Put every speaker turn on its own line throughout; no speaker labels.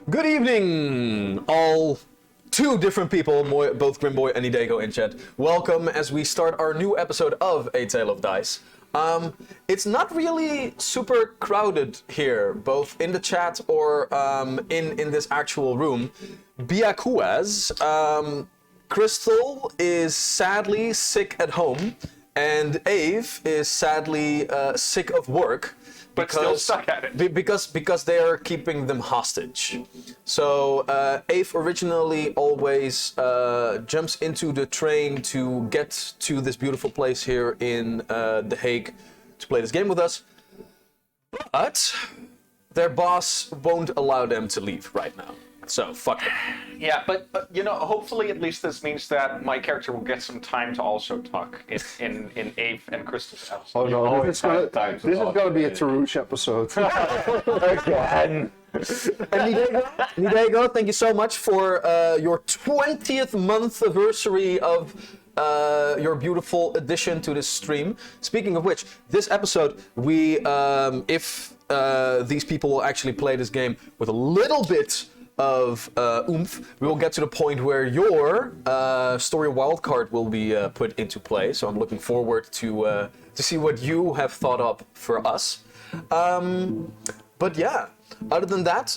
Good evening, all two different people, both Grimboy and Hidego in chat. Welcome as we start our new episode of A Tale of Dice. It's not really super crowded here, both in the chat or in this actual room. Biakuaz, Crystal is sadly sick at home, and Ave is sadly sick of work.
But still stuck at it.
Because they are keeping them hostage. So Ave originally always jumps into the train to get to this beautiful place here in The Hague to play this game with us. But their boss won't allow them to leave right now. So fuck them.
Yeah, but hopefully at least this means that my character will get some time to also talk in Ave and Crystal's house.
Oh no, this is gonna be a Tarouche episode. Again.
And Hidego, thank you so much for your 20th month anniversary of your beautiful addition to this stream. Speaking of which, this episode, we, if these people will actually play this game with a little bit of oomph, we will get to the point where your story wildcard will be put into play. So I'm looking forward to see what you have thought up for us. But yeah, other than that,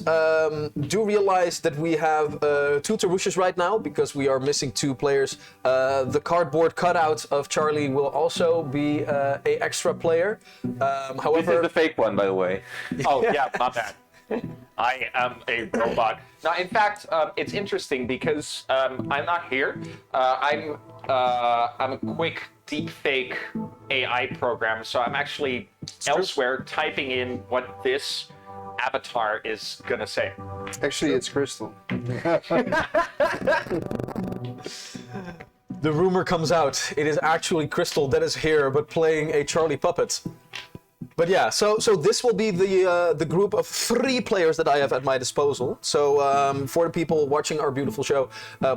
do realize that we have two Tarouches right now because we are missing two players. The cardboard cutout of Charlie will also be a extra player. However,
This is the fake one, by the way.
Oh yeah, not bad. I am a robot. Now, in fact, it's interesting because I'm not here. I'm a quick deepfake AI program, so I'm actually elsewhere typing in what this avatar is gonna say.
Actually, it's Crystal.
the rumor comes out. It is actually Crystal that is here, but playing a Charlie puppet. But yeah, so this will be the group of 3 players that I have at my disposal. So for the people watching our beautiful show,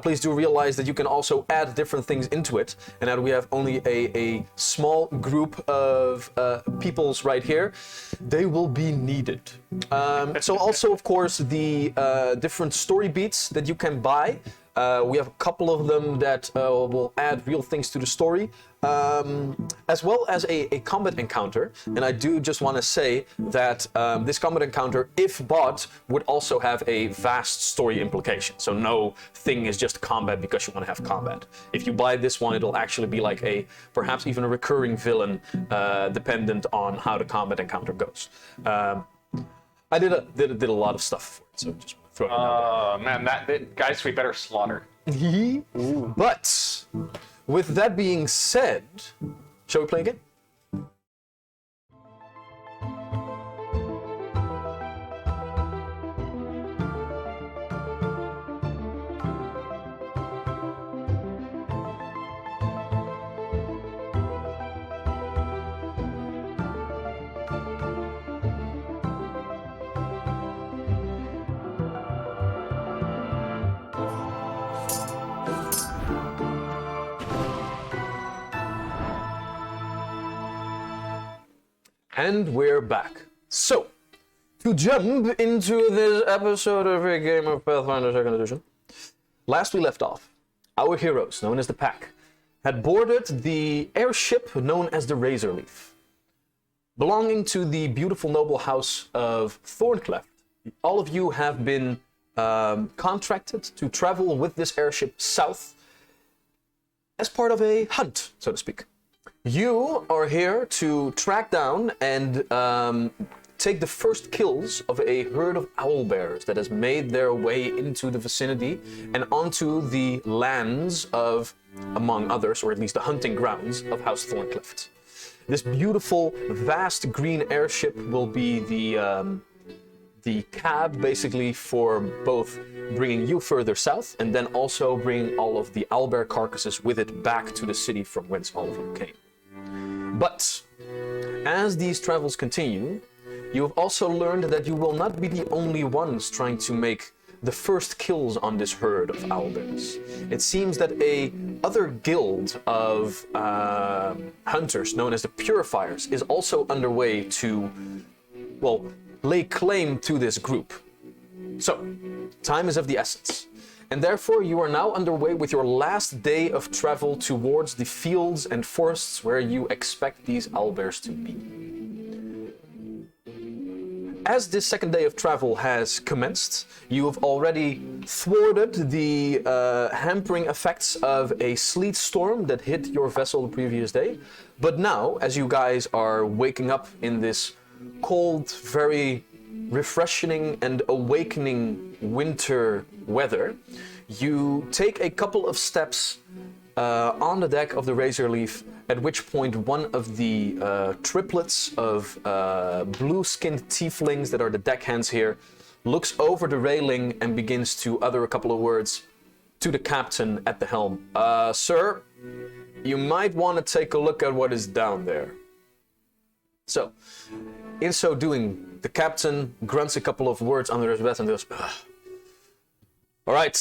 please do realize that you can also add different things into it, and that we have only a small group of peoples right here. They will be needed. So also, of course, the different story beats that you can buy. We have a couple of them that will add real things to the story, as well as a combat encounter. And I do just want to say that this combat encounter, if bought, would also have a vast story implication. So no thing is just combat because you want to have combat. If you buy this one, it'll actually be like perhaps even a recurring villain, dependent on how the combat encounter goes. I did a lot of stuff for it, so just throw it out there.
Man, guys, we better slaughter.
But with that being said, shall we play again? And we're back. So, to jump into this episode of a game of Pathfinder 2nd Edition, last we left off, our heroes, known as the Pack, had boarded the airship known as the Razorleaf, belonging to the beautiful noble house of Thorncleft. All of you have been contracted to travel with this airship south as part of a hunt, so to speak. You are here to track down and take the first kills of a herd of owlbears that has made their way into the vicinity and onto the lands of, among others, or at least the hunting grounds of House Thorncleft. This beautiful, vast green airship will be the cab, basically, for both bringing you further south and then also bringing all of the owlbear carcasses with it back to the city from whence all of them came. But as these travels continue, you have also learned that you will not be the only ones trying to make the first kills on this herd of owlbears. It seems that a other guild of hunters, known as the Purifiers, is also underway to, well, lay claim to this group. So, time is of the essence. And therefore, you are now underway with your last day of travel towards the fields and forests where you expect these owlbears to be. As this second day of travel has commenced, you have already thwarted the hampering effects of a sleet storm that hit your vessel the previous day. But now, as you guys are waking up in this cold, very refreshing and awakening winter weather, you take a couple of steps on the deck of the Razor Leaf, at which point one of the triplets of blue-skinned tieflings that are the deckhands here looks over the railing and begins to utter a couple of words to the captain at the helm. Sir, you might want to take a look at what is down there. So, in so doing, the captain grunts a couple of words under his breath and goes, "Ugh. All right,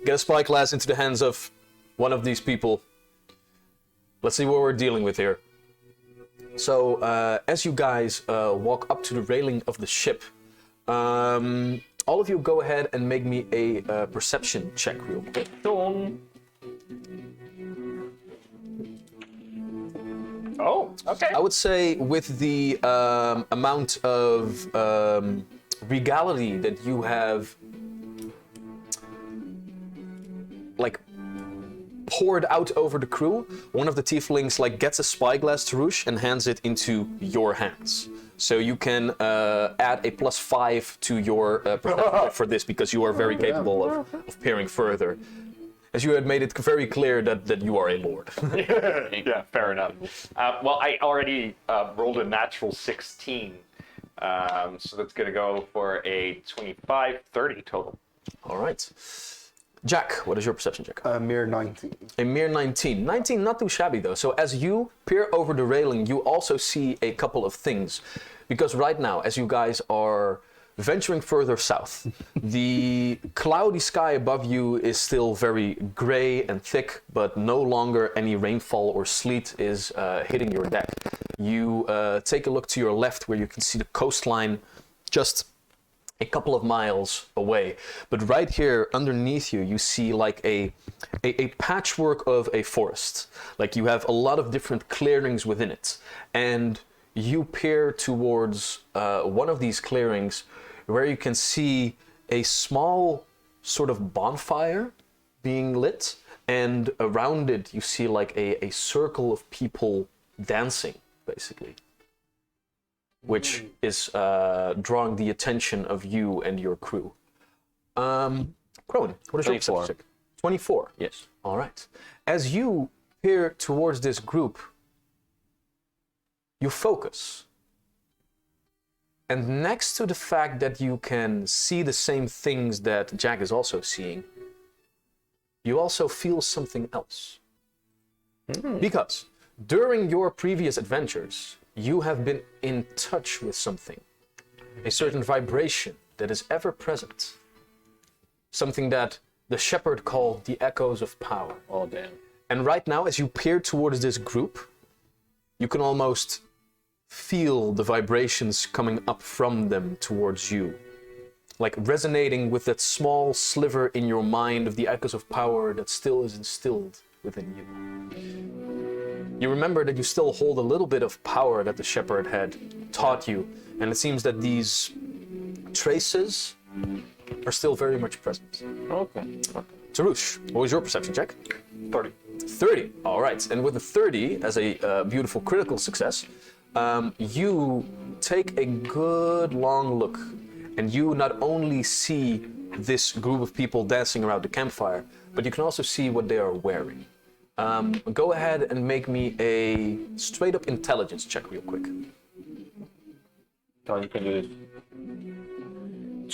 get a spyglass into the hands of one of these people. Let's see what we're dealing with here." So, as you guys walk up to the railing of the ship, all of you go ahead and make me a perception check real quick.
Oh, okay.
I would say with the amount of regality that you have like poured out over the crew, one of the tieflings like gets a spyglass Tarush and hands it into your hands. So you can add a +5 to your perception for this because you are very capable of peering further. As you had made it very clear that you are a lord.
Yeah, fair enough. Well, I already rolled a natural 16, so that's going to go for a 25, 30 total.
All right. Jack, what is your perception check?
A mere 19.
A mere 19. 19, not too shabby though. So as you peer over the railing, you also see a couple of things. Because right now, as you guys are venturing further south, the cloudy sky above you is still very gray and thick, but no longer any rainfall or sleet is hitting your deck. You take a look to your left where you can see the coastline just a couple of miles away. But right here underneath you, you see like a patchwork of a forest. Like you have a lot of different clearings within it. And you peer towards one of these clearings where you can see a small sort of bonfire being lit, and around it you see like a circle of people dancing, basically, which is drawing the attention of you and your crew. Crone, what is your perception check? 24?
Yes.
All right. As you peer towards this group, you focus. And next to the fact that you can see the same things that Jack is also seeing, you also feel something else. Because during your previous adventures, you have been in touch with something, a certain vibration that is ever present, something that the shepherd called the echoes of power.
Oh, damn.
And right now, as you peer towards this group, you can almost feel the vibrations coming up from them towards you, like resonating with that small sliver in your mind of the echoes of power that still is instilled within you. You remember that you still hold a little bit of power that the shepherd had taught you, and it seems that these traces are still very much present.
Okay.
Tarush, what was your perception check?
30.
30. All right. And with a 30 as a beautiful critical success, you take a good long look, and you not only see this group of people dancing around the campfire, but you can also see what they are wearing. Go ahead and make me a straight up intelligence check real quick.
Oh, you can do this.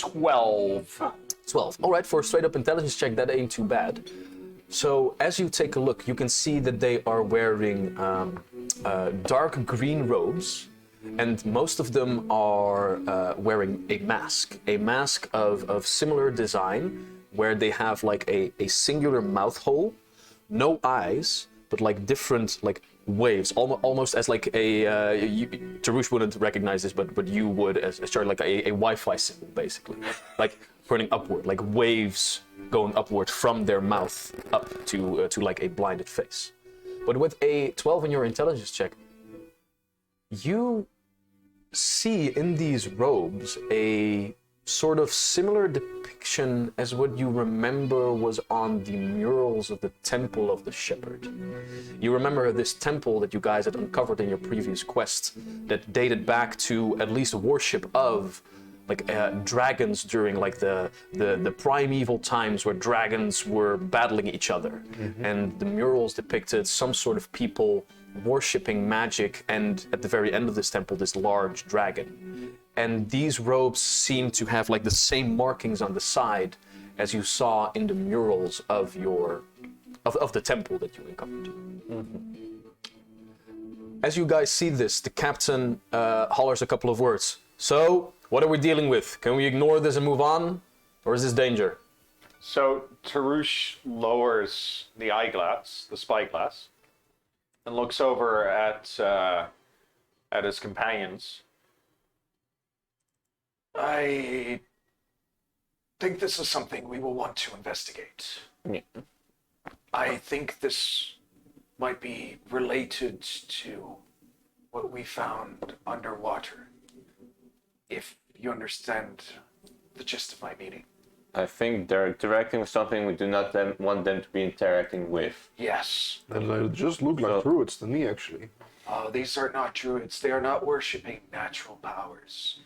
12.
12. All right, for a straight up intelligence check, that ain't too bad. So as you take a look, you can see that they are wearing dark green robes, and most of them are wearing a mask of similar design, where they have like a singular mouth hole, no eyes, but like different like waves, almost as like a Tarush wouldn't recognize this, but you would as Charlie, like a Wi-Fi symbol, basically, like pointing upward, like waves going upward from their mouth up to like a blinded face. But with a 12 in your intelligence check, you see in these robes a sort of similar depiction as what you remember was on the murals of the Temple of the Shepherd. You remember this temple that you guys had uncovered in your previous quest that dated back to at least worship of like dragons during like the primeval times where dragons were battling each other. And the murals depicted some sort of people worshipping magic, and at the very end of this temple, this large dragon. And these robes seem to have like the same markings on the side as you saw in the murals of the temple that you uncovered. As you guys see this, the captain hollers a couple of words. So, what are we dealing with? Can we ignore this and move on? Or is this danger?
So Tarush lowers the eyeglass, the spyglass, and looks over at his companions. I think this is something we will want to investigate.
Yeah.
I think this might be related to what we found underwater, if you understand the gist of my meaning.
I think they're interacting with something we do not want them to be interacting with.
Yes.
And they just look like druids to me, actually.
These are not druids. They are not worshipping natural powers.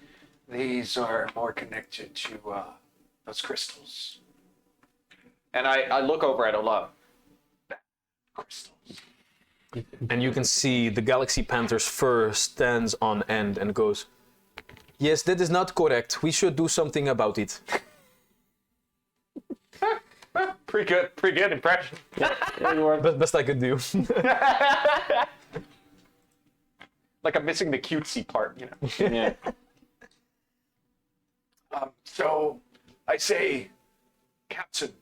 These are more connected to those crystals. And I look over at Olaf. Crystals.
And you can see the Galaxy Panther's fur stands on end and goes, "Yes, that is not correct. We should do something about it."
Pretty good impression.
Best I could do.
Like I'm missing the cutesy part, you know.
Yeah.
So I say, Captain,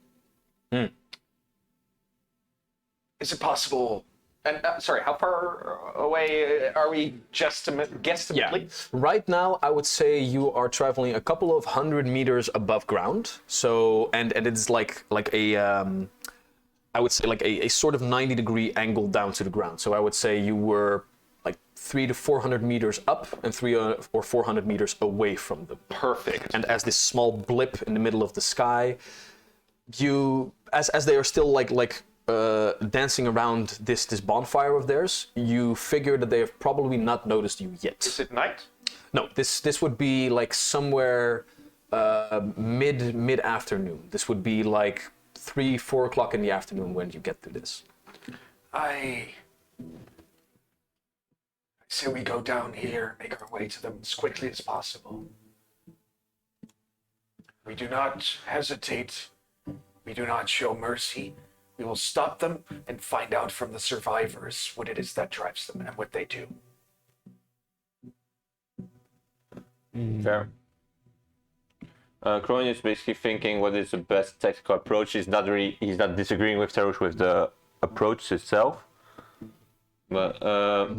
is it possible? And sorry, how far away are we? Guesstimately?
Right now, I would say you are traveling a couple of 100 meters above ground. So, and it's like a, I would say like a sort of 90-degree angle down to the ground. So I would say you were like 300 to 400 meters up and 300 or 400 meters away from them.
Perfect.
And as this small blip in the middle of the sky, you, as they are still like dancing around this bonfire of theirs, you figure that they have probably not noticed you yet.
Is it night?
No, this would be like somewhere mid afternoon. This would be like 3-4 o'clock in the afternoon when you get to this.
I say we go down here, make our way to them as quickly as possible. We do not hesitate. We do not show mercy. We will stop them and find out from the survivors what it is that drives them and what they do.
Fair. Cronin is basically thinking what is the best tactical approach. He's not disagreeing with Tarush with the approach itself. But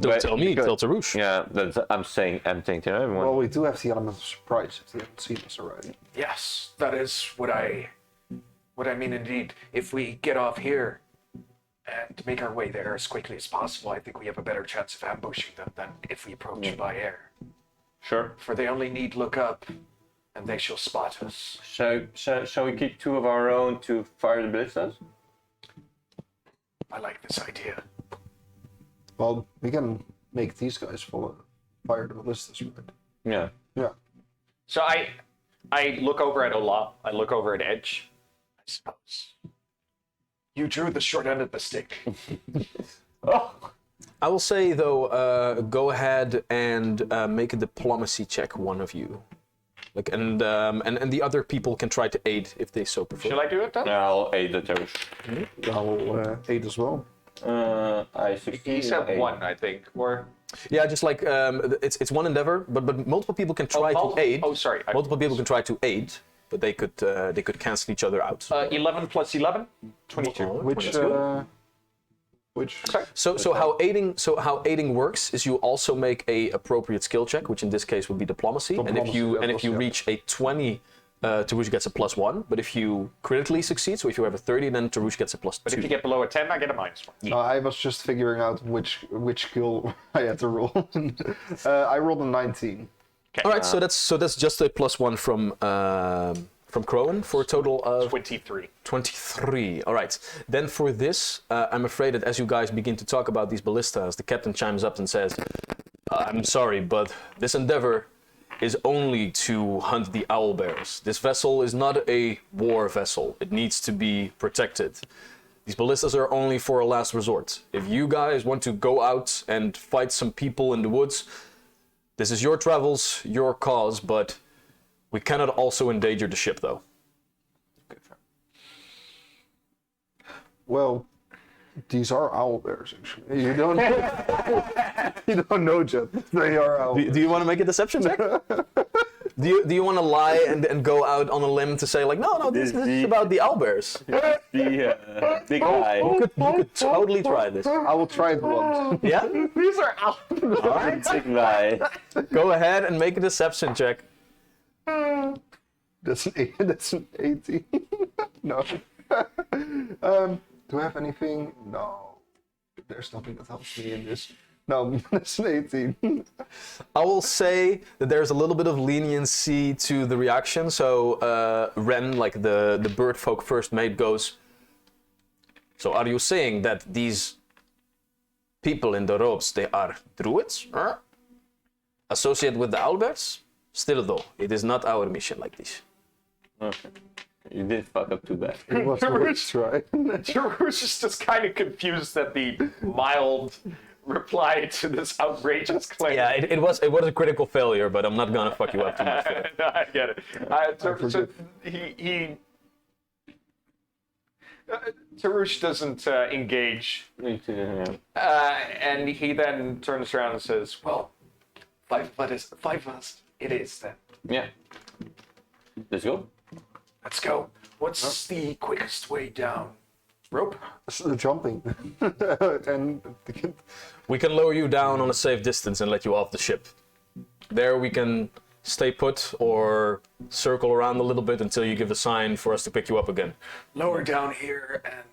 Don't tell me, tell Tarush.
Yeah, I'm saying to everyone.
Well, we do have the element of surprise if they haven't seen us already.
Yes, that is what I mean indeed. If we get off here and make our way there as quickly as possible, I think we have a better chance of ambushing them than if we approach by air.
Sure.
For they only need look up, and they shall spot us.
Shall we keep 2 of our own to fire the ballistas?
I like this idea.
Well, we can make these guys fire the ballistas, right?
Yeah.
Yeah.
So I look over at Olaf. I look over at Edge. I suppose you drew the short end of the stick.
Oh.
I will say though, go ahead and make a diplomacy check, one of you. Like and the other people can try to aid if they so prefer.
Shall I do it then?
I'll aid the Tarush.
I'll aid as well.
I
He said 1, I think, or
Yeah, just like it's one endeavor, but multiple people can try to aid.
Oh, sorry.
Multiple people can try to aid, but they could cancel each other out.
11 plus 11, 22.
Oh,
Which
22.
Which
So how aiding works is you also make a appropriate skill check, which in this case would be diplomacy. And if you
Diplomacy,
reach a 20, Tarush gets a +1. But if you critically succeed, so if you have a 30, then Tarush gets a +2.
But if you get below a 10, I get a -1.
I was just figuring out which skill I had to roll. I rolled a 19.
All right, so that's just a +1 from Crowan for a total of
23.
23. All right. Then for this, I'm afraid that as you guys begin to talk about these ballistas, the captain chimes up and says, "I'm sorry, but this endeavor is only to hunt the owlbears. This vessel is not a war vessel. It needs to be protected. These ballistas are only for a last resort. If you guys want to go out and fight some people in the woods, this is your travels, your cause, but we cannot also endanger the ship, though."
Well, these are owlbears, actually. You don't you don't know, Jet. They are owlbears.
Do you want to make a deception check? Do you want to lie and go out on a limb to say like, no, this is about the owlbears?
The big guy.
You could totally try this.
I will try it once.
Yeah?
These are owls.
All right.
Big guy.
Go ahead and make a deception check.
That's an 18. No. Do I have anything? No. There's nothing that helps me in this. No, that's an 18.
I will say that there's a little bit of leniency to the reaction. So Ren, like the bird folk first mate, goes, "So are you saying that these people in the robes, they are druids? Huh? Associated with the owlbears? Still though, it is not our mission like this."
Okay. You did fuck up too bad.
It was worth try.
Tarush is just kind of confused at the mild reply to this outrageous claim.
Yeah, it was a critical failure, but I'm not gonna fuck you up too much.
No, I get it. So he Tarush doesn't engage, and he then turns around and says, "Well, five of us. It is then.
Yeah. Let's go.
Let's go. What's the quickest way down? Rope?
Jumping. And
We can lower you down on a safe distance and let you off the ship. There we can stay put or circle around a little bit until you give a sign for us to pick you up again.
Lower down here and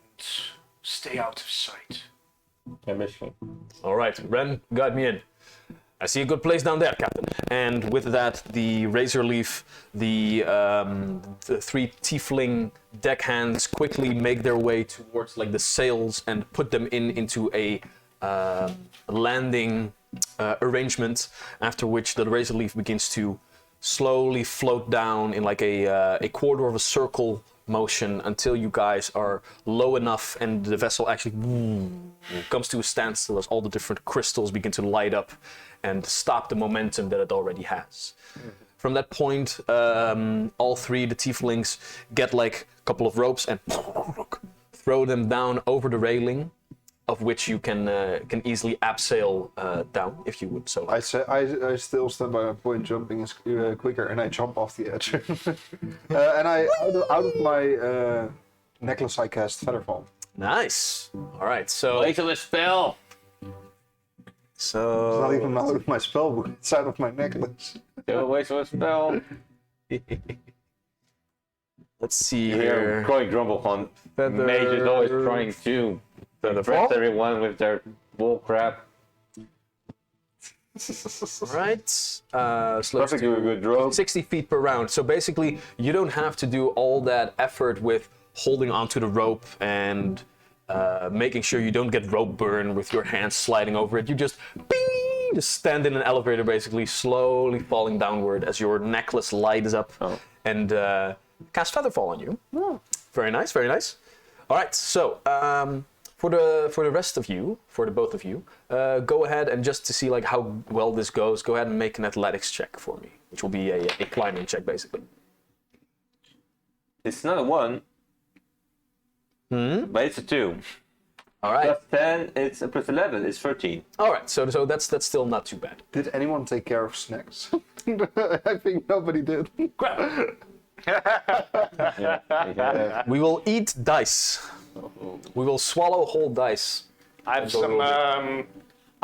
stay out of sight."
Yeah, basically.
All right, Ren, guide me in. I see a good place down there, Captain. And with that, the Razor Leaf, the 3 tiefling deckhands quickly make their way towards like the sails and put them into a landing arrangement. After which the Razor Leaf begins to slowly float down in like a quarter of a circle motion until you guys are low enough and the vessel actually comes to a standstill as all the different crystals begin to light up and stop the momentum that it already has. From that point, all 3, the tieflings, get like a couple of ropes and throw them down over the railing, of which you can easily abseil down if you would. So
I still stand by my point. Jumping is quicker, and I jump off the edge. And I out of my necklace I cast Featherfall.
nice. All right, so
Wait till the spell.
It's not even out of my spellbook. It's out of my necklace.
Don't wait till the spell.
let's see
Here,
here.
growing grumble on.
Feather-
Mage is always trying to impress everyone with their bull crap.
Right. So let's
Perfect,
do
a good rope.
60 feet per round. So basically, you don't have to do all that effort with holding onto the rope and making sure you don't get rope burn with your hands sliding over it. You just stand in an elevator, basically, slowly falling downward as your necklace lights up and cast Featherfall on you. Very nice, very nice. All right, so for the rest of you, for the both of you, go ahead and just to see like how well this goes, go ahead and make an athletics check for me, which will be a climbing check, basically.
It's not a 1. But it's a 2.
All right.
Plus 10, it's a plus 11, it's 13.
All right, so that's still not too bad.
Did anyone take care of snacks? I think nobody did.
Yeah.
We will eat dice. We will swallow whole dice.
I have some.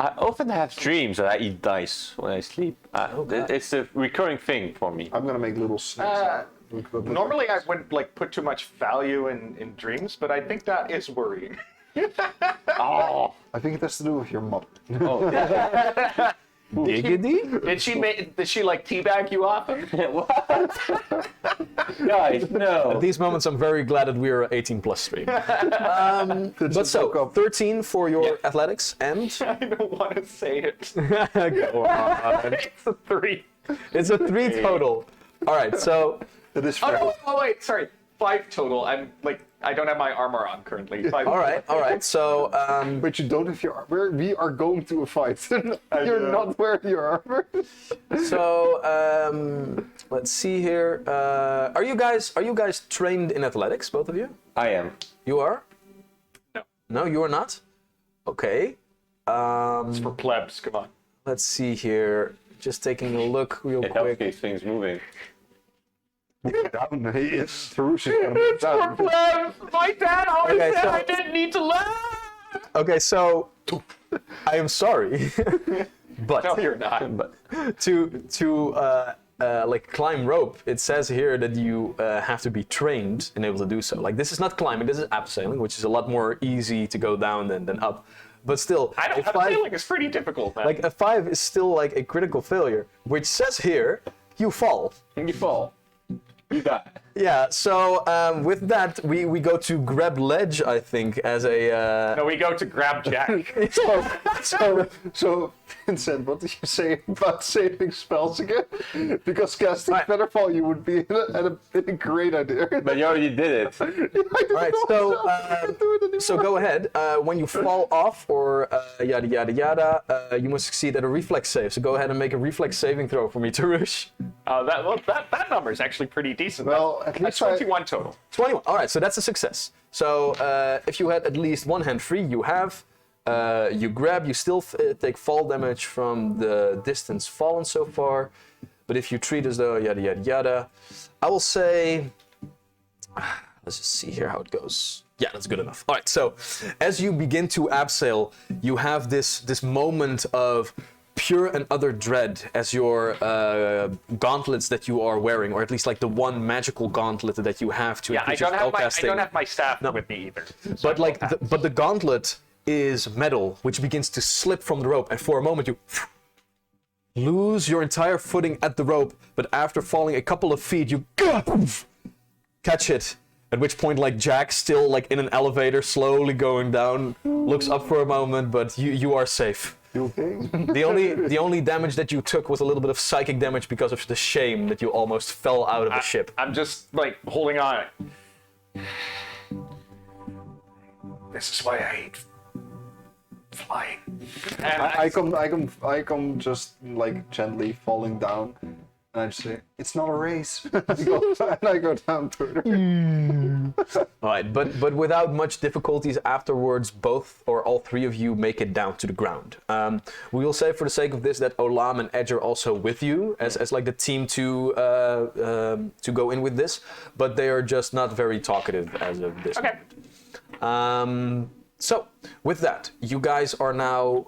I often have dreams that I eat dice when I sleep. It's a recurring thing for me.
I'm gonna make little snacks.
Normally, I wouldn't like put too much value in dreams, but I think that is worrying.
Oh,
I think it has to do with your mother.
Giggity?
Did she like teabag you often?
what? Guys, no.
At these moments, I'm very glad that we are 18 plus stream. But so, 13 for your athletics and...
I don't want to say it.
Go on.
It's a 3.
It's a 3 total. All right, so...
It is
Oh
fair.
no! Oh wait, sorry. 5 total. I don't have my armor on currently. 5
All right. So,
But you don't have your armor. We are going to a fight. You're not wearing your armor.
let's see here. Are you guys trained in athletics, both of you?
I am.
You are?
No.
No, you are not. Okay.
It's for plebs. Come on.
Let's see here. Just taking a look real
It helps
quick.
keep things moving.
Down. It's ferocious. It's
For plebs. My dad always
Okay,
said
so-
I didn't need to learn.
Okay, so I am sorry, but
No, you're not.
But
to like climb rope, it says here that you have to be trained and able to do so. Like this is not climbing, this is abseiling, which is a lot more easy to go down than up. But still,
I don't
a
have
five-
sailing is pretty difficult, man.
like a 5 is still like a critical failure, which says here you fall.
you fall. You die.
Yeah, so with that, we go to grab ledge, I think, as a...
no, we go to grab Jack.
So, Vincent, what did you say about saving spells again? Because casting
Right.
Featherfall, you would be in a great idea.
But you already did it.
Alright, so go ahead. When you fall off or yada yada yada, you must succeed at a reflex save. So go ahead and make a reflex saving throw for me, Tarush.
That number is actually pretty decent.
Well, at
That's
least
21 total.
21. Alright, so that's a success. So if you had at least one hand free, you have. You grab, you still take fall damage from the distance fallen so far. But if you treat as though yada yada yada, I will say, let's just see here how it goes. Yeah, that's good enough. All right, so as you begin to abseil, you have this moment of pure and utter dread as your gauntlets that you are wearing, or at least like the one magical gauntlet that you have to
Yeah, I
increase your
don't
spellcasting.
have my staff with me either. So
But like, but the gauntlet is metal, which begins to slip from the rope, and for a moment you lose your entire footing at the rope. But after falling a couple of feet, you catch it. At which point, like Jack, still like in an elevator, slowly going down, looks up for a moment, but you are safe.
You okay?
The only damage that you took was a little bit of psychic damage because of the shame that you almost fell out of the ship.
I'm just like holding on. This is why I hate flying. And
I come just like gently falling down, and I just say, "It's not a race." and I go down further.
All right, but without much difficulties afterwards, both or all three of you make it down to the ground. We will say for the sake of this that Olam and Edge are also with you as like the team to go in with this, but they are just not very talkative as of this.
okay.
So, with that, you guys are now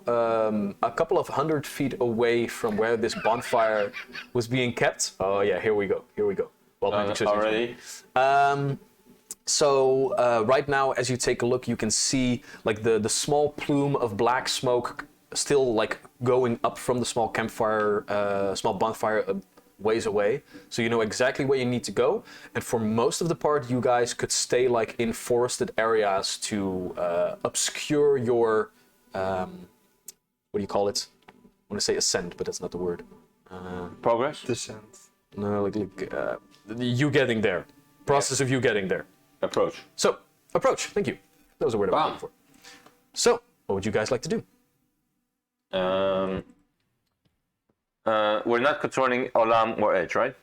a couple of 100 feet away from where this bonfire was being kept. Oh yeah, here we go. Well,
Already?
So right now, as you take a look, you can see like the small plume of black smoke still like going up from the small campfire, small bonfire ways away. So you know exactly where you need to go. And for most of the part, you guys could stay like in forested areas to obscure your, what do you call it? I want to say ascent, but that's not the word.
Progress?
Descent.
No, you getting there. Process of you getting there.
Approach.
So, approach. Thank you. That was the word I was looking for. So, what would you guys like to do?
We're not controlling Olam or Edge, right?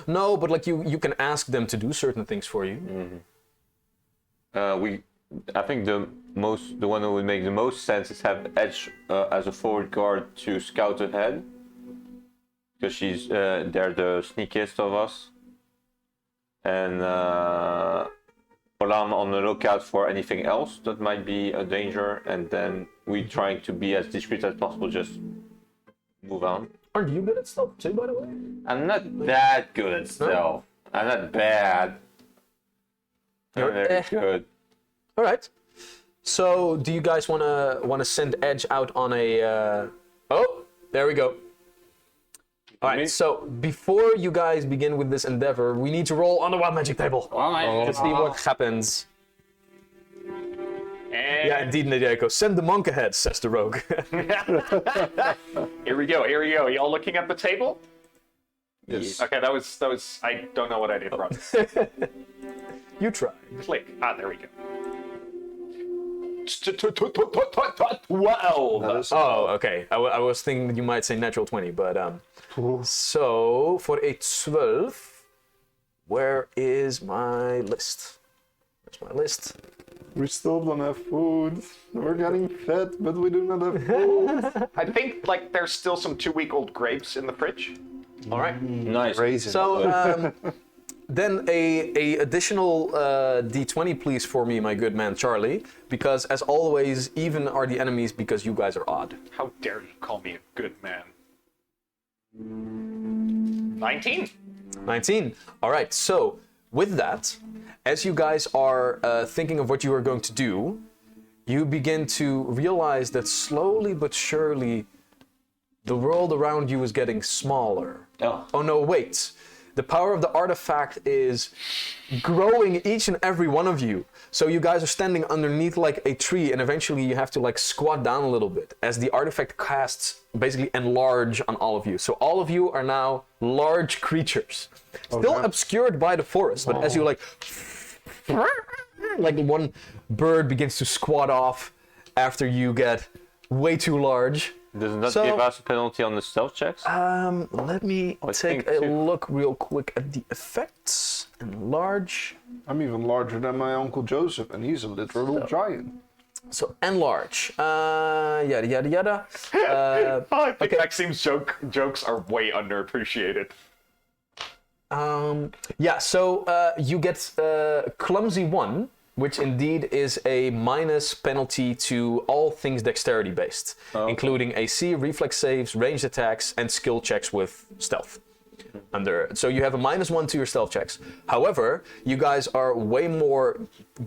No, but like you can ask them to do certain things for you.
I think the one who would make the most sense is have Edge as a forward guard to scout ahead, because she's they're the sneakiest of us, and Well, I'm on the lookout for anything else that might be a danger, and then we trying to be as discreet as possible. Just move on.
Aren't you good at stealth too, by the way?
I'm not that good at stealth. I'm not bad. I'm
You're
very good.
All right. So, do you guys wanna send Edge out on a? Oh, there we go. All right.
Me?
So, before you guys begin with this endeavor, we need to roll on the wild magic table to see what happens.
And
Yeah, indeed, Nadeko. Send the monk ahead, says the rogue.
here we go. Here we go. Y'all looking at the table?
Yes.
Okay, that was. I don't know what I did wrong.
You try.
Click. Ah, there we go. 12.
That is-
Oh, okay. I was thinking that you might say natural 20, but so for a 12, where is my list? Where's my list?
We still don't have food. We're getting fat, but we do not have food.
I think like there's still some 2-week-old grapes in the fridge.
All right.
Nice.
Raisin.
So then a additional d20, please, for me, my good man Charlie, because as always, even are the enemies because you guys are odd.
How dare you call me a good man? 19.
19. All right. So with that, as you guys are thinking of what you are going to do, you begin to realize that slowly but surely the world around you is getting smaller. Oh no, wait. The power of the artifact is growing each and every one of you. So you guys are standing underneath like a tree, and eventually you have to like squat down a little bit as the artifact casts basically enlarge on all of you. So all of you are now large creatures. Still
damn.
obscured by the forest, but as you like one bird begins to squat off after you get way too large.
Doesn't that
So-
give us a penalty on the stealth checks?
Let me
I
take
think
a
too.
look real quick at the effects. Enlarge.
I'm even larger than my Uncle Joseph, and he's a literal giant.
So enlarge. Yada yada yada.
I think Maxim's jokes are way underappreciated.
Yeah. So you get clumsy 1, which indeed is a minus penalty to all things dexterity based, including AC, reflex saves, ranged attacks, and skill checks with stealth. So you have a -1 to your stealth checks. However, you guys are way more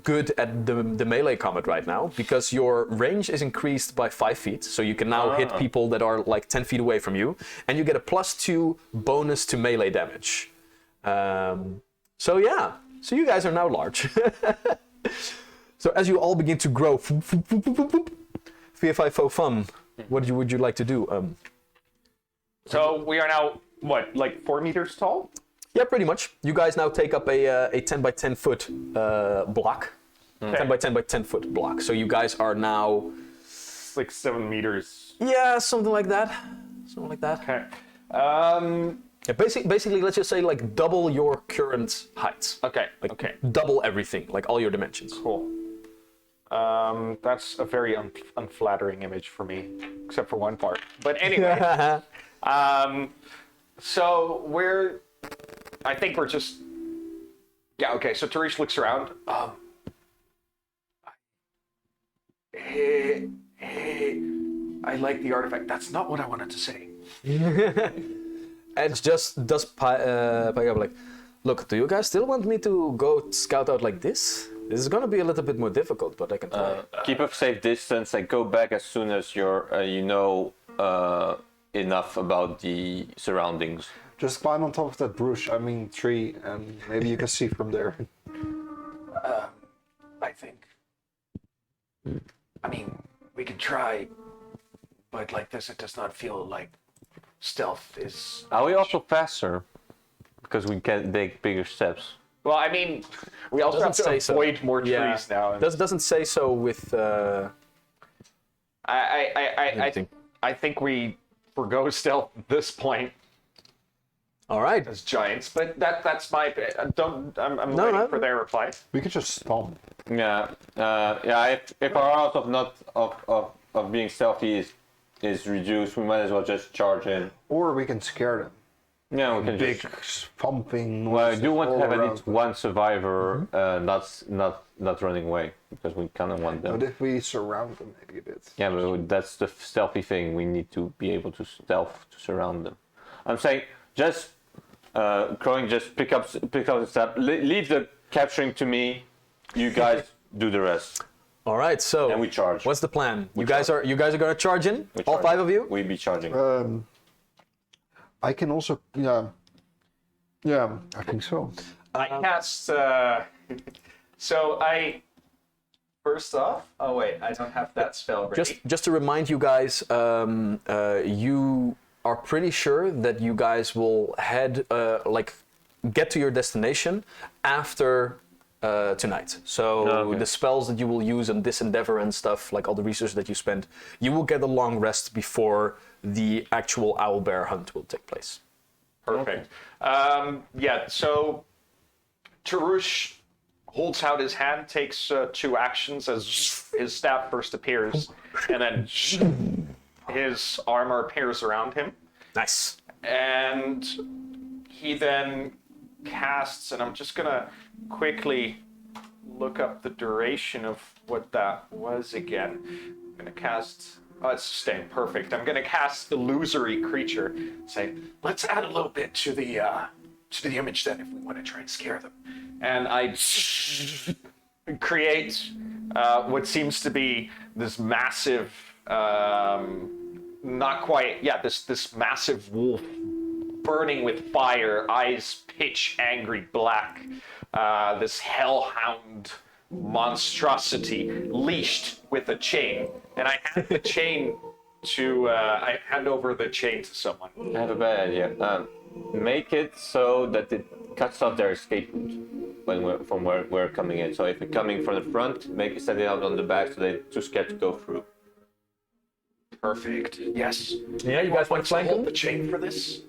good at the melee combat right now because your range is increased by 5 feet. So you can now hit people that are like 10 feet away from you, and you get a +2 bonus to melee damage. So yeah, so you guys are now large. So as you all begin to grow, VFI faux fun, what would you like to do?
So we are now what, like 4 meters tall?
Yeah, pretty much. You guys now take up a 10 by 10 foot block. 10 by 10 by 10 foot block. So you guys are now...
It's like 7 meters.
Yeah, something like that. Something like that.
Okay.
Yeah, basically, let's just say like double your current height.
Okay.
Like
Okay.
double everything, like all your dimensions.
Cool. That's a very unflattering image for me, except for one part. But anyway, so I think we're just, yeah, okay, so Tarish looks around. Hey, I like the artifact. That's not what I wanted to say.
Edge just does pick up like, look, do you guys still want me to go scout out like this? This is gonna be a little bit more difficult, but I can try.
Keep a safe distance and go back as soon as you're, you know enough about the surroundings.
Just climb on top of that tree, and maybe you can see from there.
I think. I mean, we can try, but like this, it does not feel like stealth is.
Are we also faster? Because we can take bigger steps.
Well, I mean, we also have
Doesn't
to
say so.
avoid more trees
Yeah.
now.
Doesn't say so with.
I think we forgo stealth at this point
All right.
as giants, but that's my. I'm
No,
waiting
no.
for their reply.
We could just stomp.
Yeah, yeah. If our odds of being stealthy is reduced, we might as well just charge in.
Or we can scare them.
Yeah, we can
big
just.
thumping
Well, I
noises
do want to
all
have at
around
least
us.
one survivor, not running away, because we kind of want them.
But if we surround them maybe a bit.
Yeah, but that's the stealthy thing. We need to be able to stealth to surround them. I'm saying just Crowing, just pick up the step. Leave the capturing to me. You guys do the rest,
All right. So
and we charge.
what's the plan? You guys are gonna charge in?
We
All
charge.
5 of you?
We be charging.
I can also, yeah, I think so.
I cast. So I. First off, oh wait, I don't have that spell ready.
Just to remind you guys, you are pretty sure that you guys will head get to your destination after tonight. So
Okay.
the spells that you will use on this endeavor and stuff, like all the resources that you spend, you will get a long rest before the actual owlbear hunt will take place.
Perfect. Yeah, so Tarush holds out his hand, takes 2 actions as his staff first appears, and then his armor appears around him.
Nice.
And he then casts, and I'm just gonna quickly look up the duration of what that was again. I'm gonna cast. Oh, it's staying perfect. I'm gonna cast Illusory Creature. Say, let's add a little bit to the image then, if we want to try and scare them. And I create what seems to be this massive, not quite, yeah, this massive wolf burning with fire, eyes pitch angry black, this hellhound monstrosity leashed with a chain. And I hand the chain to, I hand over the chain to someone.
I have a bad idea. Make it so that it cuts off their escape route from where we're coming in. So if we're coming from the front, make it set it out on the back so they're too scared to go through.
Perfect. Yes.
Yeah, you guys want to flank
hold
him?
the chain for this?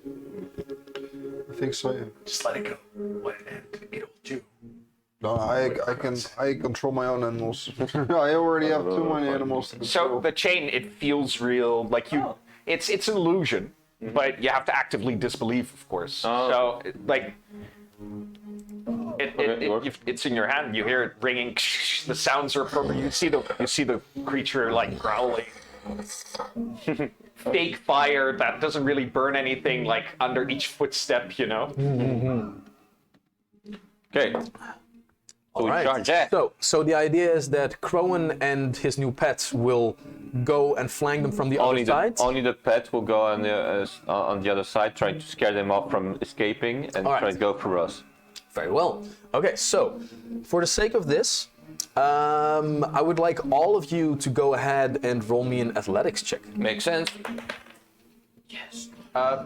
I think so, yeah.
Just let it go. And it'll do.
No, I control my own animals. I already have too many animals to
So
control.
the chain, it feels real. Like you, it's an illusion, but you have to actively disbelieve, of course. So like, it's in your hand. You hear it ringing. The sounds are appropriate. You see the creature like growling. Fake fire that doesn't really burn anything, like under each footstep, you know.
Okay. So we charge that.
So the idea is that Crowan and his new pets will go and flank them from the other side.
Only the pet will go on the other side, trying to scare them off from escaping and
All right.
try to go through us.
Very well. Okay, so for the sake of this, I would like all of you to go ahead and roll me an athletics check.
Makes sense.
Yes.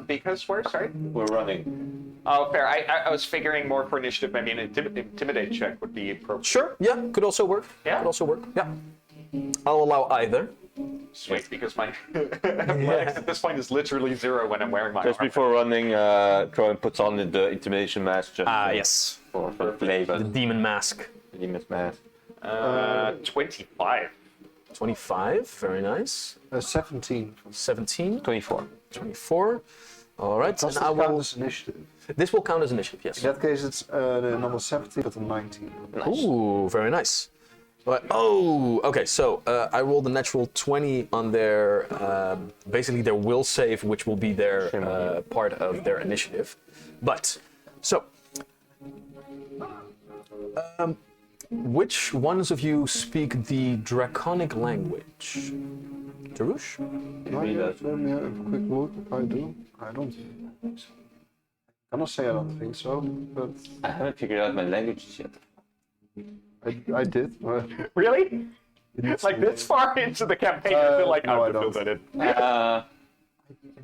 Because we're sorry.
We're running.
Oh, fair. I was figuring more for initiative. Maybe an intimidate check would be appropriate.
Sure, yeah, could also work.
Yeah?
Could also work, yeah. I'll allow either.
Sweet, because my athletics at this point is literally 0 when I'm wearing my
Just
armor.
before running, Crowan puts on the intimidation mask just
Yes.
for flavor.
The demon mask.
The demon's mask.
25.
25, very nice.
17.
17,
24.
24. All right,
Does
and
this
I
count
will...
as initiative?
This will count as initiative, yes.
In that case, it's the number 17, but a 19.
Ooh, very nice. Right. Oh, okay. So I rolled a natural 20 on their basically their will save, which will be their part of their initiative. But so, which ones of you speak the Draconic language? Tarush?
Let me have a quick look if I do. I don't. I cannot say I don't think so, but
I haven't figured out my languages yet.
I did. But
Really? It's like this far into the campaign, I feel like
no, I
I'm
don't.
that in.
I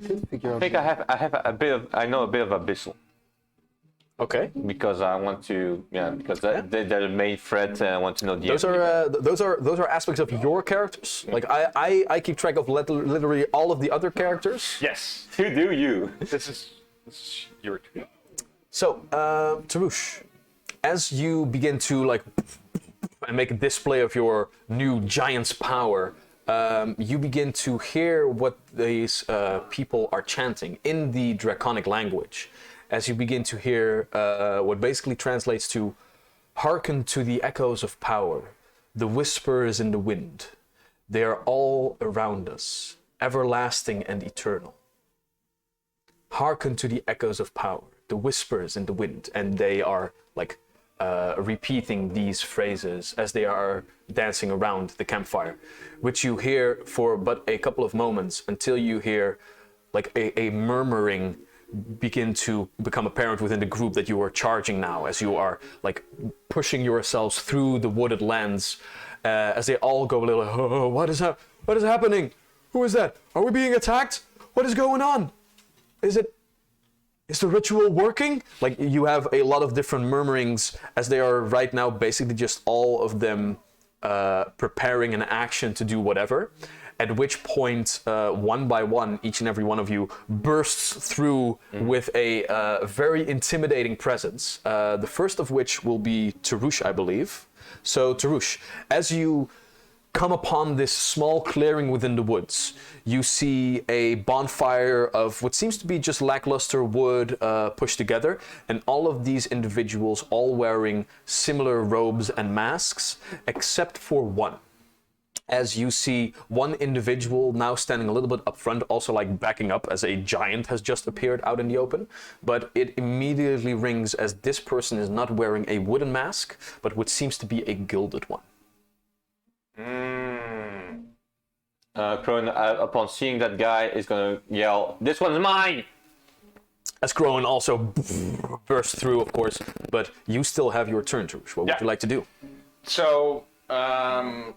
did figure
I
out.
think I have a bit of I know a bit of Abyssal
Okay.
because I want to because they're the main threat and I want to know the
Those are aspects of your characters. Like I keep track of literally all of the other characters.
Yes.
Who do you?
This is your turn.
So, Tarush, as you begin to and make a display of your new giant's power, you begin to hear what these people are chanting in the draconic language, as you begin to hear what basically translates to, "Hearken to the echoes of power, the whispers in the wind. They are all around us, everlasting and eternal. Hearken to the echoes of power, the whispers in the wind." And they are like repeating these phrases as they are dancing around the campfire, which you hear for but a couple of moments until you hear like a murmuring begin to become apparent within the group that you are charging now, as you are like pushing yourselves through the wooded lands, as they all go a little, "Oh, what is happening? Who is that? Are we being attacked? What is going on? Is the ritual working?" Like, you have a lot of different murmurings as they are right now basically just all of them preparing an action to do whatever. At which point, one by one, each and every one of you bursts through with a very intimidating presence. The first of which will be Tarush, I believe. So, Tarush, as you come upon this small clearing within the woods, you see a bonfire of what seems to be just lackluster wood pushed together, and all of these individuals all wearing similar robes and masks, except for one. As you see one individual now standing a little bit up front, also like backing up as a giant has just appeared out in the open, but it immediately rings as this person is not wearing a wooden mask, but what seems to be a gilded one.
Crone, upon seeing that guy, is gonna yell, "This one's mine!"
As Crowan also bursts through, of course, but you still have your turn, Tarush. What would you like to do?
So I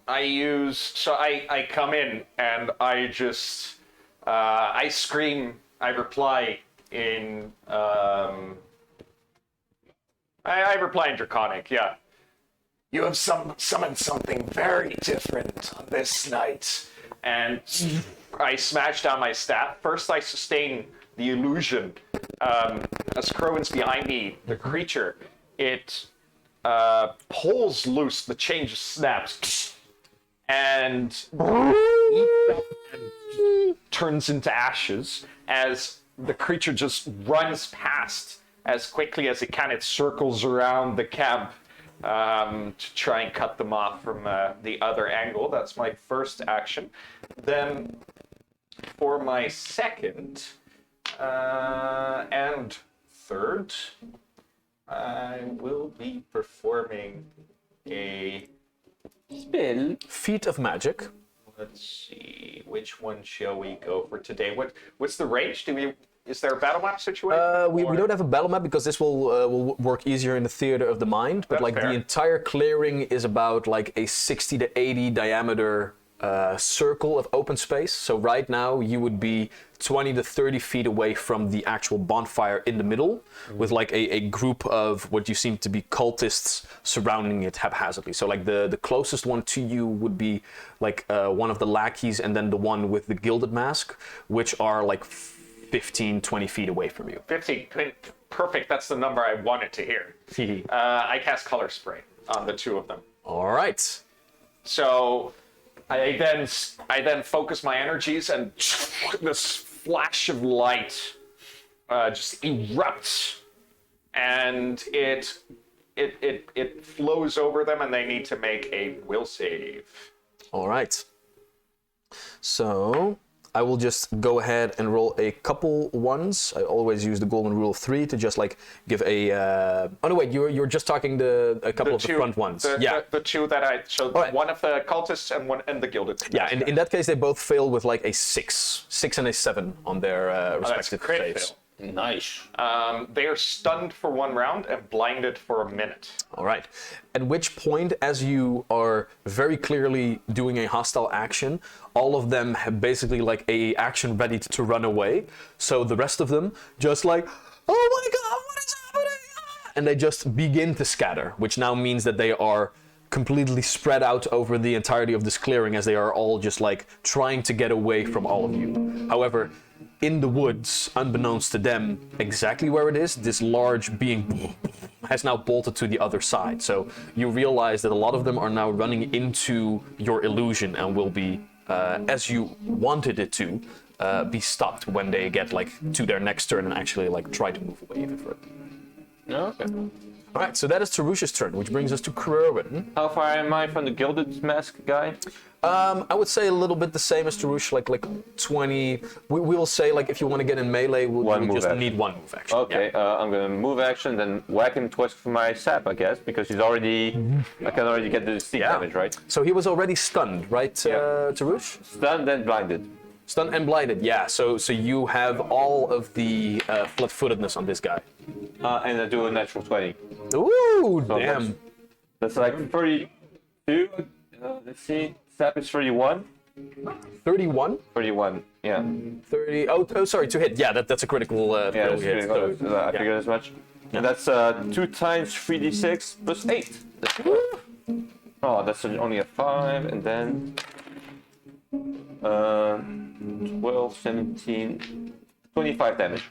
come in and I just I scream. I reply in I reply in Draconic. Yeah. "You have summoned something very different on this night." And I smash down my staff. First, I sustain the illusion. As Crowan's behind me, the creature, it pulls loose, the chain just snaps, and turns into ashes as the creature just runs past as quickly as it can. It circles around the camp to try and cut them off from the other angle. That's my first action. Then for my second and third, I will be performing a
Spell.
Feat of magic.
Let's see, which one shall we go for today? What's the range? Is there a battle map situation?
We don't have a battle map because this will work easier in the theater of the mind. But
That's
like
fair.
the entire clearing is about like a 60 to 80 diameter circle of open space. So right now you would be 20 to 30 feet away from the actual bonfire in the middle, with like a group of what you seem to be cultists surrounding it haphazardly. So like the closest one to you would be like one of the lackeys, and then the one with the gilded mask, which are like 15, 20 feet away from you.
15. Perfect. That's the number I wanted to hear. I cast Color Spray on the two of them.
All right.
So I then focus my energies, and this flash of light just erupts, and it flows over them, and they need to make a will save.
All right. So I will just go ahead and roll a couple ones. I always use the golden rule of 3 to just like give a. Oh no, wait! You're just talking a couple of the front ones.
The two that I showed.
Right.
One of the cultists and one and the gilded.
Yeah, in that case, they both fail with like a 6 and a 7 on their
That's a
respective
crit
saves.
fail.
Nice.
They are stunned for 1 round and blinded for a minute.
All right. At which point, as you are very clearly doing a hostile action, all of them have basically like a action ready to run away. So the rest of them just like, "Oh my god, what is happening?" And they just begin to scatter, which now means that they are completely spread out over the entirety of this clearing, as they are all just like trying to get away from all of you. However, in the woods, unbeknownst to them exactly where it is, this large being has now bolted to the other side. So you realize that a lot of them are now running into your illusion and will be as you wanted it to, be stopped when they get like to their next turn and actually like try to move away even further.
Okay.
All right, so that is Tarush's turn, which brings us to Kerwin.
How far am I from the gilded mask guy?
I would say a little bit the same as Tarush, like 20. We will say like if you want to get in melee,
One
we
move
just
action.
need one move action.
Okay,
Yeah.
I'm gonna move action, then whack him twice for my sap, I guess, because he's already. I can already get the steam damage, right?
So he was already stunned, right, Tarush?
Stunned, then blinded.
Stunned and blinded, yeah. So you have all of the flat-footedness on this guy.
And I do a natural 20.
Ooh,
So
damn.
That's like 32. Let's see. Sap is 31.
31?
31, yeah.
30. Oh, sorry, to hit. Yeah, that's a critical,
Yeah,
critical
that's
hit.
pretty good. I
yeah.
figured as much. And that's 2 times 3d6 plus 8. That's oh, that's only a 5, and then 12, 17, 25 damage.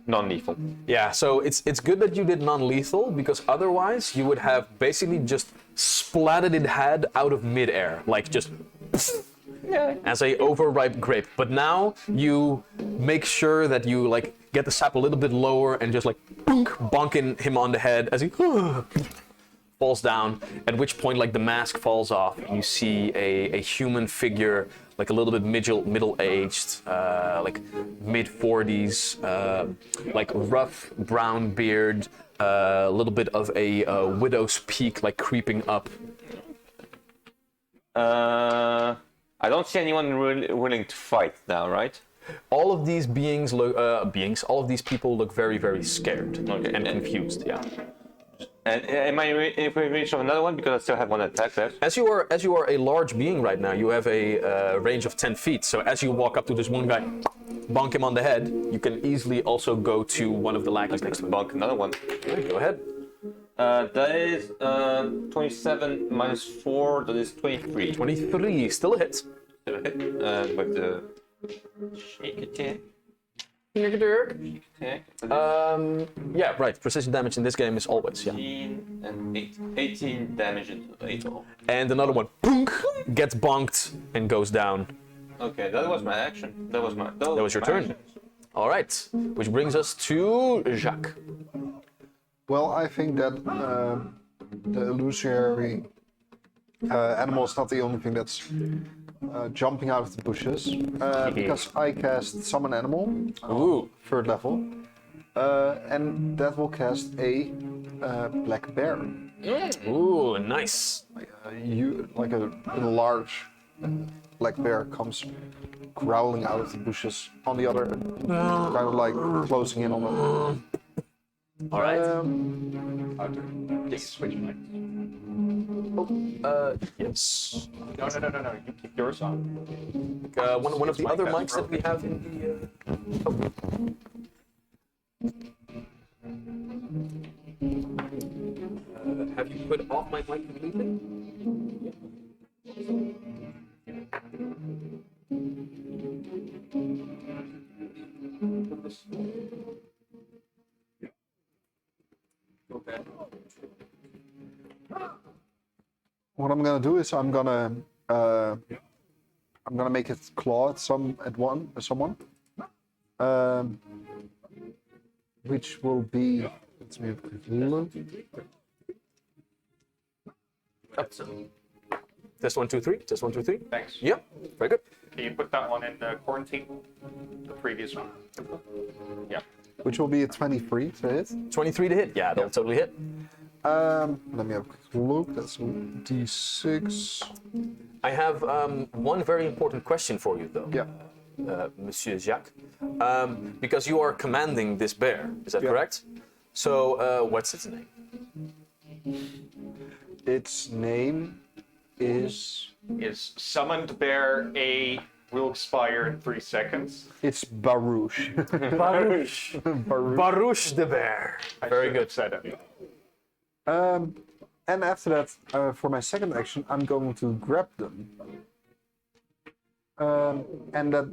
Non-lethal.
Yeah, so it's good that you did non-lethal, because otherwise you would have basically just splatted it head out of midair, like just as a overripe grape. But now you make sure that you like get the sap a little bit lower and just like bonking him on the head as he falls down. At which point, like the mask falls off, and you see a human figure, like a little bit middle-aged, like mid-40s, like rough brown beard, a little bit of a widow's peak, like creeping up.
I don't see anyone willing to fight now, right?
All of these beings look, all of these people look very, very scared and confused. Yeah.
And am I in range of another one because I still have one attack left?
As you are a large being right now, you have a range of 10 feet. So as you walk up to this one guy, bonk him on the head, you can easily also go to one of the lackeys next to him.
Bonk another one.
Go ahead.
That is 27 minus 4, that is 23.
23, still a hit.
Still a hit. With the shake attack. Attack.
Yeah, right. Precision damage in this game is always, yeah.
18 and 18 damage in total.
And another one, boonk, gets bonked and goes down.
Okay, that was my action. That was
your
my
turn.
action.
All right, which brings us to Jacques.
Well, I think that the illusory animal is not the only thing that's jumping out of the bushes, because I cast Summon Animal,
Ooh.
3rd level, and that will cast a black bear.
Ooh, nice.
Like a large black bear comes growling out of the bushes on the other, kind of like closing in on them.
All right.
Switch mic.
Yes.
No. You keep yours on.
One of the
mic
other
that's
mics that we have in the. Have you put off my mic completely? Okay.
What I'm gonna do is I'm gonna make it claw at someone, which will be. Let's make a look.
Test 1, 2, 3. Test 1, 2, 3.
Thanks.
Yep. Very good.
Can you put that one in quarantine? The previous one. Yeah.
Which will be a 23 to hit.
23 to hit. Yeah, that'll totally hit.
Let me have a quick look. That's a D6.
I have one very important question for you, though.
Yeah.
Monsieur Jacques, because you are commanding this bear, is that
Yeah.
correct? So, what's its name?
Its name is.
Is summoned bear A will expire in 3 seconds.
It's Baruch.
Baruch.
Baruch.
Baruch the bear. Very good.
Said it.
And after that, for my second action, I'm going to grab them. And that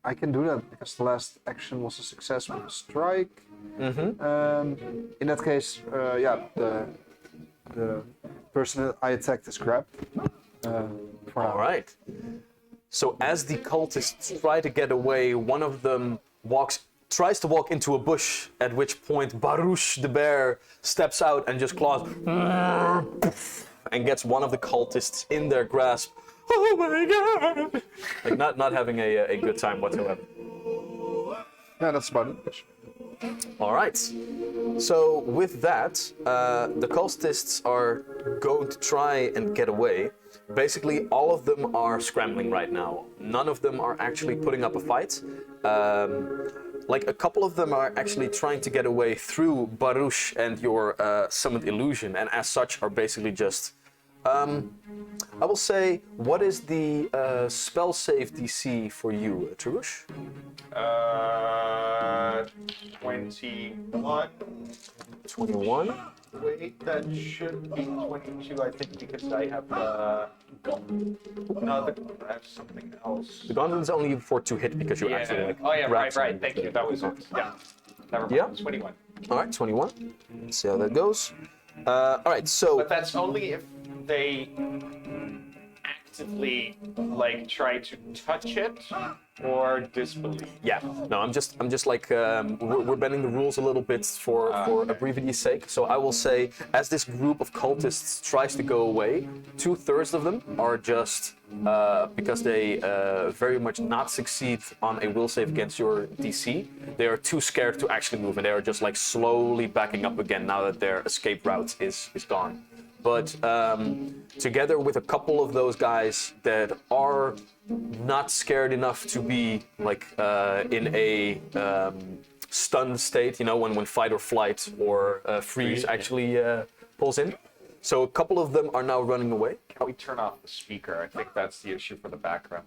I can do that because the last action was a success with a strike. In that case, the person that I attacked is grabbed. For now.
All right. So as the cultists try to get away, one of them tries to walk into a bush, at which point Baruch the bear steps out and just claws and gets one of the cultists in their grasp. Oh my god! Like not having a good time whatsoever.
Yeah, that's about it.
All right. So with that, the cultists are going to try and get away. Basically, all of them are scrambling right now. None of them are actually putting up a fight. Like a couple of them are actually trying to get away through Baruch and your summoned illusion, and as such are basically just. I will say, what is the spell save DC for you, Tarush?
21.
21.
Wait, that should be 22, I think, because I have I have something else.
The gauntlet's only for 2 hit because you actually like.
Oh yeah,
grab
right.
something
Thank
to-
you. That was it. Yeah. Never mind.
Yeah.
21.
All right, 21. Let's see how that goes. All right, so
But that's only if they actively like try to touch it or disbelieve.
yeah, no, I'm just like we're bending the rules a little bit for brevity's sake. So I will say, as this group of cultists tries to go away, 2/3 of them are just because they very much not succeed on a will save against your DC. They are too scared to actually move, and they are just like slowly backing up again now that their escape route is gone. But together with a couple of those guys that are not scared enough to be like in a stunned state, you know, when fight or flight or freeze actually pulls in. So a couple of them are now running away.
Can we turn off the speaker? I think that's the issue for the background.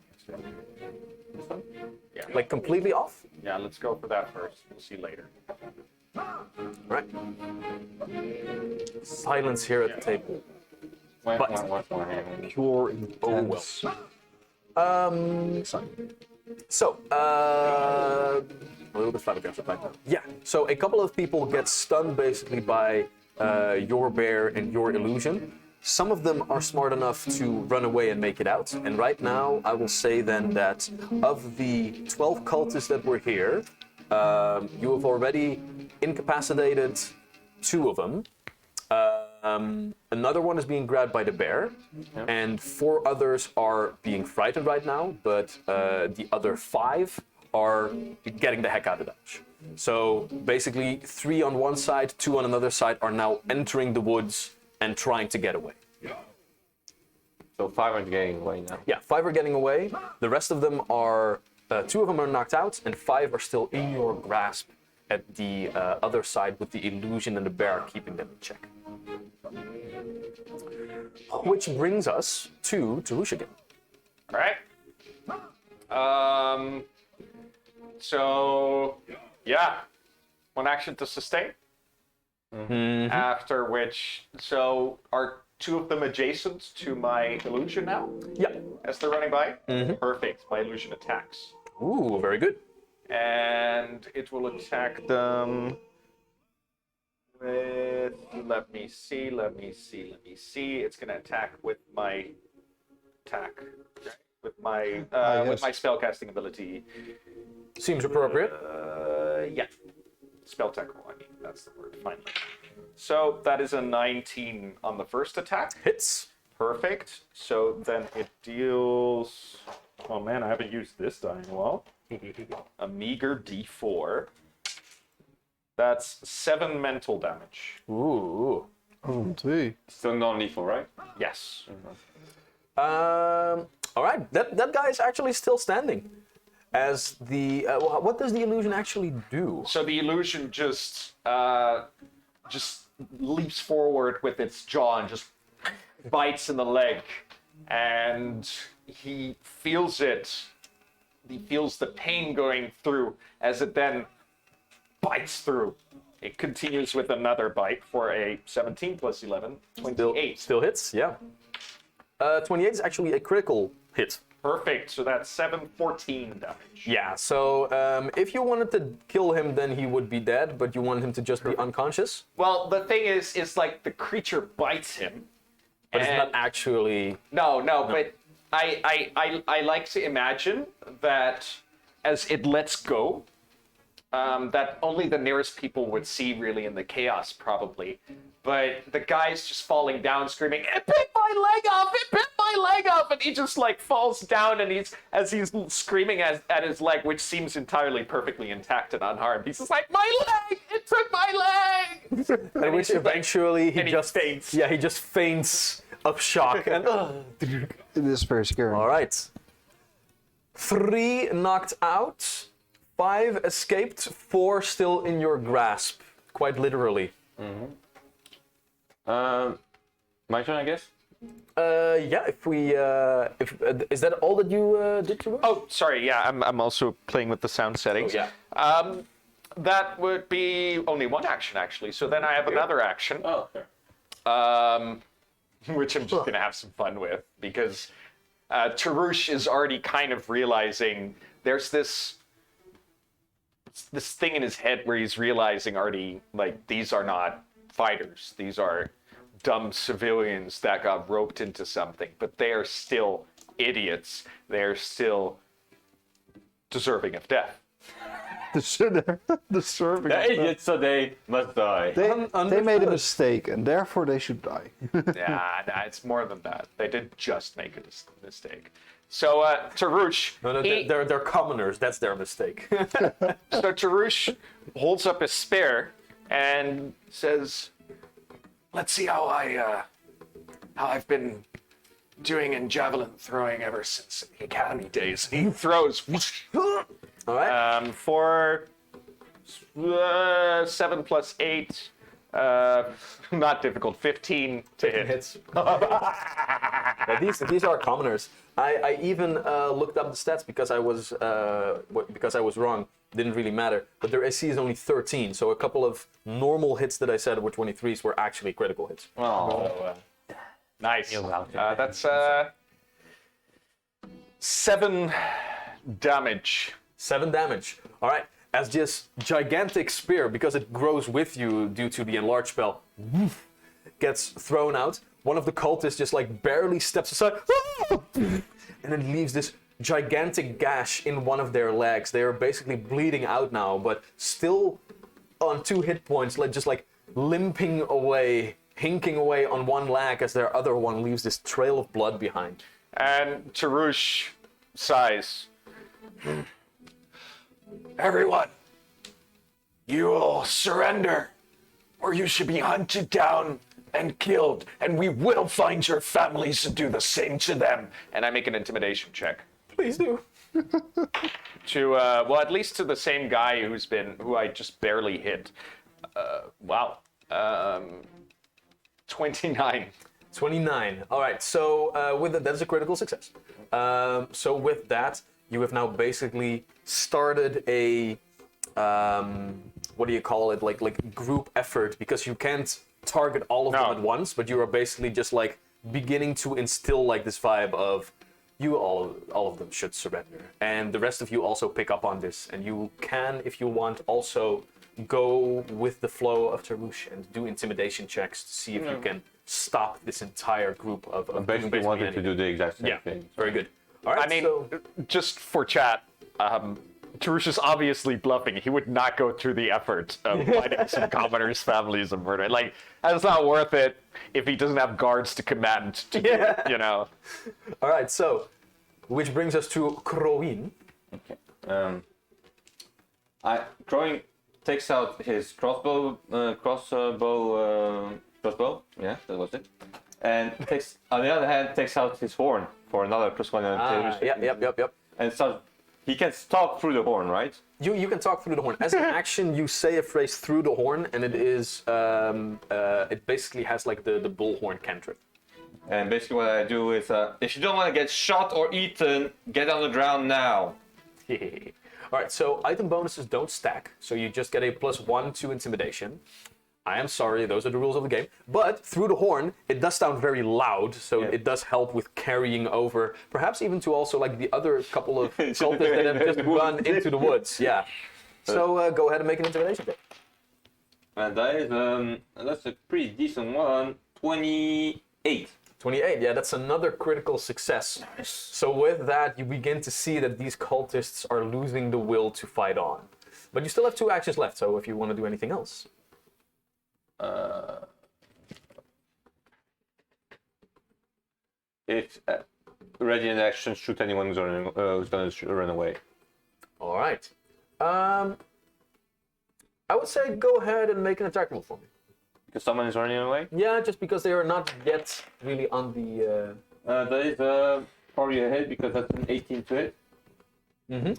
Yeah.
Like completely off.
Yeah, let's go for that first. We'll see later.
Right. Silence here at the table.
What's more happening?
Pure
Oh
intense.
well. So, a little bit flat against the back. Yeah. So a couple of people get stunned basically by your bear and your illusion. Some of them are smart enough to run away and make it out. And right now, I will say then that of the 12 cultists that were here, you have already incapacitated 2 of them. Another one is being grabbed by the bear, and 4 others are being frightened right now, but the other 5 are getting the heck out of Dodge. So basically, 3 on one side, 2 on another side are now entering the woods and trying to get away.
So 5 are getting away now.
Yeah, 5 are getting away. The rest of them are, 2 of them are knocked out, and 5 are still in your grasp at the other side with the illusion and the bear keeping them in check. Which brings us to Tarush again.
All right. So yeah, 1 action to sustain. After which, so are 2 of them adjacent to my illusion now
Yeah.
as they're running by? Perfect. My illusion attacks.
Ooh, very good.
And it will attack them with, let me see. It's gonna attack with my attack, with my with
yes.
my spellcasting ability.
Seems appropriate.
Yeah, spell tackle. I mean, that's the word. Finally. So that is a 19 on the first attack.
Hits.
Perfect. So then it deals. Oh man, I haven't used this die in a while. A meager D4. That's 7 mental damage.
Ooh.
Oh, gee.
Still non-lethal, right?
Yes.
All right. That guy is actually still standing. As the what does the illusion actually do?
So the illusion just leaps forward with its jaw and just bites in the leg, and he feels it. He feels the pain going through as it then bites through. It continues with another bite for a 17 plus 11, 28.
Still hits. Yeah. 28 is actually a critical hit.
Perfect. So that's 14 damage.
Yeah, so if you wanted to kill him, then he would be dead, but you want him to just be unconscious.
Well, the thing is like the creature bites him.
But it's
and-
not actually...
No, but I like to imagine that as it lets go, that only the nearest people would see really in the chaos probably. But the guy's just falling down screaming, "It bit my leg off! It bit my leg off!" And he just like falls down, and as he's screaming at his leg, which seems entirely perfectly intact and unharmed, he's just like, "My leg! It took my leg!"
And which eventually he
and he
just
faints.
Yeah, he just faints of shock. And
It is very scary.
all right, 3 knocked out, 5 escaped, 4 still in your grasp, quite literally.
My turn, I guess.
Yeah, if we, is that all that you did to us?
Oh, sorry. Yeah, I'm also playing with the sound settings.
Oh, yeah.
That would be only one action actually. So then I have another action.
Oh, sure.
Which I'm just gonna have some fun with because Tarush is already kind of realizing there's this thing in his head where he's realizing already like these are not fighters, these are dumb civilians that got roped into something, but they are still idiots. They're still deserving of death.
Deserving.
They're idiots, so they must die.
They made a mistake, and therefore they should die.
Nah, it's more than that. They did just make a mistake. So Tarush,
No, they're commoners. That's their mistake.
so Tarush holds up his spear and says, "Let's see how I've been doing in javelin throwing ever since the academy days." And he throws
All right.
for 7 plus 8, not difficult, 15 to hit.
Hits. Yeah, these are commoners. I even looked up the stats because I was wrong. Didn't really matter. But their AC is only 13, so a couple of normal hits that I said were 23s were actually critical hits.
Oh.
Nice.
You're welcome.
That's 7 damage.
7 damage. All right. As this gigantic spear, because it grows with you due to the enlarge spell, gets thrown out, one of the cultists just like barely steps aside, and it leaves this gigantic gash in one of their legs. They are basically bleeding out now, but still on 2 hit points, like just like limping away, hinking away on one leg as their other one leaves this trail of blood behind.
And Tarush sighs. "Everyone, you will surrender, or you should be hunted down and killed, and we will find your families and do the same to them." And I make an intimidation check.
Please do.
To well, at least to the same guy who I just barely hit. Wow. 29.
29. All right. So with that is a critical success. So with that, you have now basically started a what do you call it? Like group effort, because you can't target all of them at once, but you are basically just like beginning to instill like this vibe of you all of them should surrender, and the rest of you also pick up on this, and you can, if you want, also go with the flow of Tarush and do intimidation checks to see if you can stop this entire group of
I basically wanted to do the exact same thing.
Very good. All right.
I mean,
so,
just for chat, Tarush is obviously bluffing. He would not go through the effort of fighting some commoners' families and murder. Like, that's not worth it if he doesn't have guards to command to do it, you know?
all right. So, which brings us to Crowin.
Okay. Crowing takes out his crossbow. Yeah, that was it. And on the other hand, takes out his horn for another +1.
Yep.
And so he can talk through the horn, right?
You can talk through the horn. As an action, you say a phrase through the horn, and it is it basically has like the bullhorn cantrip.
And basically what I do is, if you don't want to get shot or eaten, get on the ground now.
All right. So item bonuses don't stack, so you just get a +1 to intimidation. I am sorry, those are the rules of the game. But through the horn, it does sound very loud, so it does help with carrying over, perhaps even to also like the other couple of cultists that have just run into the woods. Yeah. So go ahead and make an intimidation check.
And that is, that's a pretty decent one. 28.
28, yeah, that's another critical success. So with that, you begin to see that these cultists are losing the will to fight on. But you still have 2 actions left, so if you want to do anything else.
If ready in action, shoot anyone who's going to run away.
All right. I would say go ahead and make an attack roll for me.
Because someone is running away?
Yeah, just because they are not yet really on the...
That is probably a hit because that's an 18 to hit.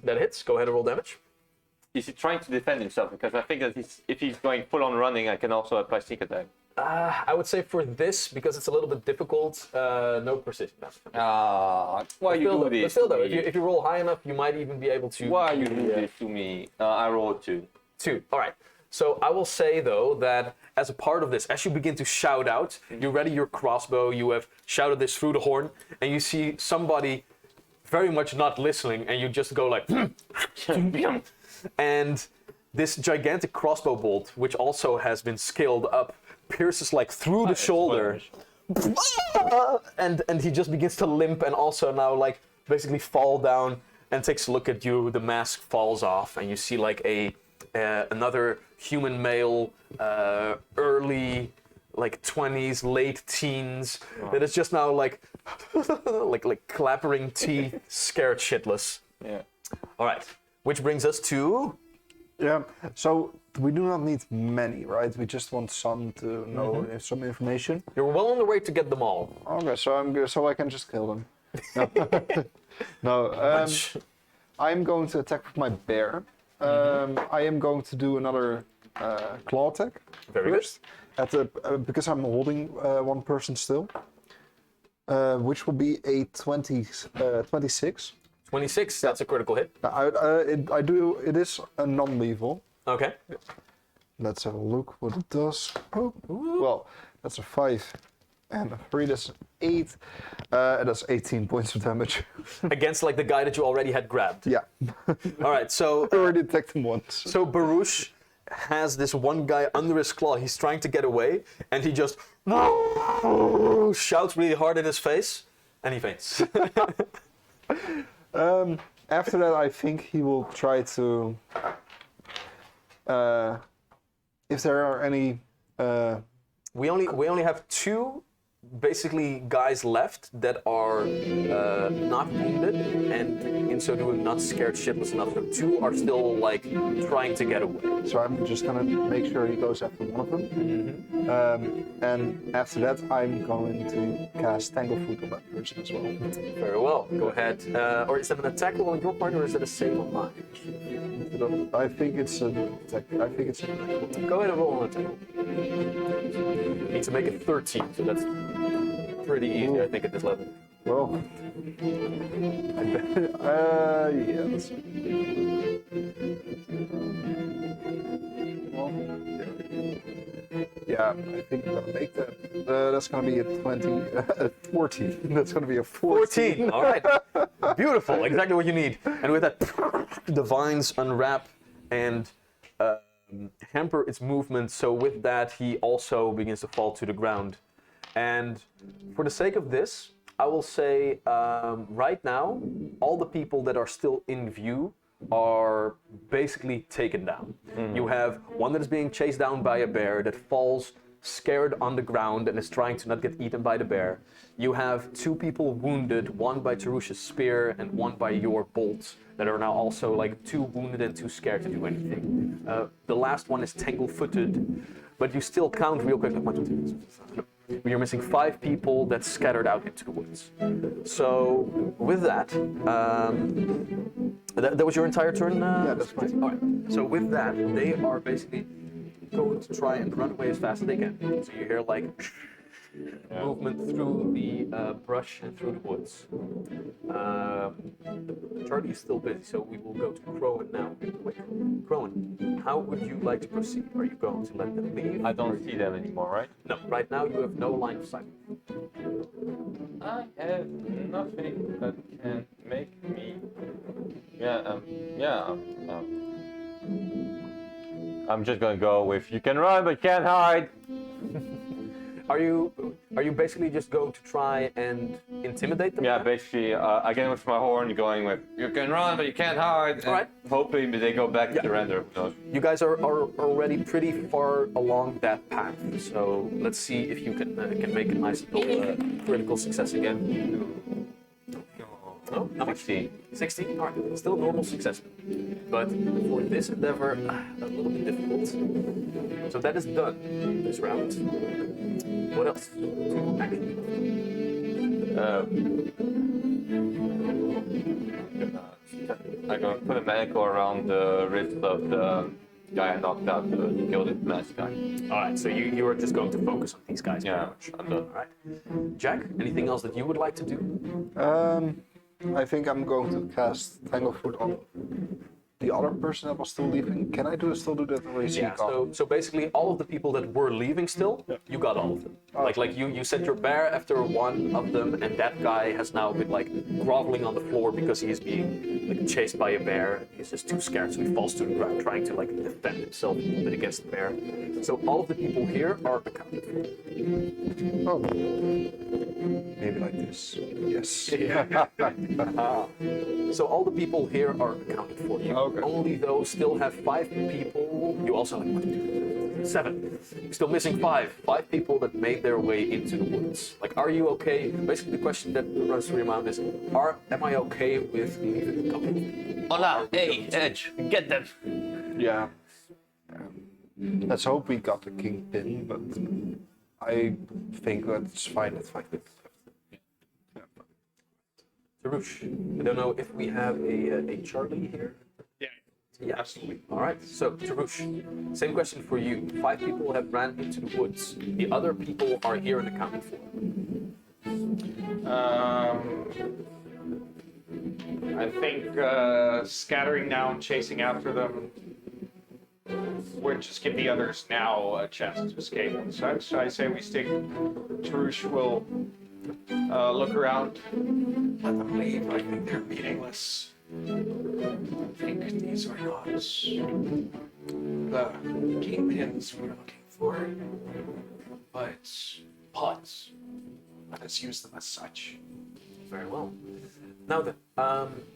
That hits. Go ahead and roll damage.
Is he trying to defend himself? Because I think that if he's going full on running, I can also apply sneak attack.
I would say for this, because it's a little bit difficult, no precision.
Why you do this?
But still,
to
though,
me?
if you roll high enough, you might even be able to...
Why you do this to me? I rolled 2.
2. All right. So I will say, though, that as a part of this, as you begin to shout out, you ready your crossbow, you have shouted this through the horn, and you see somebody very much not listening, and you just go like... and this gigantic crossbow bolt, which also has been scaled up, pierces like through the shoulder. And he just begins to limp and also now like basically fall down and takes a look at you. The mask falls off, and you see like another human male, early like 20s, late teens, that is just now like like clappering teeth, scared shitless.
Yeah.
All right, which brings us to...
Yeah, so we do not need many, right? We just want some to know some information.
You're well on the way to get them all.
Okay, so I can just kill them. No, I'm going to attack with my bear. I am going to do another claw attack.
Very
first, because I'm holding one person still, which will be a 26.
26, that's a critical hit.
It is a non-lethal.
Okay.
Let's have a look what it does. Oh, well, that's a 5 and a 3, that's an 8. And that's 18 points of damage.
Against like the guy that you already had grabbed.
Yeah.
All right, so...
I already attacked him once.
So Baruch has this one guy under his claw. He's trying to get away, and he just shouts really hard in his face, and he faints.
After that, I think he will try to... if there are any...
We only have 2 basically guys left that are not wounded, and in so doing not scared shitless enough. So 2 are still like trying to get away.
So I'm just gonna make sure he goes after one of them. And after that, I'm going to cast Tanglefoot on that person as well.
Very well. Go ahead. Or is that an attack roll on your part, or is it a save on mine?
I think it's an attack. I think it's an attack.
Go ahead and roll an attack. You need to make it 13, so that's pretty easy, I think, at this level.
Well, yeah. Yeah, I think I'm gonna make that. That's gonna be a 14. That's gonna be a 14.
All right. Beautiful. Exactly what you need. And with that, the vines unwrap and hamper its movement. So with that, he also begins to fall to the ground. And for the sake of this, I will say right now, all the people that are still in view are basically taken down. You have one that is being chased down by a bear that falls scared on the ground and is trying to not get eaten by the bear. You have 2 people wounded, one by Tarush's spear and one by your bolt, that are now also like 2 wounded and 2 scared to do anything. The last one is tangle-footed, but you still count real quick. You're missing 5 people that scattered out into the woods. So with that, that was your entire turn?
Yeah, that's fine.
All right. So with that, they are basically going to try and run away as fast as they can. So you hear like movement through the brush and through the woods. Charlie is still busy, so we will go to Crowan now. Wait, Crowan, how would you like to proceed? Are you going to let them leave?
I don't see them anymore, right?
No, right now you have no line of sight.
I have nothing that can make me. I'm just gonna go with you can run but can't hide.
Are you basically just going to try and intimidate them?
Yeah, basically, again with my horn, going with you can run, but you can't hide.
All right.
Hoping they go back
Yeah.
to render. Who knows?
You guys are already pretty far along that path, so let's see if you can make a nice little critical success again. No, not much.
16.
16? Alright, still normal success. But for this endeavor, a little bit difficult. So that is done this round. What else? To action.
I'm gonna put a manacle around the wrist of the guy I knocked out, the gilded mask guy.
Alright, so you are just going to focus on these guys.
Yeah, I'm done.
Alright. Jack, anything else that you would like to do?
I think I'm going to cast Tanglefoot on the other person that was still leaving. Can I still do that or is he
Yeah,
gone?
so basically all of the people that were leaving still, you got all of them. Like you set your bear after one of them, and that guy has now been like groveling on the floor because he is being like chased by a bear. He's just too scared, so he falls to the ground trying to like defend himself a little bit against the bear. So all of the people here are accounted for.
Oh. Maybe like this. Yes.
So all the people here are accounted for. You
Okay.
only though still have 5 people. You also have 7. You're still missing 5. 5 people that made their way into the woods. Like, are you okay? Basically, the question that runs through your mind is, am I okay with leaving the company?
Hola, hey, Edge, get them.
Yeah. Let's hope we got the kingpin, but I think that's fine at 5 minutes.
Tarush, I don't know if we have a Charlie here. Yeah,
Absolutely.
All right. So, Tarush, same question for you. 5 people have ran into the woods. The other people are here and accounted for.
I think scattering now and chasing after them would just give the others now a chance to escape. So I say we stick. Tarush will look around. Let them leave. I think they're meaningless. I think these are not the kingpins we're looking for, but pods. Let us use them as such.
Very well. Now then,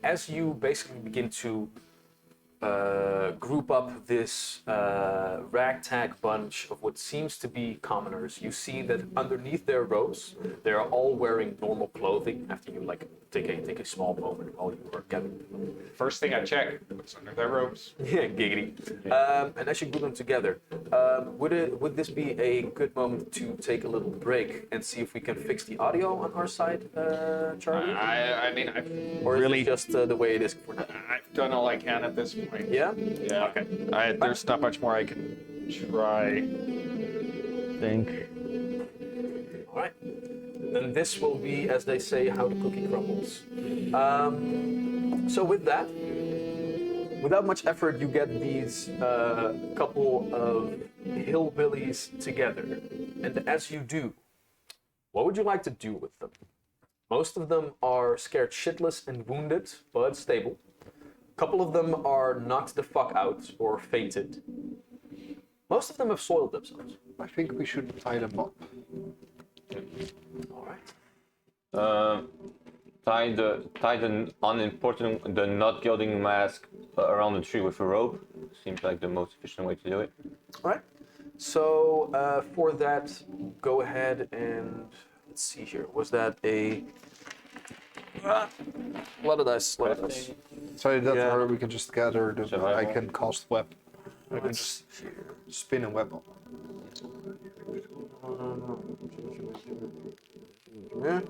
as you basically begin to group up this ragtag bunch of what seems to be commoners, you see that underneath their robes, they are all wearing normal clothing. After you like take a small moment while you are gathering.
First thing I check, what's under their robes?
Yeah, giggity. And as you group them together, would this be a good moment to take a little break and see if we can fix the audio on our side, Charlie?
I mean,
Or is it just the way it is for now?
I've done all I can at this point.
Yeah?
Yeah. Okay. There's not much more I can try.
Think.
All right. Then this will be, as they say, how the cookie crumbles. So with that, without much effort, you get these couple of hillbillies together. And as you do, what would you like to do with them? Most of them are scared shitless and wounded, but stable. A couple of them are knocked the fuck out or fainted. Most of them have soiled themselves.
I think we should tie them up.
All right.
Tie the not gilding mask around the tree with a rope. Seems like the most efficient way to do it.
All right. So for that, go ahead and let's see here. Was that a lot of dice? Lot of dice.
So that
Yeah.
or we can just gather the.
Survival.
I can cast web. I can just spin a web.
Yeah.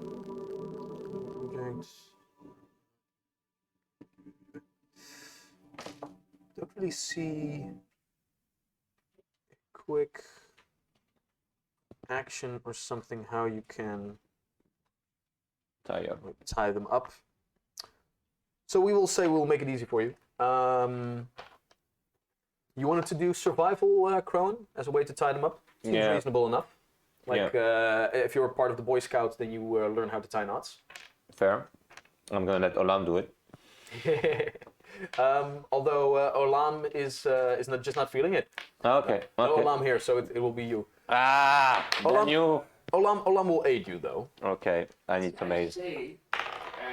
Don't really see a quick action or something how you can
Tie up.
tie them up. So we will say we'll make it easy for you. You wanted to do survival, Crowan, as a way to tie them up? Seems
Yeah.
reasonable enough. Like, if you're part of the Boy Scouts, then you learn how to tie knots.
Fair. I'm gonna let Olam do it.
Although Olam is not feeling it.
Okay.
No
Okay.
Olam here, so it will be you.
Ah,
Olam.
damn you.
Olam will aid you though.
Okay, I need some aid.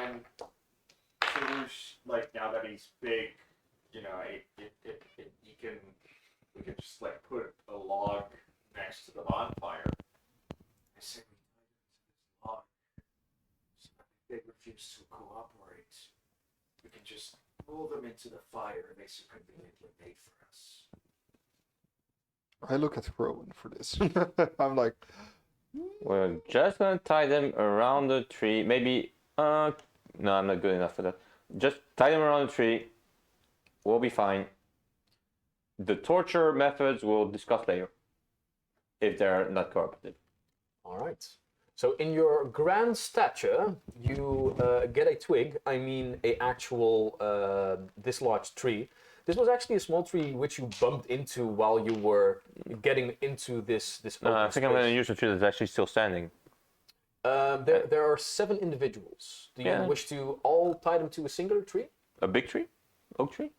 And Toulouse, like now that he's big, you know, we can just like put a log next to the bonfire. I say we tie them to this log. So if they refuse to cooperate, we can just roll them into the fire. It makes it conveniently made for us.
I look at Rowan for this. I'm like,
We're just gonna tie them around the tree. Maybe, no, I'm not good enough for that. Just tie them around the tree. We'll be fine. The torture methods we'll discuss later. If they're not cooperative.
All right. So in your grand stature, you get a twig. I mean, a actual dislodged tree. This was actually a small tree which you bumped into while you were getting into this
No,
open
I think I'm
space.
gonna use a tree that's actually still standing.
There are 7 individuals. Do you
Yeah.
wish to all tie them to a singular tree?
A big tree? Oak tree?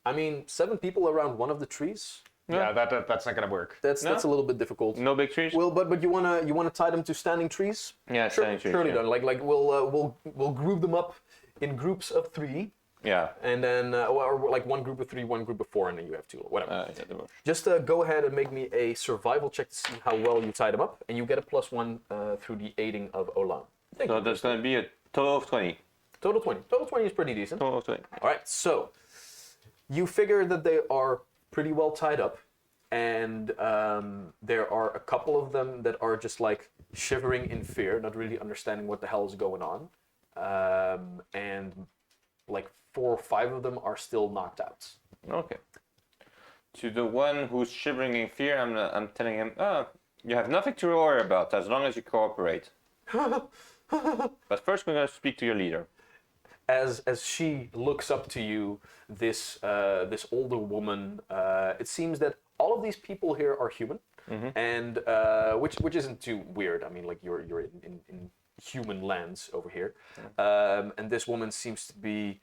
I mean, 7 people around one of the trees.
Yeah, that's not gonna work.
That's a little bit difficult.
No big trees?
Well, but you wanna tie them to standing trees?
Yeah, standing trees.
Surely
yeah.
done. Like we'll group them up in groups of 3,
Yeah.
and then or like one group of 3, one group of 4, and then you have 2 or whatever.
Yeah, that works.
Just go ahead and make me a survival check to see how well you tie them up, and you get a +1 through the aiding of Olam. Thank
So
you.
that's gonna be a total of 20.
Total 20. Total 20 is pretty decent.
Total of 20.
All right, so you figure that they are pretty well tied up, and there are a couple of them that are just like shivering in fear, not really understanding what the hell is going on, and like 4 or 5 of them are still knocked out.
Okay. To the one who's shivering in fear, I'm telling him, you have nothing to worry about as long as you cooperate. But first we're gonna speak to your leader.
As she looks up to you, this older woman, it seems that all of these people here are human, and which isn't too weird. I mean, like you're in human lands over here, and this woman seems to be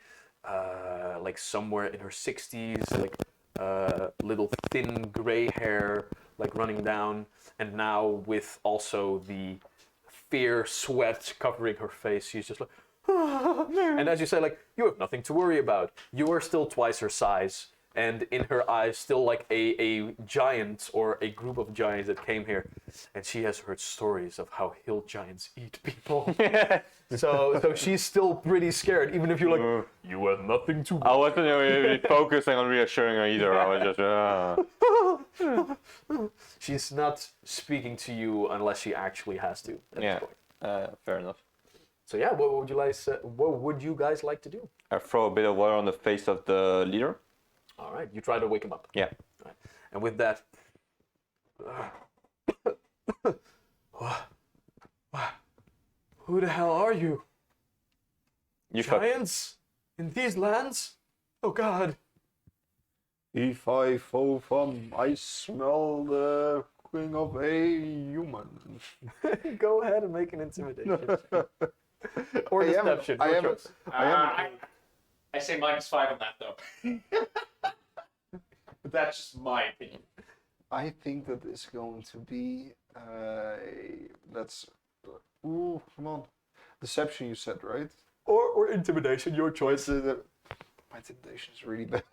like somewhere in her 60s, like little thin gray hair, like running down, and now with also the fear sweat covering her face, she's just like. And as you say, like, you have nothing to worry about. You are still twice her size, and in her eyes, still like a giant or a group of giants that came here. And she has heard stories of how hill giants eat people. So she's still pretty scared, even if you're like, you have nothing to
I
worry.
wasn't really focusing on reassuring her either. I was just,
She's not speaking to you unless she actually has to. At
yeah,
this point.
fair enough.
So yeah, what would you guys like to do?
I throw a bit of water on the face of the leader.
All right, you try to wake him up.
Yeah.
Right. And with that, who the hell are you?
You fuck.
Giants in these lands? Oh God!
if I fall from, I smell the queen of a human.
Go ahead and make an intimidation or
I am-
deception.
I
your
am-
choice.
I say -5 on that though. But that's just my opinion.
I think that is going to be let's. Ooh, come on. Deception, you said, right?
Or intimidation, your choice.
My intimidation is really bad.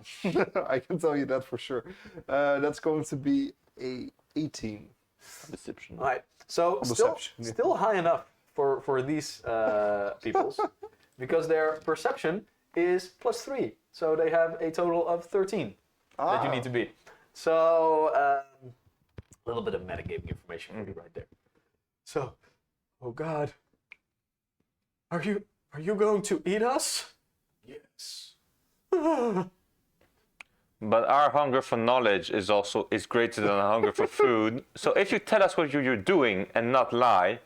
I can tell you that for sure. That's going to be a 18.
Deception.
All right. So still,
deception, yeah.
still high enough for these peoples, because their perception is +3, so they have a total of 13 that you need to beat. So a little bit of metagaming information for you right there. So, oh God, are you going to eat us? Yes.
But our hunger for knowledge is greater than our hunger for food. So if you tell us what you're doing and not lie,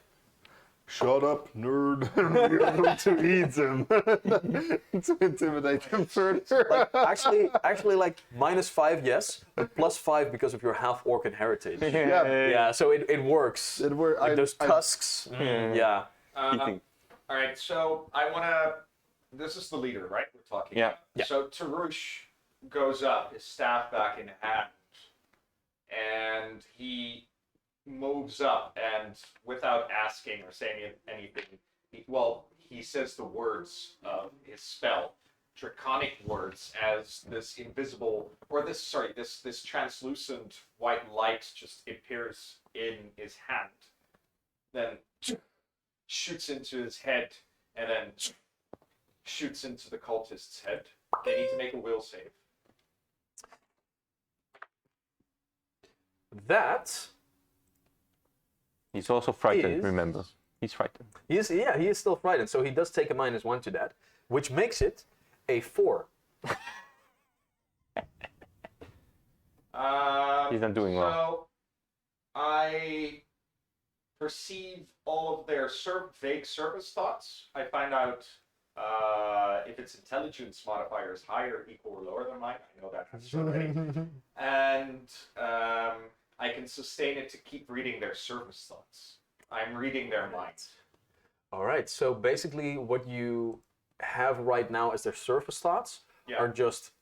Shut up, nerd. We're going to eat them. To intimidate them further.
Like actually, like -5, yes, but +5 because of your half orc heritage. Yeah, so it works.
It were,
Like those tusks. Yeah.
eating.
All right, so I want to. This is the leader, right? We're talking.
Yeah.
about.
Yeah.
So Tarush goes up, his staff back in hand, and he moves up and, without asking or saying anything, he says the words of his spell, draconic words, as this invisible, or this translucent white light just appears in his hand, then shoots into his head, and then shoots into the cultist's head. They need to make a will save.
That
He's also frightened,
Is-
remember. He's frightened.
he is still frightened, so he does take a -1 to that, which makes it a 4.
He's not doing well.
So, I perceive all of their vague surface thoughts. I find out if its intelligence modifier is higher, equal, or lower than mine. I know that already. And I can sustain it to keep reading their surface thoughts. I'm reading their minds.
All right, so basically what you have right now as their surface thoughts are just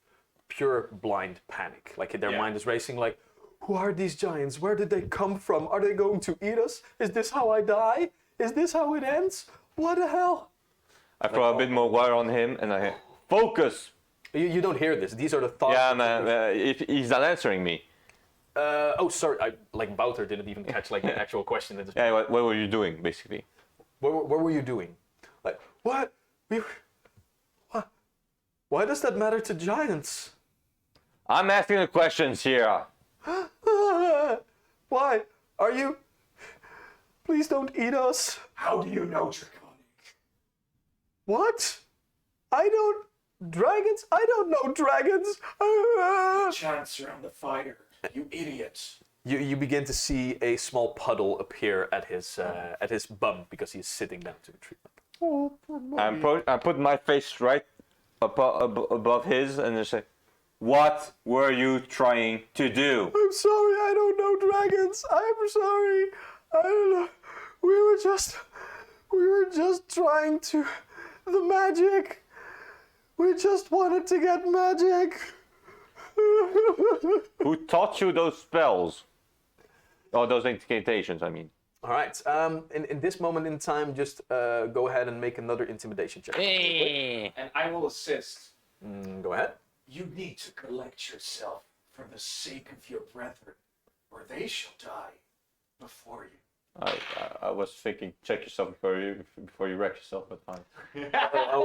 pure blind panic. Like their mind is racing like, who are these giants? Where did they come from? Are they going to eat us? Is this how I die? Is this how it ends? What the hell?
I throw a bit more water on him and I focus.
You don't hear this. These are the thoughts.
Yeah, man. If he's not answering me.
Oh, sorry. Wouter didn't even catch like the actual question. At this
Yeah, what were you doing, basically?
What were you doing? Like, what? What? Why does that matter to giants?
I'm asking the questions here.
Why? Are you... Please don't eat us.
How do you know draconic?
What? Dragons? I don't know dragons.
Chants around the fire. You idiot.
You begin to see a small puddle appear at his bum because he is sitting down to the tree.
I put my face right above his and I say, what were you trying to do?
I'm sorry, I don't know dragons. I'm sorry. I don't know. We were just trying to... The magic. We just wanted to get magic.
Who taught you those spells? Oh, those incantations, I mean.
All right. In this moment in time, just go ahead and make another intimidation check.
And I will assist.
Go ahead.
You need to collect yourself for the sake of your brethren, or they shall die before you.
I was thinking, check yourself before you wreck yourself, but fine.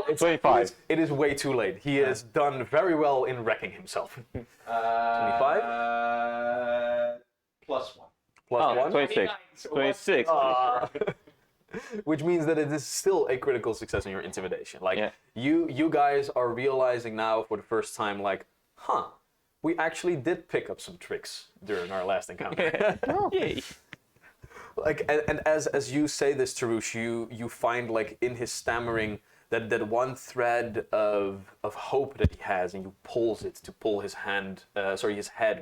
It's
25.
It is way too late. He has done very well in wrecking himself. 25?
Plus 1.
Plus 1?
26. 26.
Which means that it is still a critical success in your intimidation. Like,
Yeah.
you guys are realizing now for the first time, like, we actually did pick up some tricks during our last encounter.
Yay.
Like, and as you say this, Tarush, you find like in his stammering that one thread of hope that he has, and you pulls it to pull his head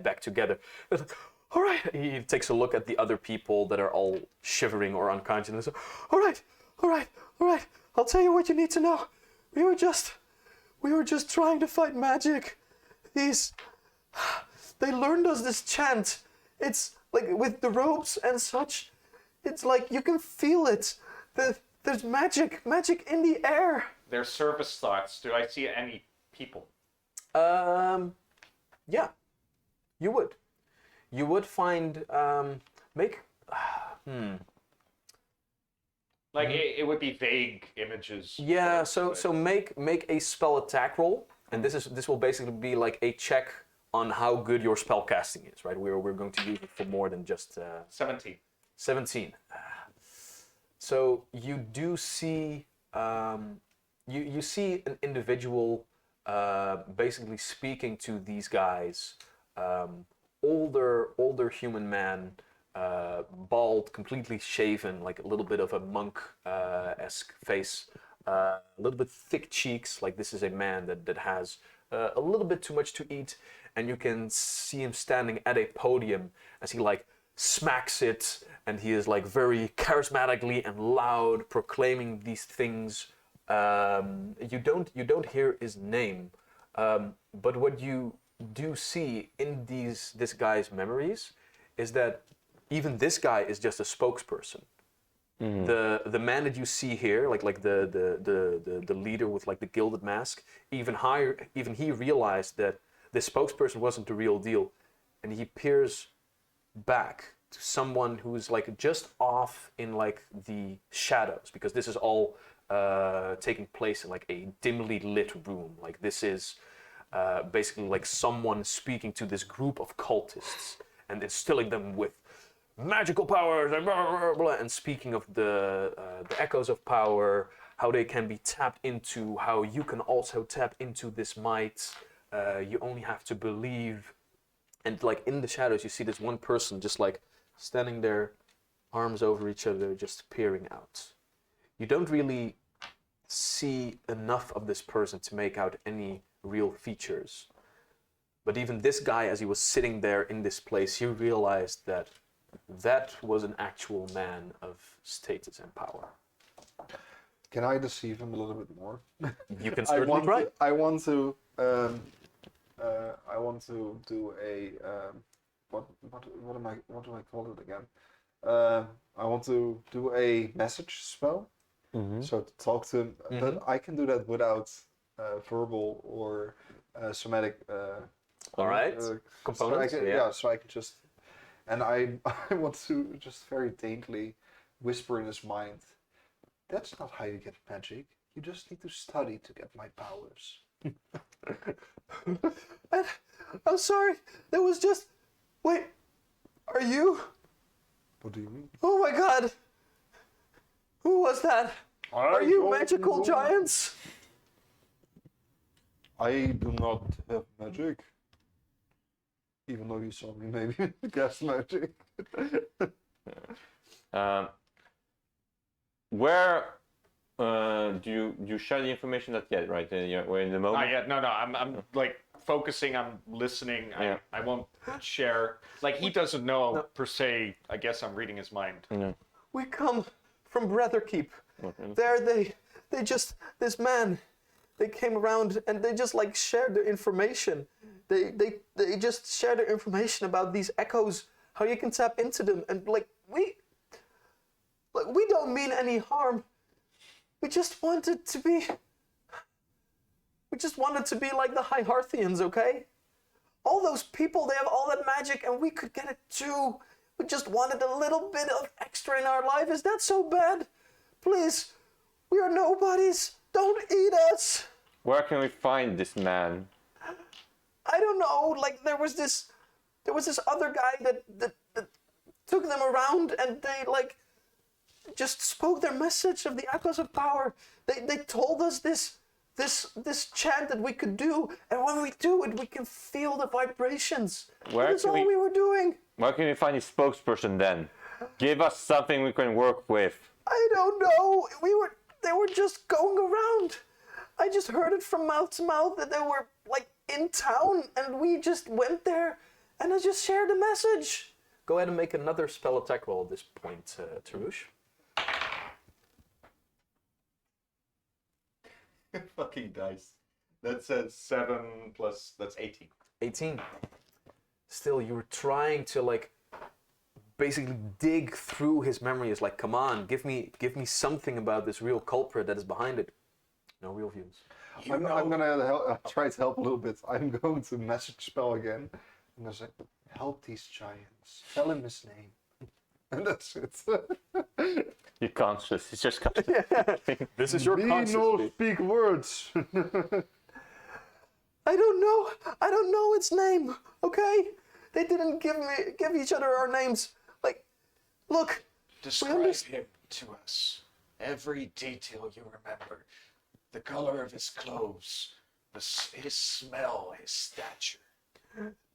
back together. It's like, all right. He takes a look at the other people that are all shivering or unconscious, and says, all right. I'll tell you what you need to know. We were just trying to fight magic. They learned us this chant. It's like with the ropes and such. It's like you can feel it. There's magic in the air.
Their service thoughts. Do I see any people?
Yeah, you would. You would find
Like it would be vague images.
Yeah. So make a spell attack roll, and this will basically be like a check on how good your spell casting is. Right. We're going to use it for more than just
17.
17. So you do see you see an individual basically speaking to these guys, older human man, bald, completely shaven, like a little bit of a monk-esque face, a little bit thick cheeks, like this is a man that has a little bit too much to eat, and you can see him standing at a podium as he like smacks it, and he is like very charismatically and loud proclaiming these things. You don't hear his name, but what you do see in this guy's memories is that even this guy is just a spokesperson. The man that you see here, like the leader with like the gilded mask, even he realized that this spokesperson wasn't the real deal, and he peers back to someone who's like just off in like the shadows, because this is all taking place in like a dimly lit room. Like this is basically like someone speaking to this group of cultists and instilling them with magical powers and blah, blah, blah, and speaking of the echoes of power, how they can be tapped into, how you can also tap into this might. You only have to believe. And like in the shadows, you see this one person just like standing there, arms over each other, just peering out. You don't really see enough of this person to make out any real features. But even this guy, as he was sitting there in this place, he realized that that was an actual man of status and power.
Can I deceive him a little bit more?
You can certainly try.
I want to do a what do I call it again? I want to do a message spell. So to talk to him, but I can do that without verbal or somatic.
All right. Components.
So I can just, and I want to just very daintily whisper in his mind. That's not how you get magic. You just need to study to get my powers.
I'm sorry. There was just. Wait. Are you?
What do you mean?
Oh my God. Who was that? Are you
don't
magical
know.
giants?
I do not have magic. Even though you saw me maybe cast magic.
Where do you share the information? Not yet, right? We're in the moment.
Not yet. No. I'm like focusing. I'm listening.
Yeah.
I won't share. Like he doesn't know per se. I guess I'm reading his mind.
No.
We come from Brotherkeep. There they just, this man, they came around and they just like shared their information. They just shared their information about these echoes, how you can tap into them, and like we don't mean any harm. We just wanted to be like the High Hearthians, okay? All those people, they have all that magic and we could get it too. We just wanted a little bit of extra in our life. Is that so bad? Please, we are nobodies. Don't eat us.
Where can we find this man?
I don't know. Like there was this other guy that took them around and they like just spoke their message of the echoes of power. They told us this chant that we could do, and when we do it, we can feel the vibrations. That's all we were doing.
Where can we find a spokesperson then? Give us something we can work with.
I don't know. They were just going around. I just heard it from mouth to mouth that they were like in town, and we just went there, and I just shared the message. Go ahead and make another spell attack roll at this point, Tarush.
Fucking dice. That's 7 plus. That's 18.
18. Still, you were trying to like basically dig through his memories. Like, come on, give me something about this real culprit that is behind it. No real views.
I'm gonna try to help a little bit. I'm going to message spell again. I'm gonna say, help these giants. Tell him his name. And that's it.
You're conscious. It's just conscious.
This is your conscious.
Speak words.
I don't know its name. Okay, they didn't give each other our names. Like, look.
Describe him to us. Every detail you remember. The color of his clothes, his smell, his stature.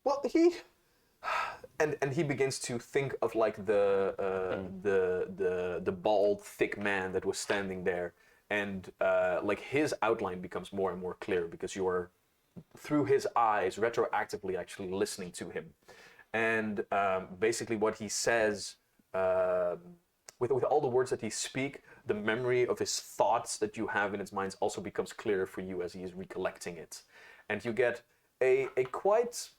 Well, and he begins to think of like the bald, thick man that was standing there, and like his outline becomes more and more clear because you are through his eyes retroactively actually listening to him, and basically what he says. With all the words that he speak, the memory of his thoughts that you have in his mind also becomes clearer for you as he is recollecting it. And you get a quite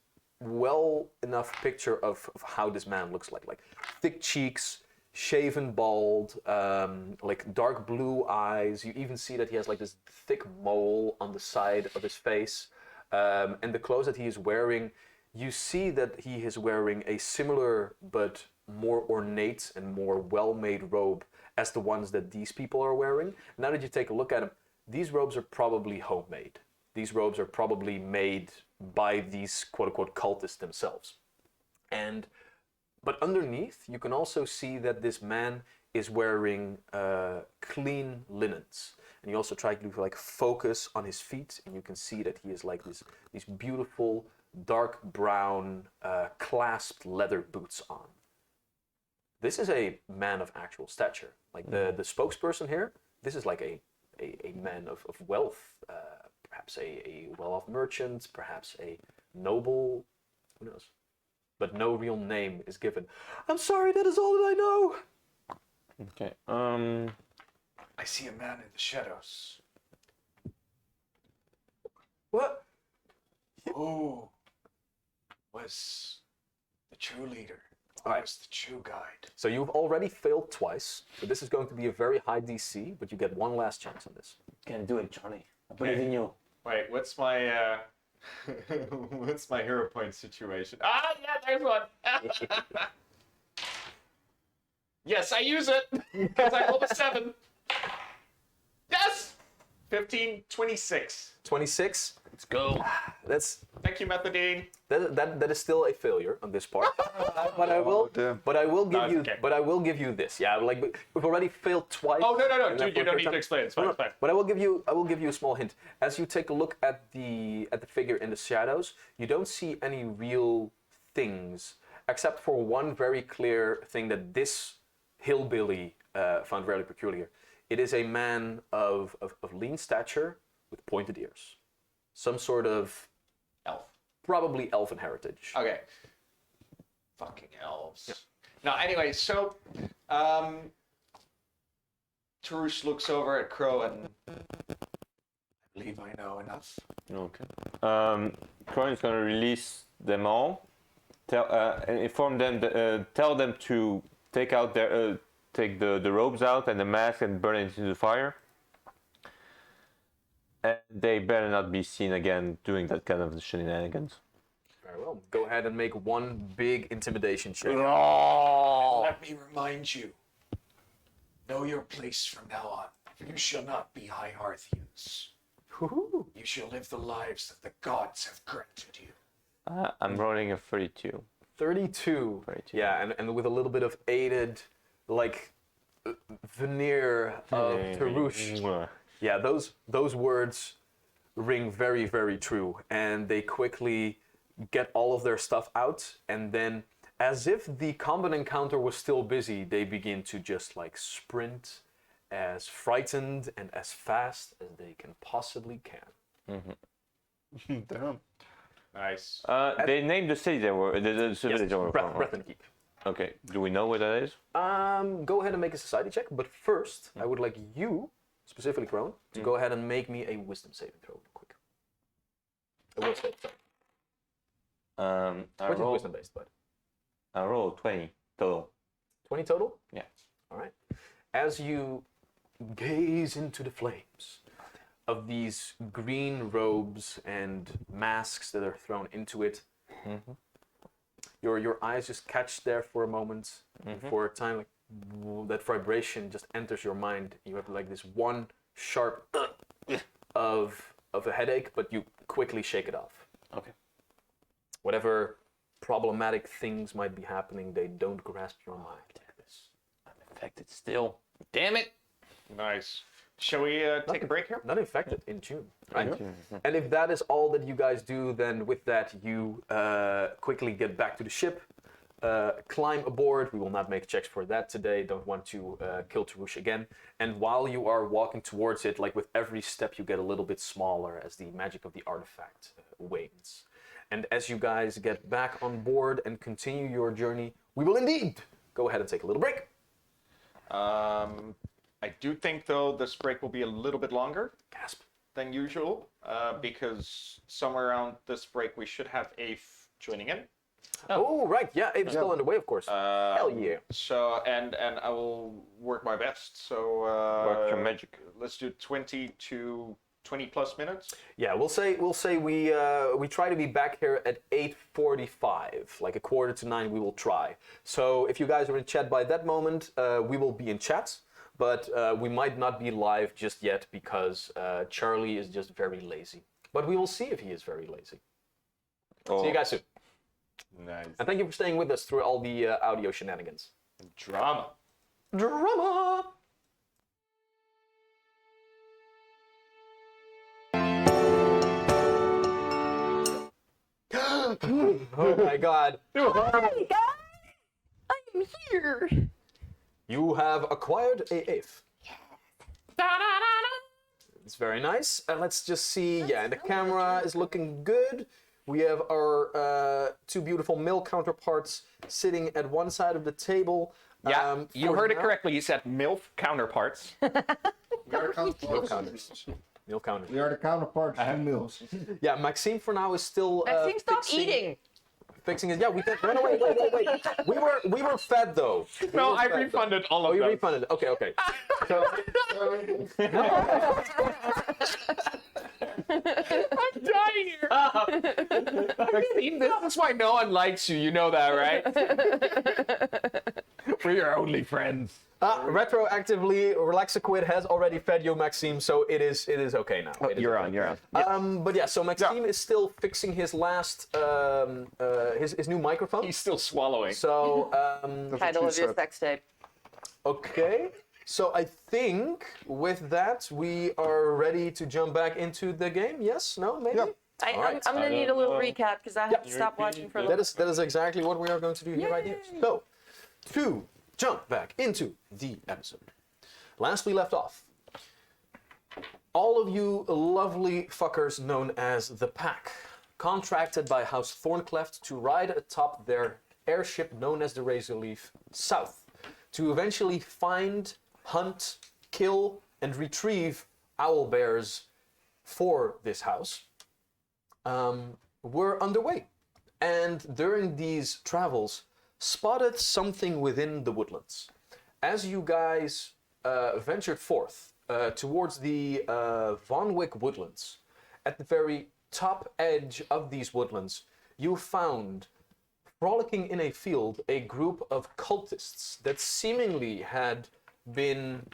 well enough picture of how this man looks like. Like thick cheeks, shaven bald, like dark blue eyes. You even see that he has like this thick mole on the side of his face. And the clothes that he is wearing, you see that he is wearing a similar but more ornate and more well-made robe as the ones that these people are wearing. Now that you take a look at him, these robes are probably homemade. These robes are probably made by these quote-unquote cultists themselves. But underneath, you can also see that this man is wearing clean linens. And you also try to like focus on his feet, and you can see that he is like these beautiful dark brown clasped leather boots on. This is a man of actual stature. Like the spokesperson here, this is like a man of wealth, perhaps a well-off merchant, perhaps a noble, who knows? But no real name is given. I'm sorry, that is all that I know.
Okay.
I see a man in the shadows.
What?
Who was the true leader? Who
Alright.
was the true guide?
So you've already failed twice. So this is going to be a very high DC, but you get one last chance on this.
Can do it, Johnny. I believe in you.
Wait, what's my what's my hero point situation? Ah, yeah, there's one. Yes, I use it because I rolled a 7. Yes, 15, 26.
26.
Let's go.
That's
Thank you, Methadine.
that is still a failure on this part. But I will.
damn.
But I will give
it's
you.
okay.
But I will give you this. Yeah, like we've already failed twice.
Oh no,
and
dude, you
therefore
don't
third
need
time-
to explain. It's fine,
No,
it's fine.
But I will give you a small hint. As you take a look at the figure in the shadows, you don't see any real things except for one very clear thing that this hillbilly found very peculiar. It is a man of lean stature with pointed ears, some sort of
Elf.
probably elven heritage.
Okay. Fucking elves. No, anyway, so Tarush looks over at Crow and
I believe I know enough.
Okay. Cronin is gonna release them all. Inform them. Tell them to take out their take the robes out and the mask and burn it into the fire. And they better not be seen again doing that kind of shenanigans.
Very well. Go ahead and make one big intimidation check.
Let me remind you. Know your place from now on. You shall not be high Hearthians.
Woohoo.
You shall live the lives that the gods have granted you.
I'm rolling a 32.
32.
32.
Yeah, and with a little bit of aided, like, veneer of Tarush. Yeah, those words ring very, very true. And they quickly get all of their stuff out. And then, as if the combat encounter was still busy, they begin to just, like, sprint as frightened and as fast as they can possibly can.
Damn.
nice.
They named the city they were, the
Yes,
village they were
breath,
from.
breath and keep.
Okay. Do we know where that is?
Go ahead and make a society check, but first, I would like you, specifically Crone, to go ahead and make me a wisdom saving throw real quick. A will save, sorry.
I
What is
roll.
wisdom based, bud?
I roll 20 total.
20 total?
Yeah.
All right. As you gaze into the flames of these green robes and masks that are thrown into it, your eyes just catch there for a moment. And for a time, like that vibration just enters your mind. You have like this one sharp of a headache, but you quickly shake it off.
Okay.
Whatever problematic things might be happening, they don't grasp your mind.
I'm infected still. Damn it!
Nice. Shall we take a break here?
Not infected in June, right? And if that is all that you guys do, then with that you quickly get back to the ship, climb aboard. We will not make checks for that today. Don't want to kill Tarush again. And while you are walking towards it, like with every step you get a little bit smaller as the magic of the artifact wanes. And as you guys get back on board and continue your journey, we will indeed go ahead and take a little break.
I do think, though, this break will be a little bit longer
Gasp.
than usual, because somewhere around this break we should have a joining in.
Oh, right. Yeah, Abe's still underway, of course. Hell yeah.
So and I will work my best. So
Work your magic.
Let's do 20 to 20 plus minutes.
Yeah, we'll say we try to be back here at 8:45, like 8:45. We will try. So if you guys are in chat by that moment, we will be in chat, but we might not be live just yet because Charlie is just very lazy. But we will see if he is very lazy.
Oh.
See you guys soon.
Nice.
And thank you for staying with us through all the audio shenanigans.
Drama.
Drama! Oh my god.
Hi guys! I'm here!
You have acquired a eighth. It's very nice. Let's just see. Yeah, the camera is looking good. We have our two beautiful male counterparts sitting at one side of the table.
Yeah, you
for
heard it
now-
correctly. You said MILF counterparts.
We are counterparts.
Male counters.
We are the counterparts to Mills.
Yeah, Maxime for now is still
Maxime, stop
fixing-
eating!
Fixing it. Yeah, we did. No, wait. We were fed though.
No,
were
I
fed, though.
refunded all
Oh,
of
you
them.
refunded. Okay. So,
I'm dying here. Maxime, this is why no one likes you. You know that, right? We're your only friends.
retroactively, Relaxaquid has already fed you, Maxime, so it is okay now. It is
You're
okay.
on, you're on.
But yeah, so Maxime is still fixing his last, his new microphone.
He's still swallowing.
So,
Title of your sex tape.
okay. So I think with that, we are ready to jump back into the game. Yes? No? Maybe?
Yep.
I'm gonna need a little recap because I have to stop watching for a little.
That is exactly what we are going to do here right here. So, to jump back into the episode. Last we left off, all of you lovely fuckers known as the Pack, contracted by House Thorncleft to ride atop their airship known as the Razorleaf south, to eventually find, hunt, kill, and retrieve owlbears for this house, were underway. And during these travels, spotted something within the woodlands. As you guys ventured forth towards the Von Wick woodlands, at the very top edge of these woodlands, you found, frolicking in a field, a group of cultists that seemingly had been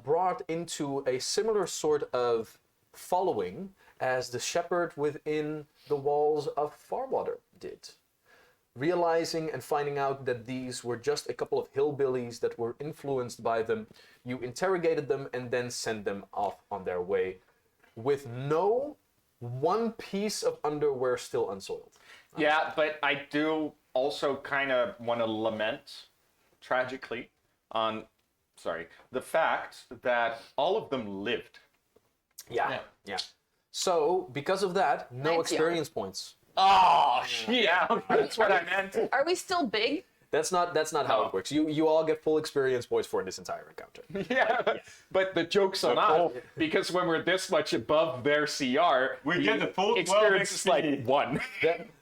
brought into a similar sort of following as the shepherd within the walls of Farwater did. Realizing and finding out that these were just a couple of hillbillies that were influenced by them, you interrogated them and then sent them off on their way with no one piece of underwear still unsoiled.
Yeah, but I do also kind of want to lament, tragically, on, the fact that all of them lived.
Yeah. So, because of that, no
Thanks,
experience points.
Oh, yeah, that's what I meant.
Are we still big?
That's not how it works. You all get full experience points for this entire encounter.
Yeah, but the joke's on us, because when we're this much above their CR,
We get the full 12
experience is like
XP.
1.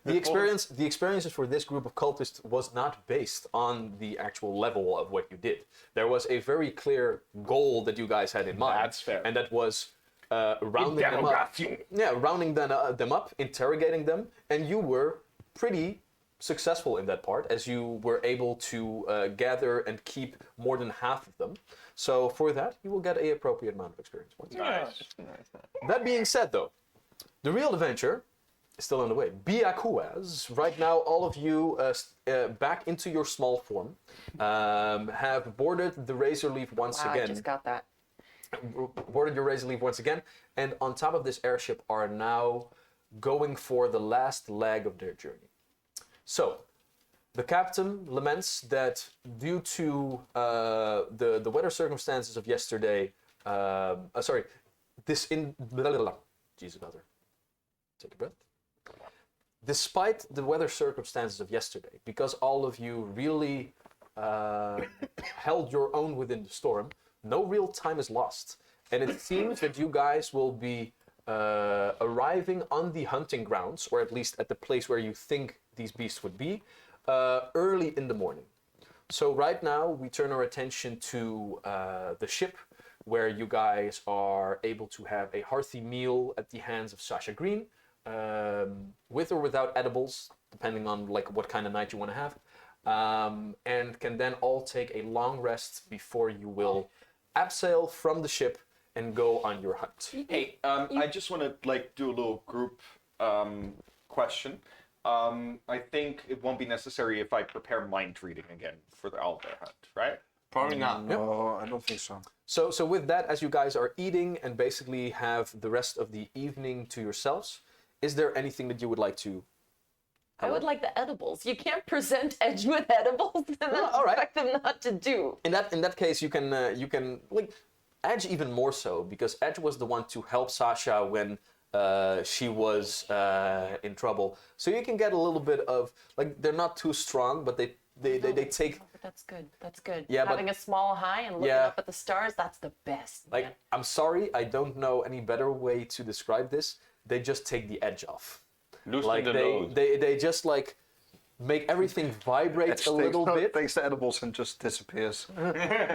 The experiences for this group of cultists was not based on the actual level of what you did. There was a very clear goal that you guys had in mind.
That's fair.
And that was rounding them up. Yeah, rounding them up, interrogating them, and you were pretty successful in that part, as you were able to gather and keep more than half of them. So for that, you will get an appropriate amount of experience points.
Nice.
That being said, though, the real adventure is still on the way. Biakuaz, right now, all of you back into your small form, have boarded the Razorleaf once
Wow,
again.
I just got that.
Boarded your Razorleaf once again, and on top of this airship are now going for the last leg of their journey. So, the captain laments that due to the weather circumstances of yesterday, Jesus, brother, take a breath. Despite the weather circumstances of yesterday, because all of you really held your own within the storm, no real time is lost. And it seems that you guys will be arriving on the hunting grounds, or at least at the place where you think these beasts would be, early in the morning. So right now we turn our attention to the ship, where you guys are able to have a hearty meal at the hands of Sasha Green, with or without edibles, depending on like what kind of night you want to have, and can then all take a long rest before you will abseil from the ship and go on your hunt.
Hey, I just want to like do a little group question. I think it won't be necessary if I prepare mind reading again for the owlbear hunt, right?
Probably not.
Oh, I don't think so.
So with that, as you guys are eating and basically have the rest of the evening to yourselves, is there anything that you would like to?
I would like the edibles. You can't present Edge with edibles and then
all right.
expect them not to do.
In that case, you can like Edge even more so, because Edge was the one to help Sasha when she was in trouble. So you can get a little bit of like, they're not too strong, but they take.
Oh, but that's good. That's good.
Yeah, but-
Having a small high and looking up at the stars, that's the best.
Like,
man.
I'm sorry, I don't know any better way to describe this. They just take the edge off.
Loosen
Like
the
they,
load.
they just like make everything vibrate a little bit.
Takes the edibles and just disappears.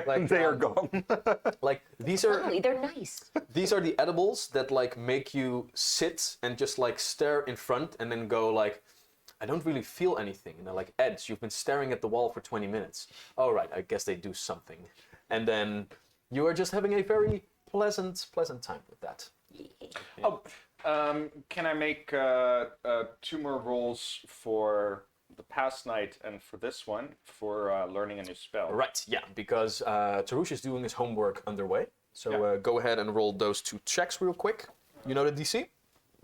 Like
They are gone.
like these are
Lovely, they're nice.
these are the edibles that like make you sit and just like stare in front and then go like, I don't really feel anything. And they're like, Edge, you've been staring at the wall for 20 minutes. All right, I guess they do something. And then you are just having a very pleasant time with that.
Oh, can I make 2 more rolls for the past night and for this one for learning a new spell?
Right, yeah, because Tarush is doing his homework underway. So
Yeah.
go ahead and roll those 2 checks real quick. You know the DC?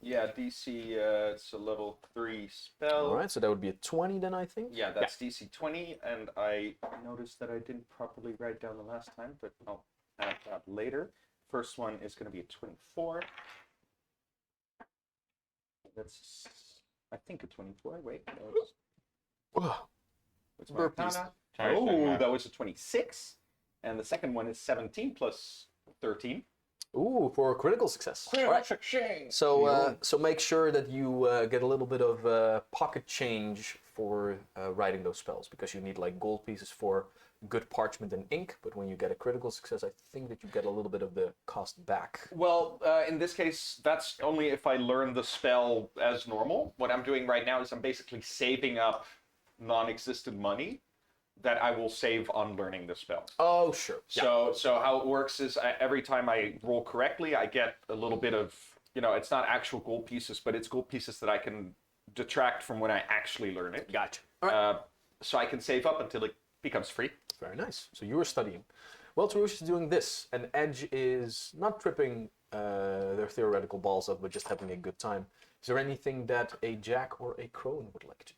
Yeah, DC, it's a level 3 spell.
All right, so that would be a 20 then, I think.
Yeah, that's DC 20, and I noticed that I didn't properly write down the last time, but I'll add that later. First one is going to be a 24. That's, I think, a 24. Wait, no, what's my
Burpees.
arcana?
Sorry,
Oh, that was a 26. And the second one is 17 plus 13.
Ooh, for a critical success. All right. So, so make sure that you get a little bit of pocket change for writing those spells, because you need like gold pieces for good parchment and ink. But when you get a critical success, I think that you get a little bit of the cost back.
Well, in this case, that's only if I learn the spell as normal. What I'm doing right now is I'm basically saving up non-existent money that I will save on learning the spell.
Oh, sure. Yeah.
So how it works is every time I roll correctly, I get a little bit of, it's not actual gold pieces, but it's gold pieces that I can detract from when I actually learn it.
Gotcha. All right.
So I can save up until it becomes free.
Very nice. So you were studying. Well, Tarush is doing this, and Edge is not tripping their theoretical balls up, but just having a good time. Is there anything that a Jack or a Crone would like to do?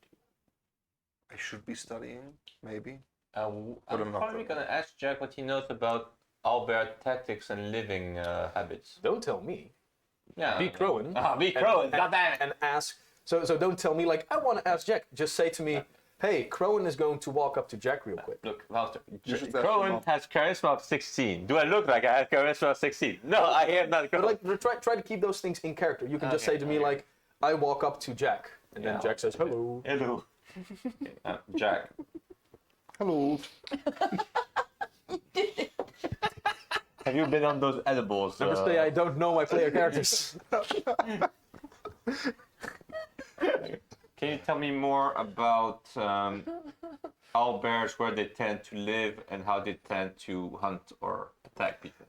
I should be studying, maybe.
I'm
I'm not
probably
gonna.
gonna ask Jack what he knows about owlbear tactics and living habits.
Don't tell me.
Yeah.
Be Crone.
Be Crone. Goddamn it.
And ask. So don't tell me like I want to ask Jack. Just say to me, hey, Crone is going to walk up to Jack real quick.
Look, Walter.
You should ask
Crone
your mom.
has charisma of 16. Do I look like I have charisma of 16? No, I have not.
But like try to keep those things in character. You can just say to me like, I walk up to Jack, and then
Yeah,
Jack says hello.
Hello. Jack.
Hello.
Have you been on those edibles?
Just say I don't know my player characters.
Can you tell me more about owlbears, where they tend to live, and how they tend to hunt or attack people?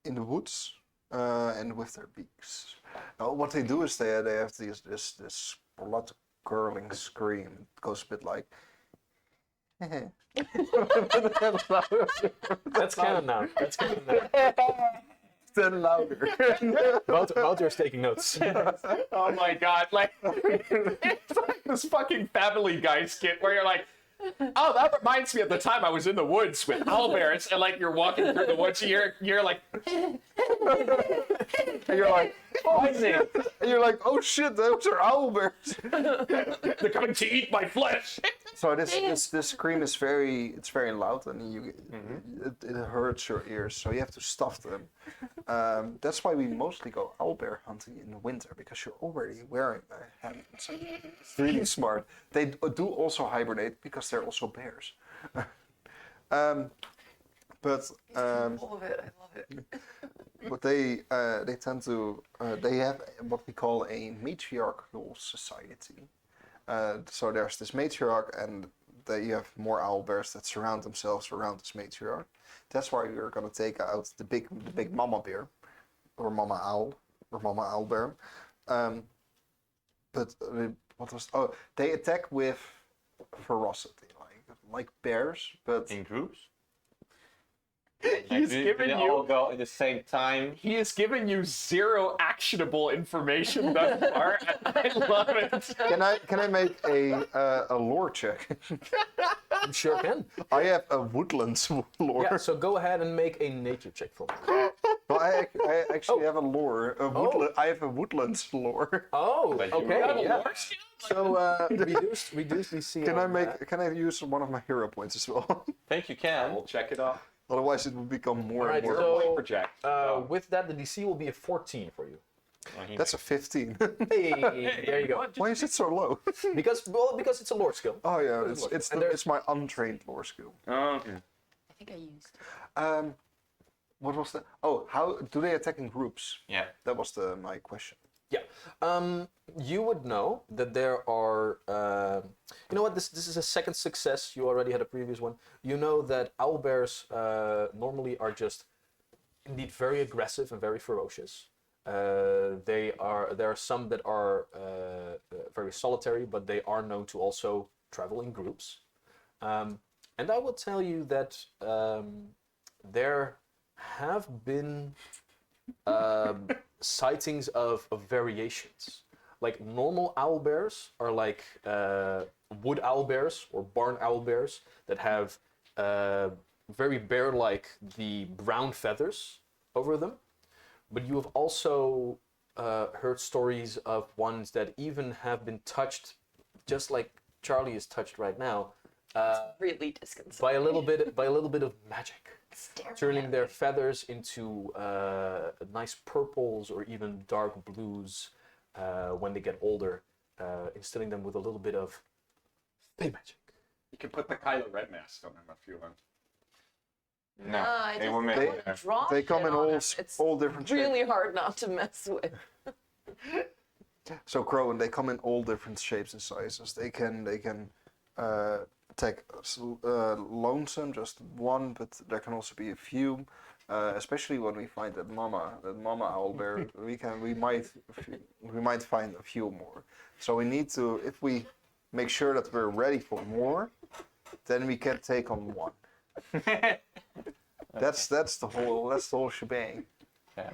In the woods, and with their beaks. What they do is they have this blood curdling scream. It goes a bit like.
That's canon now. That's canon now.
Then louder.
Wouter is taking notes.
Oh my god, like it's like this fucking Family Guy skit where you're like, oh, that reminds me of the time I was in the woods with owlbears, and like you're walking through the woods, and you're like,
And you're like, and you're like, oh shit, those are owlbears.
they're coming to eat my flesh.
So this scream is very loud, and it hurts your ears. So you have to stuff them. That's why we mostly go owlbear hunting in the winter, because you're already wearing a helmet. So it's really smart. They do also hibernate because they're also bears. But
All of it. I love it.
but they tend to they have what we call a matriarchal society. So there's this matriarch, and you have more owlbears that surround themselves around this matriarch. That's why we're gonna take out the big mama bear, or mama owl, or mama owlbear. What was? Oh, they attack with ferocity, like bears, but
In groups?
He's
They
given
all
you.
go at the same time.
He has given you 0 actionable information thus far. I love it.
can I make a lore check?
You sure can.
I have a woodlands lore.
Yeah, so go ahead and make a nature check for me.
Well, I actually have a lore. I have a woodlands lore.
Oh, okay.
have a
Yeah.
lore skill?
So reduce the CA.
Can I use one of my hero points as well?
Think you can.
We'll check it off.
Otherwise, it will become more
Alright,
and more.
so
Project.
with that, the DC will be a 14 for you.
That's a 15.
Hey, there you go.
Why is it so low?
Because it's a lore skill.
Oh yeah, it's my untrained lore skill.
Okay.
I think I used.
What was that? Oh, how do they attack in groups?
Yeah.
That was my question.
Yeah. You would know that there are. You know what? This is a second success. You already had a previous one. You know that owlbears normally are just indeed very aggressive and very ferocious. There are some that are very solitary, but they are known to also travel in groups. And I will tell you that there have been sightings of variations. Like normal owlbears are like wood owlbears or barn owlbears that have very bear-like the brown feathers over them. But you have also heard stories of ones that even have been touched, just like Charlie is touched right now,
Really disconcerting.
by a little bit of magic, turning their feathers into nice purples or even dark blues when they get older, instilling them with a little bit of fey magic.
You can put the Kylo Ren mask on him if you want.
No,
I
they
just
were
don't
made
wanna
there.
draw
They come
shit
in
on
all
him. It's
all different shapes.
really hard not to mess with.
So Crowan, they come in all different shapes and sizes. They can attack lonesome, just one, but there can also be a few. Especially when we find that mama owlbear, we might find a few more. So we need to, if we make sure that we're ready for more, then we can take on one. That's the whole shebang.
Yeah.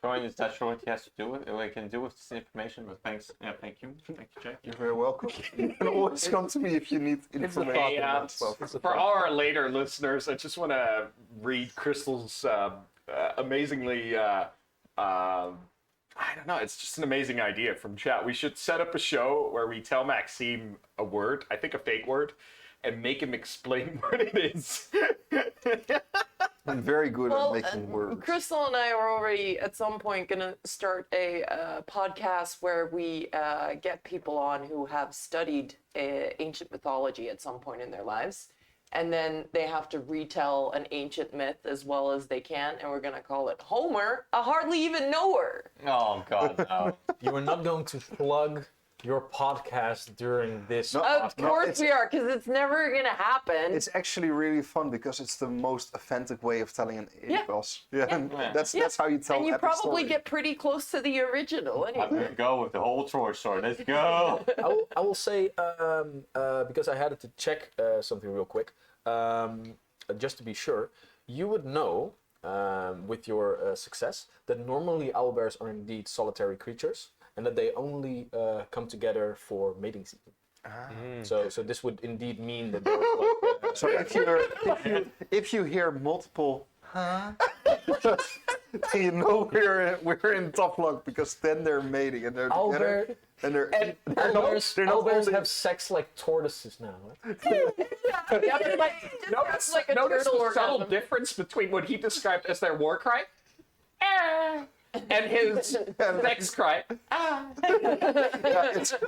Troy is not sure what he has to do with, what he can do with this information, but thanks. Yeah, thank you, Jack.
You're very welcome. You can always come to me if you need information
Hey,
on that stuff.
for all our later listeners, I just want to read Crystal's amazingly. I don't know. It's just an amazing idea from chat. We should set up a show where we tell Maxime a word, I think a fake word, and make him explain what it is.
I'm very good at making words.
Crystal and I are already at some point going to start a podcast where we get people on who have studied ancient mythology at some point in their lives. And then they have to retell an ancient myth as well as they can. And we're going to call it Homer, a hardly even knower.
Oh God, no.
You are not going to plug your podcast during this.
No.
Of course
it's-
we are, because it's never going to happen.
It's actually really fun because it's the most authentic way of telling an
Yeah.
epos. Yeah,
Yeah.
that's how you tell.
And you
epic
probably
story.
get pretty close to the original
I'm
anyway.
gonna go with the whole Troy sword. Let's go.
I will say, because I had to check something real quick, just to be sure, you would know with your success that normally owlbears are indeed solitary creatures and that they only come together for mating season. So this would indeed mean that there's like,
So if you hear multiple, you know we're in tough luck because then they're mating and they're together.
Albert,
And they're
Owlbears
holding-
have sex like tortoises now.
Yeah, but like,
Notice,
like a
notice
turtle
the subtle
orgasm.
difference between what he described as their war cry and his sex cry.
Yeah,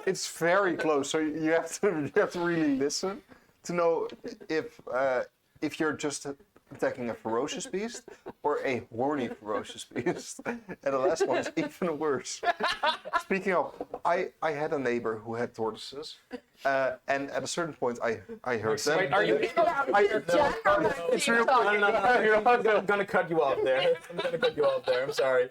it's very close. So you have to really listen to know if you're just attacking a ferocious beast or a horny ferocious beast. And the last one is even worse. Speaking of, I had a neighbor who had tortoises, and at a certain point I heard them.
Wait, are you?
It's real
I'm gonna cut you off there. I'm sorry.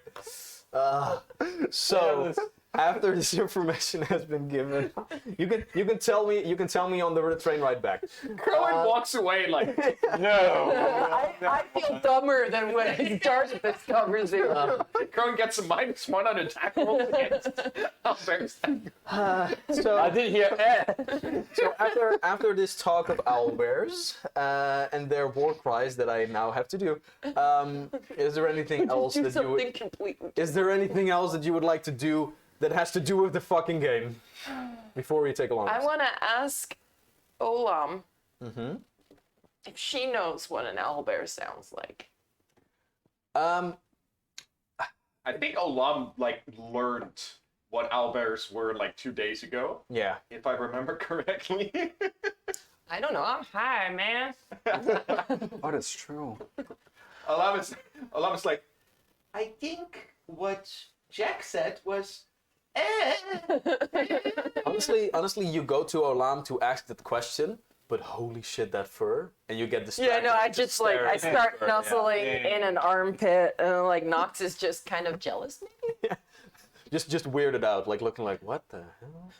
So after this information has been given, you can tell me on the train ride back.
Crowan walks away like,
I feel dumber than when I started this conversation.
Crowan gets a -1 on attack roll against Owlbears.
So
I didn't hear
So after this talk of owlbears and their war cries that I now have to do, is there anything else
Do
that you
something
would,
completely.
is there anything else that you would like to do that has to do with the fucking game before we take a long
I
rest?
want to ask Olam if she knows what an owlbear sounds like.
I think Olam learned what owlbears were 2 days ago,
Yeah.
if I remember correctly.
I don't know. I'm high, man.
Oh, that's true.
Olam is like, I think what Jack said was,
Honestly, you go to Olam to ask that question, but holy shit, that fur, and you get distracted.
Yeah, no, I
and
just
stare
I
at the
start
fur.
nuzzling in an armpit, and Nox is just kind of jealous, maybe.
Just weirded out, looking like, what the hell?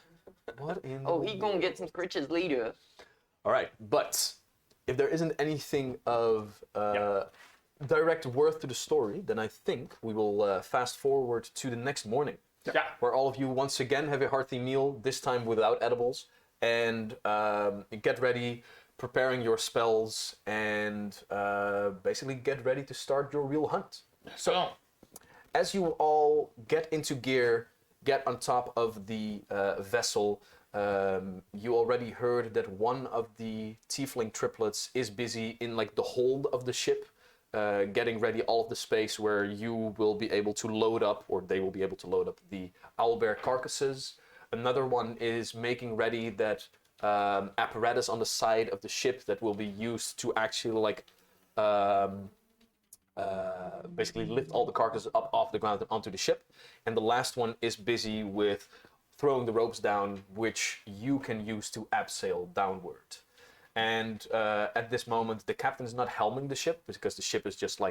What in?
Oh, he gonna get some scritches later.
All right, but if there isn't anything of direct worth to the story, then I think we will fast forward to the next morning,
yeah.
where all of you once again have a hearty meal, this time without edibles, and get ready, preparing your spells, and basically get ready to start your real hunt. So, as you all get into gear, get on top of the vessel, you already heard that one of the tiefling triplets is busy in the hold of the ship, getting ready all of the space where you will be able to load up, or they will be able to load up the owlbear carcasses. Another one is making ready that apparatus on the side of the ship that will be used to actually basically lift all the carcasses up off the ground and onto the ship. And the last one is busy with throwing the ropes down, which you can use to abseil downward. And at this moment, the captain is not helming the ship because the ship is just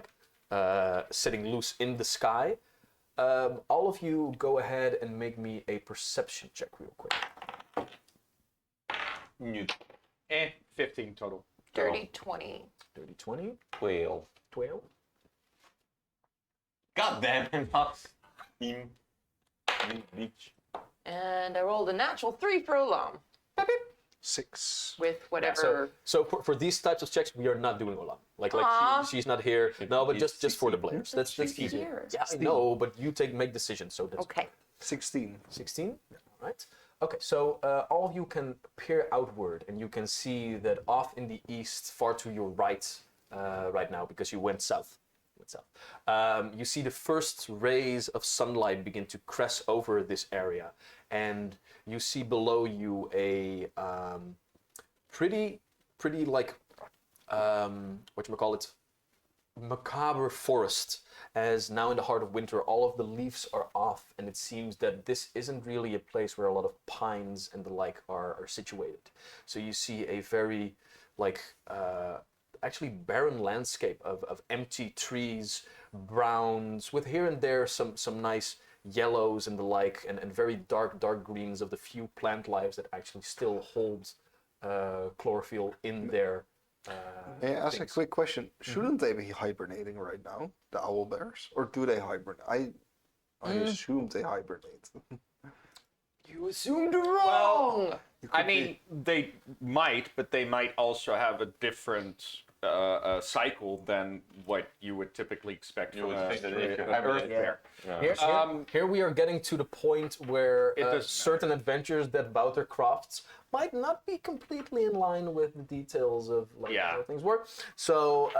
sitting loose in the sky. All of you go ahead and make me a perception check real quick.
15 total.
Dirty 20.
Dirty 20,
12.
12.
God damn it, Max. Team. Beach.
And I rolled a natural 3 for Olam.
6.
With whatever.
So for these types of checks, we are not doing Olam.
Aw.
She's not here. No, but
It's
just for the players. That's
She's
easy.
here.
Yeah, I know, but you make decisions, so that's
Okay.
16.
16. All right. Okay, so all of you can peer outward, and you can see that off in the east, far to your right, right now, because you went south. You see the first rays of sunlight begin to crest over this area, and you see below you a pretty whatchamacallit, macabre forest, as now in the heart of winter all of the leaves are off, and it seems that this isn't really a place where a lot of pines and the like are situated. So you see a very actually barren landscape of empty trees, browns, with here and there some nice yellows and the like, and very dark greens of the few plant lives that actually still hold chlorophyll in their
May I ask a
things.
quick question? Shouldn't they be hibernating right now, the owl bears, or do they hibernate? I assume they hibernate.
You assumed wrong.
I mean, they might, but they might also have a different cycle than what you would typically expect
You
from
would
a,
think that if you
an
have
Earth
it-
bear.
Here we are getting to the point where
doesn't
certain adventures that Wouter crafts might not be completely in line with the details of like
Yeah.
how things work. So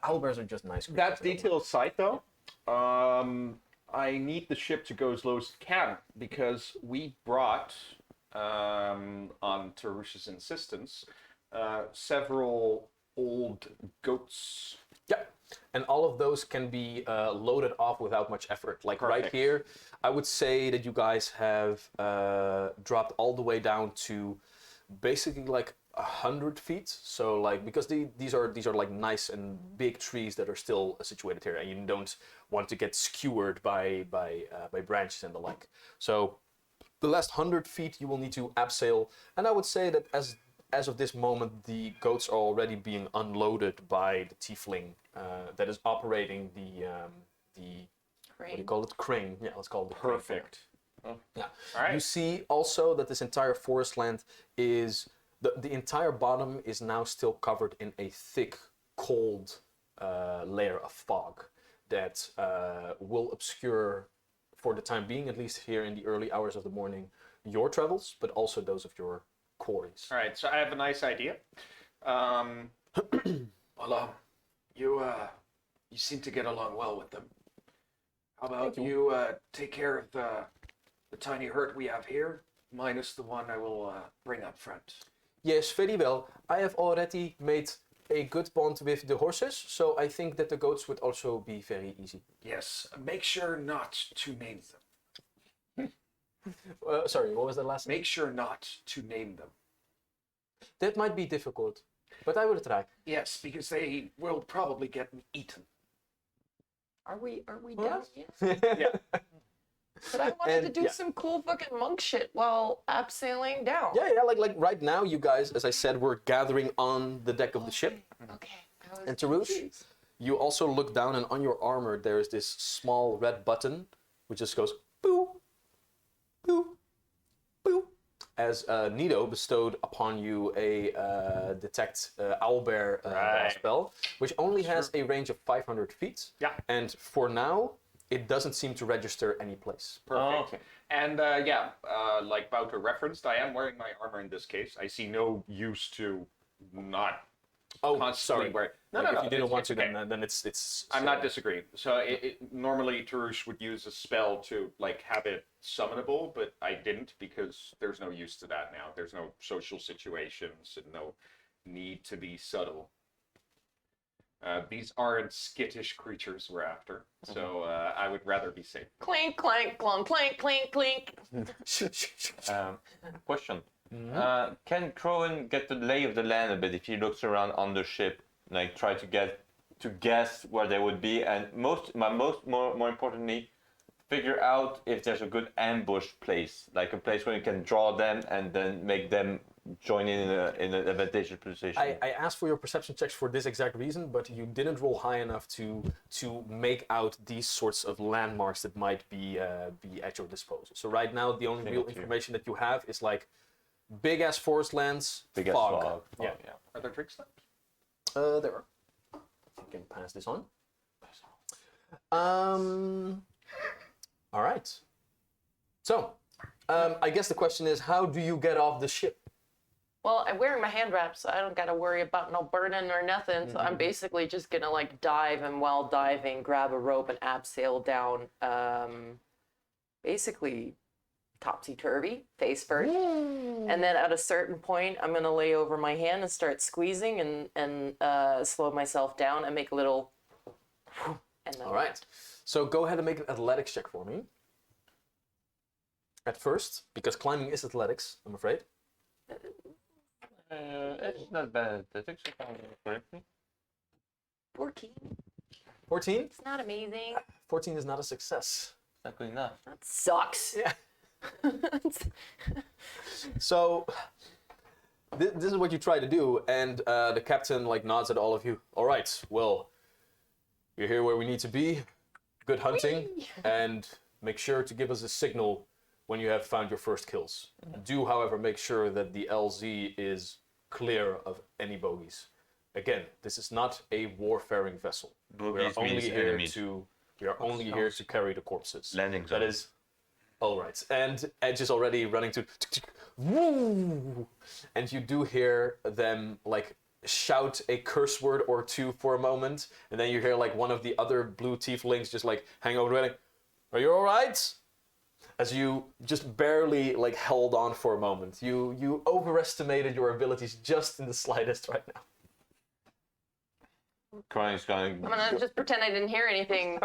owlbears are just nice.
That
creatures.
detail aside, though, I need the ship to go as low as it can because we brought, on Tarush's insistence, several old goats.
Yeah, and all of those can be loaded off without much effort. Like right
Perfect.
here, I would say that you guys have dropped all the way down to basically like 100 feet. So like because these are like nice and big trees that are still situated here, and you don't want to get skewered by branches and the like. So the last 100 feet you will need to abseil, and I would say that as of this moment, the goats are already being unloaded by the tiefling that is operating the what do you call it? Crane. Yeah, let's call it the crane.
Perfect.
Yeah.
All right.
You see also that this entire forest land is the entire bottom is now still covered in a thick, cold layer of fog that will obscure, for the time being, at least here in the early hours of the morning, your travels, but also those of your quarries.
All right, so I have a nice idea.
Well, you seem to get along well with them. How about you take care of the tiny herd we have here, minus the one I will bring up front.
Yes, very well. I have already made a good bond with the horses, so I think that the goats would also be very easy.
Yes, make sure not to name them.
Sorry, what was the last name?
Make sure not to name them.
That might be difficult, but I will try.
Yes, because they will probably get eaten.
Are we done yet?
Yeah.
But I wanted to
And-
do
yeah.
some cool fucking monk shit while abseiling down.
Yeah, like right now, you guys, as I said, we're gathering on the deck of the ship.
Okay. I was
And Tarush,
confused.
you also look down, and on your armor there is this small red button, which just goes boo, boo, boo, as Nido bestowed upon you a detect owlbear
Right.
spell, which only has a range of 500 feet.
Yeah.
And for now, it doesn't seem to register any place.
Perfect.
Oh, okay.
And like Bouter referenced, I am wearing my armor in this case. I see no use to not
Oh,
constantly
sorry.
wear. No,
Like,
no,
if you didn't
it's-
want
it's
to,
okay.
then it's.
I'm not disagreeing. So normally Tarush would use a spell to like have it summonable, but I didn't because there's no use to that now. There's no social situations and no need to be subtle. These aren't skittish creatures we're after, so I would rather be safe.
Clink, clank, clunk, clank, clink, clink.
Question. Can Crowan get the lay of the land a bit if he looks around on the ship, like try to guess where they would be, and more importantly, figure out if there's a good ambush place, like a place where you can draw them and then make them join in an advantageous position.
I asked for your perception checks for this exact reason, but you didn't roll high enough to make out these sorts of landmarks that might be at your disposal. So right now, the only real information that you have is like big ass forest lands,
Big as
fog.
fog.
Yeah,
Yeah.
Are there drinks left?
there are. You can pass this on. All right. So, I guess the question is, how do you get off the ship?
Well, I'm wearing my hand wraps, so I don't gotta worry about no burden or nothing. So I'm basically just gonna like dive, and while diving, grab a rope and abseil down. Basically, topsy-turvy, face first. And then at a certain point, I'm gonna lay over my hand and start squeezing and slow myself down and make a little. And then
All right. So go ahead and make an athletics check for me. At first, because climbing is athletics, I'm afraid.
It's not bad. I think so. Correctly.
14.
14?
It's not amazing.
14 is not a success.
Not good enough.
That sucks.
Yeah. So this is what you try to do, and the captain like nods at all of you. All right, well, you're here where we need to be. Good hunting, and make sure to give us a signal when you have found your first kills. Do, however, make sure that the LZ is clear of any bogeys, again, this is not a warfaring vessel. We are
Boobies
only
means
here
enemies.
to carry the corpses.
Landing
That
zone.
is all right. And Edge is already running to woo, and you do hear them like shout a curse word or two for a moment, and then you hear like one of the other blue tieflings just like hang over the railing. Are you all right? As you just barely like held on for a moment. You overestimated your abilities just in the slightest right now.
Crying's going.
I'm gonna just pretend I didn't hear anything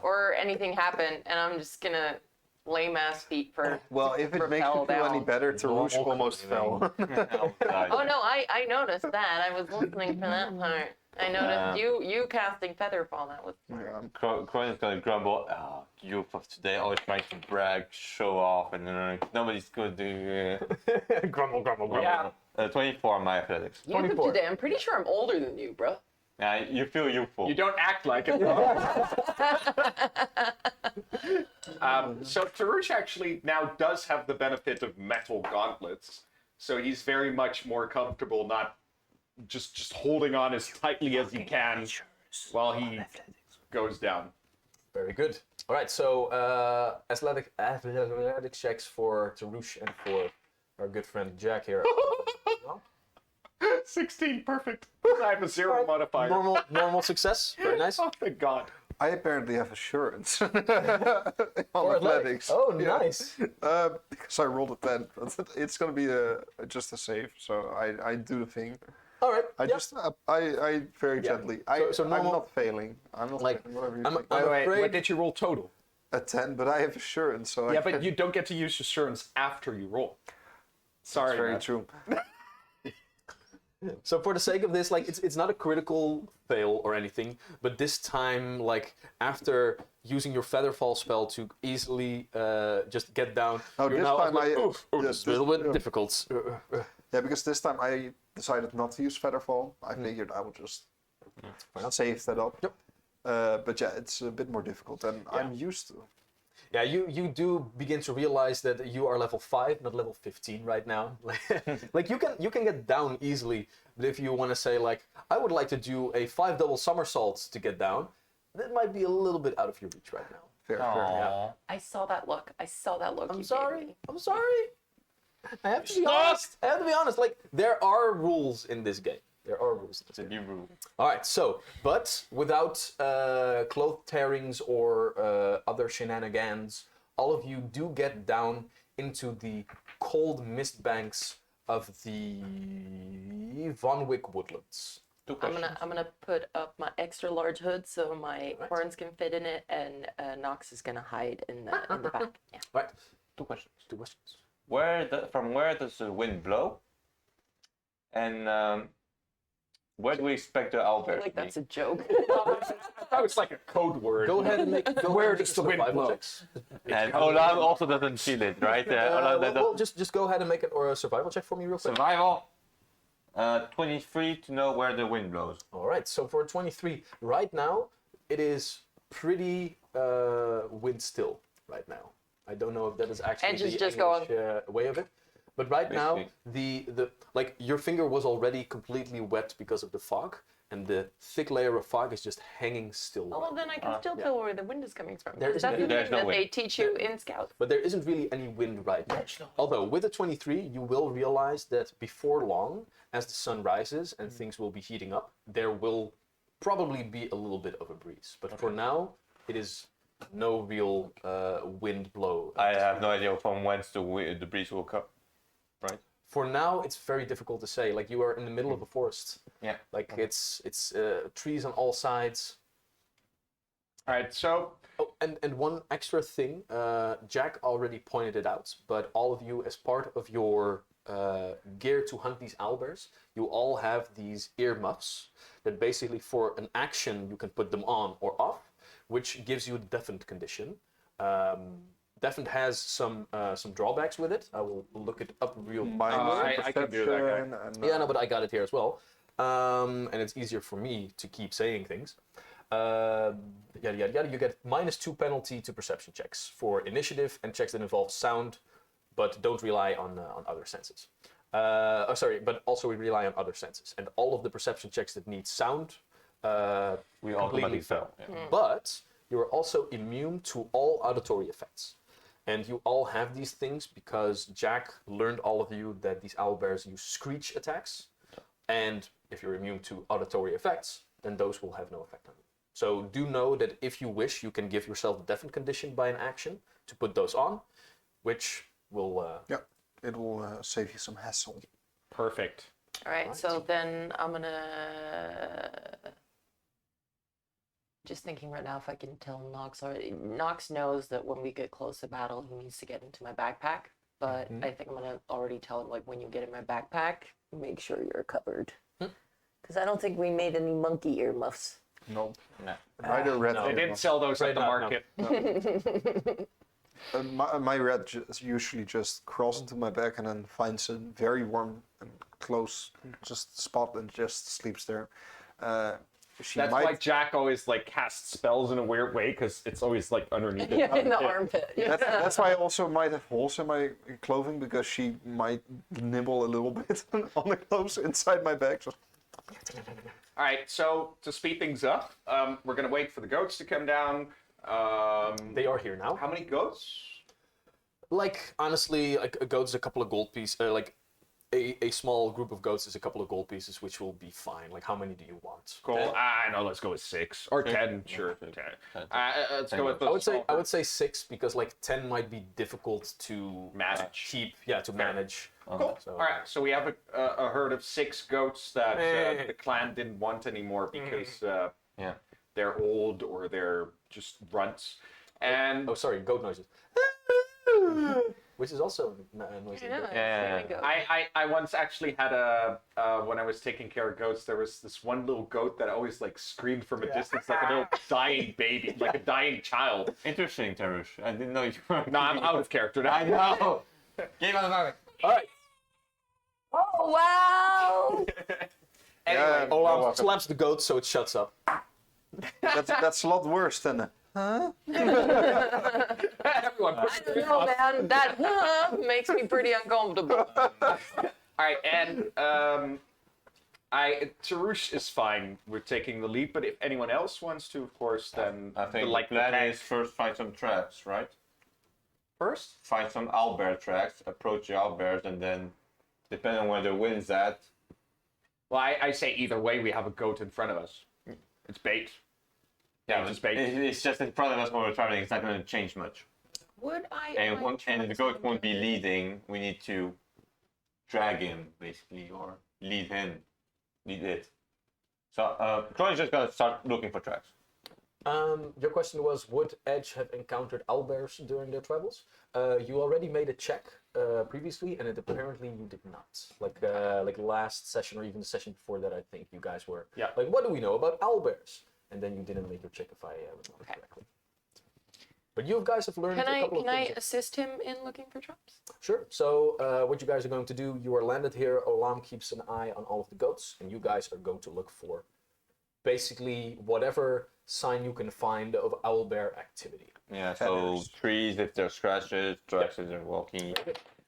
or anything happen, and I'm just gonna lame ass feet for.
Well, if it makes you
Rappel
feel any
down.
better, Tarouche
Normal
almost fell.
Oh no, I noticed that. I was listening for that part. I noticed you casting Featherfall. That was
Crying's gonna grumble. Oh, you of today always trying to brag, show off, and nobody's good.
Grumble, grumble, grumble.
Yeah.
24 on my athletics.
you have
24.
today. I'm pretty sure I'm older than you, bro.
Yeah, you feel youthful.
You don't act like it, though. So Tarouche actually now does have the benefit of metal gauntlets, so he's very much more comfortable not just holding on as tightly as he can while he goes down.
Very good. All right, so athletic checks for Tarouche and for our good friend Jack here.
16, perfect. I have a 0 modifier.
Normal success. Very nice.
Oh, thank God.
I apparently have assurance on
Or
athletics.
Oh,
Yeah.
nice.
Because I rolled a 10, but it's gonna be just a save, so I do the thing.
All right.
I
yeah.
just I very gently.
So
I'm
normal-
not failing. I'm not
Like,
failing, whatever you
I'm-
think.
I'm
Wait,
afraid-
what did you roll total?
A 10, but I have assurance, so
Yeah,
I
but you don't get to use assurance after you roll. Sorry,
That's very
man.
true.
So for the sake of this, like it's not a critical fail or anything, but this time, like after using your Featherfall spell to easily just get down,
No,
you're
this
now
time
like,
I-
oof,
yeah,
this is a little
this-
bit
yeah.
difficult.
Yeah, because this time I decided not to use Featherfall. I figured I would just save that up.
Yep.
But yeah, it's a bit more difficult than I'm used to.
Yeah, you do begin to realize that you are level 5, not level 15 right now. Like you can get down easily, but if you want to say like I would like to do a 5 double somersaults to get down, that might be a little bit out of your reach right now.
Fair.
Yeah.
I saw that look. I saw that look.
I'm
you
sorry.
gave me.
I'm sorry. I have to be honest. I have to be honest. Like there are rules in this game. There are rules.
You rule.
All right. So, but without cloth tearings or other shenanigans, all of you do get down into the cold mist banks of the Von Wick woodlands.
I'm gonna put up my extra large hood so my horns can fit in it, and Nox is gonna hide in the back. Yeah.
All right.
2 questions.
2 questions.
From where does the wind blow? And where do we expect the
I feel
owlbear
like
to
that's
be?
a joke.
That was like a code word.
Go ahead and make.
Where does the wind
survival
blow?
checks.
And Olaf also doesn't feel it, right? Olaf
Well, just go ahead and make it or a survival check for me real quick.
survival. 23 to know where the wind blows.
All right. So for 23, right now it is pretty wind still right now. I don't know if that is actually
Edge is
the
just
English way of it. But right now,
Basically.
the like your finger was already completely wet because of the fog, and the thick layer of fog is just hanging still.
Oh, well, then I can still tell where the wind is coming from.
There
That's
isn't-
the
there's
thing
no
that they
wind.
teach you in Scouts.
But there isn't really any wind right now. Although with the 23, you will realize that before long, as the sun rises and things will be heating up, there will probably be a little bit of a breeze. But for now, it is no real wind blow.
I have no idea from whence the breeze will come. Right?
For now, it's very difficult to say. Like you are in the middle of a forest.
Yeah.
Like it's trees on all sides.
All right, so
Oh, and one extra thing, Jack already pointed it out, but all of you, as part of your gear to hunt these owlbears, you all have these earmuffs that basically for an action you can put them on or off, which gives you a deafened condition. Deafened has some drawbacks with it. I will look it up real
Minus
I can do that, guy.
perception and
Yeah, no, but I got it here as well. And it's easier for me to keep saying things. Yada, yada, yada. You get -2 penalty to perception checks for initiative and checks that involve sound, but don't rely on other senses. But also we rely on other senses, and all of the perception checks that need sound,
We
completely
automatically
fail.
fail. Yeah.
But you're also immune to all auditory effects. And you all have these things because Jack learned all of you that these owlbears use screech attacks. And if you're immune to auditory effects, then those will have no effect on you. So do know that if you wish, you can give yourself a deafened condition by an action to put those on, which will...
Yeah, it will save you some hassle.
Perfect.
All right, so then I'm gonna just thinking right now if I can tell Nox already. Nox knows that when we get close to battle, he needs to get into my backpack. But I think I'm gonna already tell him, like, when you get in my backpack, make sure you're covered. Because I don't think we made any monkey earmuffs.
Nope.
No.
Neither red.
They didn't sell those at the
not,
market.
My rat usually just crawls into my back and then finds a very warm and close just spot and just sleeps there.
That's why Jack always like casts spells in a weird way because it's always like underneath it.
Yeah, in the armpit.
That's why I also might have holes in my clothing because she might nibble a little bit on the clothes inside my bag. Just...
All right, so to speed things up, we're gonna wait for the goats to come down.
They are here now.
How many goats?
Like, honestly, like a goat is a couple of gold pieces. Like, a small group of goats is a couple of gold pieces, which will be fine. Like, how many do you want?
Cool. I know. Let's go with 6 or 10. Sure. 10. Let's go with.
I would say 6 because like 10 might be difficult to
Manage.
keep. Yeah, to manage.
Cool.
So-
All right. So we have a herd of 6 goats that the clan didn't want anymore because
Yeah.
they're old or they're just runts. And
Oh, sorry, goat noises. Which is also noisy.
Yeah.
I once actually had when I was taking care of goats, there was this one little goat that always like screamed from a distance like a little dying baby, like a dying child.
Interesting, Tarush. I didn't know you were.
No, I'm out of character now.
I know. Game on the moment.
All right.
Oh, wow!
Anyway,
Olaf slaps the goat so it shuts up.
That's a lot worse than.
everyone.
I don't know, man. That makes me pretty uncomfortable.
All right, and Tarush is fine with taking the lead, but if anyone else wants to, of course, then
I think
like
the plan is first find some traps, right?
first.
Find some owlbear tracks, approach the owlbears, and then, depending on where the wind's at.
Well, I say either way, we have a goat in front of us. It's bait.
Yeah,
It's bait.
it's just in front of us when we're traveling. It's not going to change much.
Would I?
And the goat won't be leading. We need to drag him, basically, or lead him. Lead it. So, Chloe's just going to start looking for tracks.
Your question was, would Edge have encountered owlbears during their travels? You already made a check previously, and apparently you did not. Like last session or even the session before that, I think you guys were.
Yeah.
Like, what do we know about owlbears? And then you didn't make your check if I remember correctly. But you guys have learned a couple of
Can I
things.
assist him in looking for traps?
Sure. So what you guys are going to do, you are landed here. Olam keeps an eye on all of the goats, and you guys are going to look for basically whatever sign you can find of owlbear activity.
Yeah, so
Feathers.
trees if they're scratches, tracks if they're walking.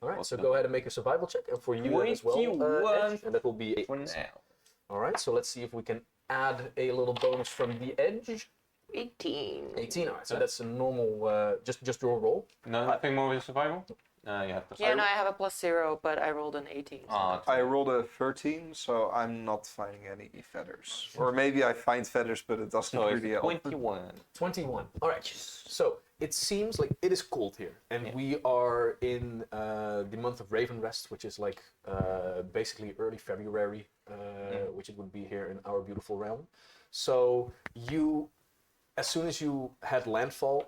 All right. So go ahead and make a survival check, and for you as well,
21
Edge, and that will be 8.
For now.
All right. So let's see if we can add a little bonus from the Edge.
18.
18. All right. So that's a normal, just your roll.
No, nothing more with survival? You have to.
Yeah, no, I have a +0, but I rolled an 18. So.
I rolled a 13, so I'm not finding any feathers. Or maybe I find feathers, but it doesn't
So
really
it's
help.
21.
21. All right. So it seems like it is cold here, and we are in the month of Raven Rest, which is like basically early February, which it would be here in our beautiful realm. So you, as soon as you hit landfall,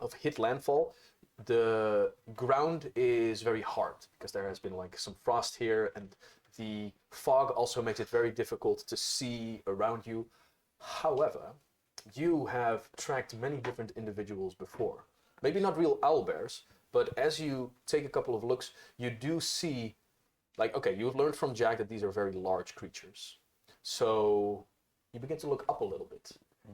the ground is very hard because there has been like some frost here, and the fog also makes it very difficult to see around you. However, you have tracked many different individuals before. Maybe not real owlbears, but as you take a couple of looks, you do see, like, okay, you've learned from Jack that these are very large creatures. So you begin to look up a little bit,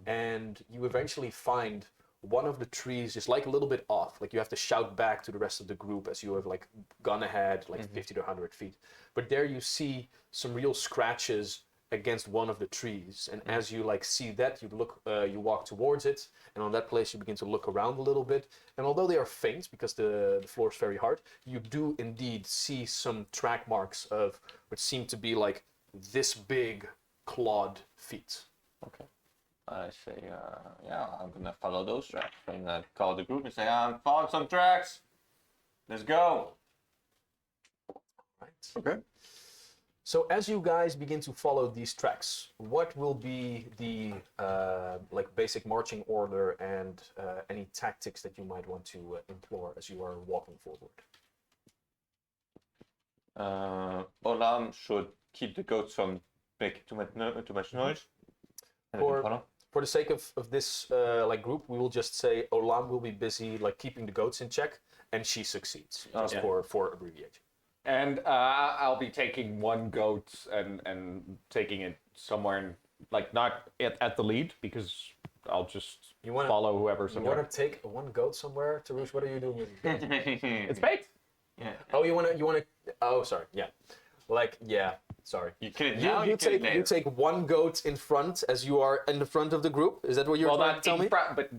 and you eventually find one of the trees is like a little bit off. Like you have to shout back to the rest of the group as you have like gone ahead like 50 to 100 feet. But there you see some real scratches against one of the trees, and as you like see that, you look, you walk towards it, and on that place you begin to look around a little bit. And although they are faint because the floor is very hard, you do indeed see some track marks of what seem to be like this big clawed feet.
Okay. I say, yeah, I'm gonna follow those tracks. And call the group and say, I'm following some tracks. Let's go.
Right.
Okay.
So as you guys begin to follow these tracks, what will be the like basic marching order and any tactics that you might want to employ as you are walking forward?
Olam should keep the goats from making too much noise. And I can follow.
For the sake of this like group, we will just say Olam will be busy like keeping the goats in check, and she succeeds. Just for abbreviation.
And I'll be taking one goat and taking it somewhere, like not at the lead, because I'll just follow whoever's
You
somewhere.
want to take one goat somewhere, Tarush? What are you doing with it?
It's bait.
Yeah.
Oh, you wanna? Oh, sorry. Yeah. Like, yeah. Sorry.
You kill it now,
You
kill it later.
you take one goat in front as you are in the front of the group. Is that what you're
Well,
trying to
not
tell
in
me?
front, but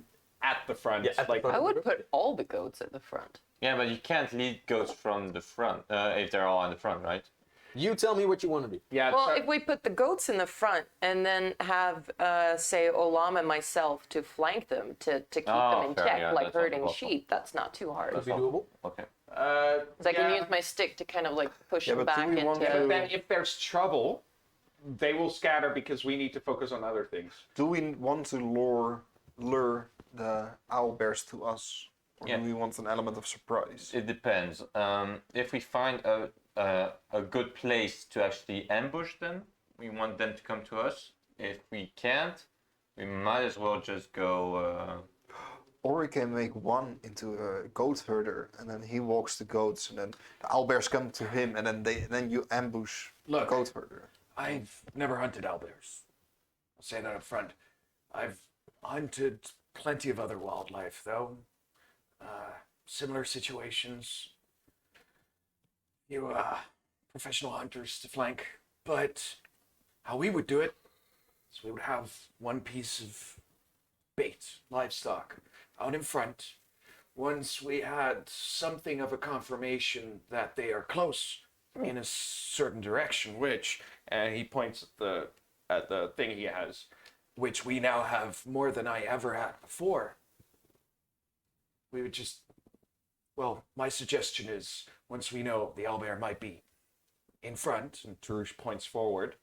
at the front.
Yeah, at the
like
front.
I would put all the goats at the front.
Yeah, but you can't lead goats from the front if they're all in the front, right?
You tell me what you want to do.
yeah.
Well,
so-
if we put the goats in the front and then have, say, Olam and myself to flank them to keep them in
fair,
check,
yeah,
like
that's not
herding
possible.
sheep, that's not too hard.
Be doable.
Okay.
'Cause I can
yeah.
use my stick to kind of like push
Yeah,
them
but do
back
we want
into.
to-
Then if there's trouble, they will scatter because we need to focus on other things.
Do we want to lure the owlbears to us, or
Yeah.
do we want an element of surprise?
It depends. If we find a good place to actually ambush them, we want them to come to us. If we can't, we might as well just go.
Or we can make one into a goat herder, and then he walks the goats, and then the owlbears come to him, and then you ambush the
Look.
goat herder.
I've never hunted owlbears. I'll say that up front. I've hunted plenty of other wildlife, though. Similar situations. You, professional hunters to flank. But how we would do it is we would have one piece of bait, livestock, out in front. Once we had something of a confirmation that they are close in a certain direction, which, and he points at the thing he has, which we now have more than I ever had before. We would just, well, my suggestion is once we know the owlbear might be in front, and Tarush points forward,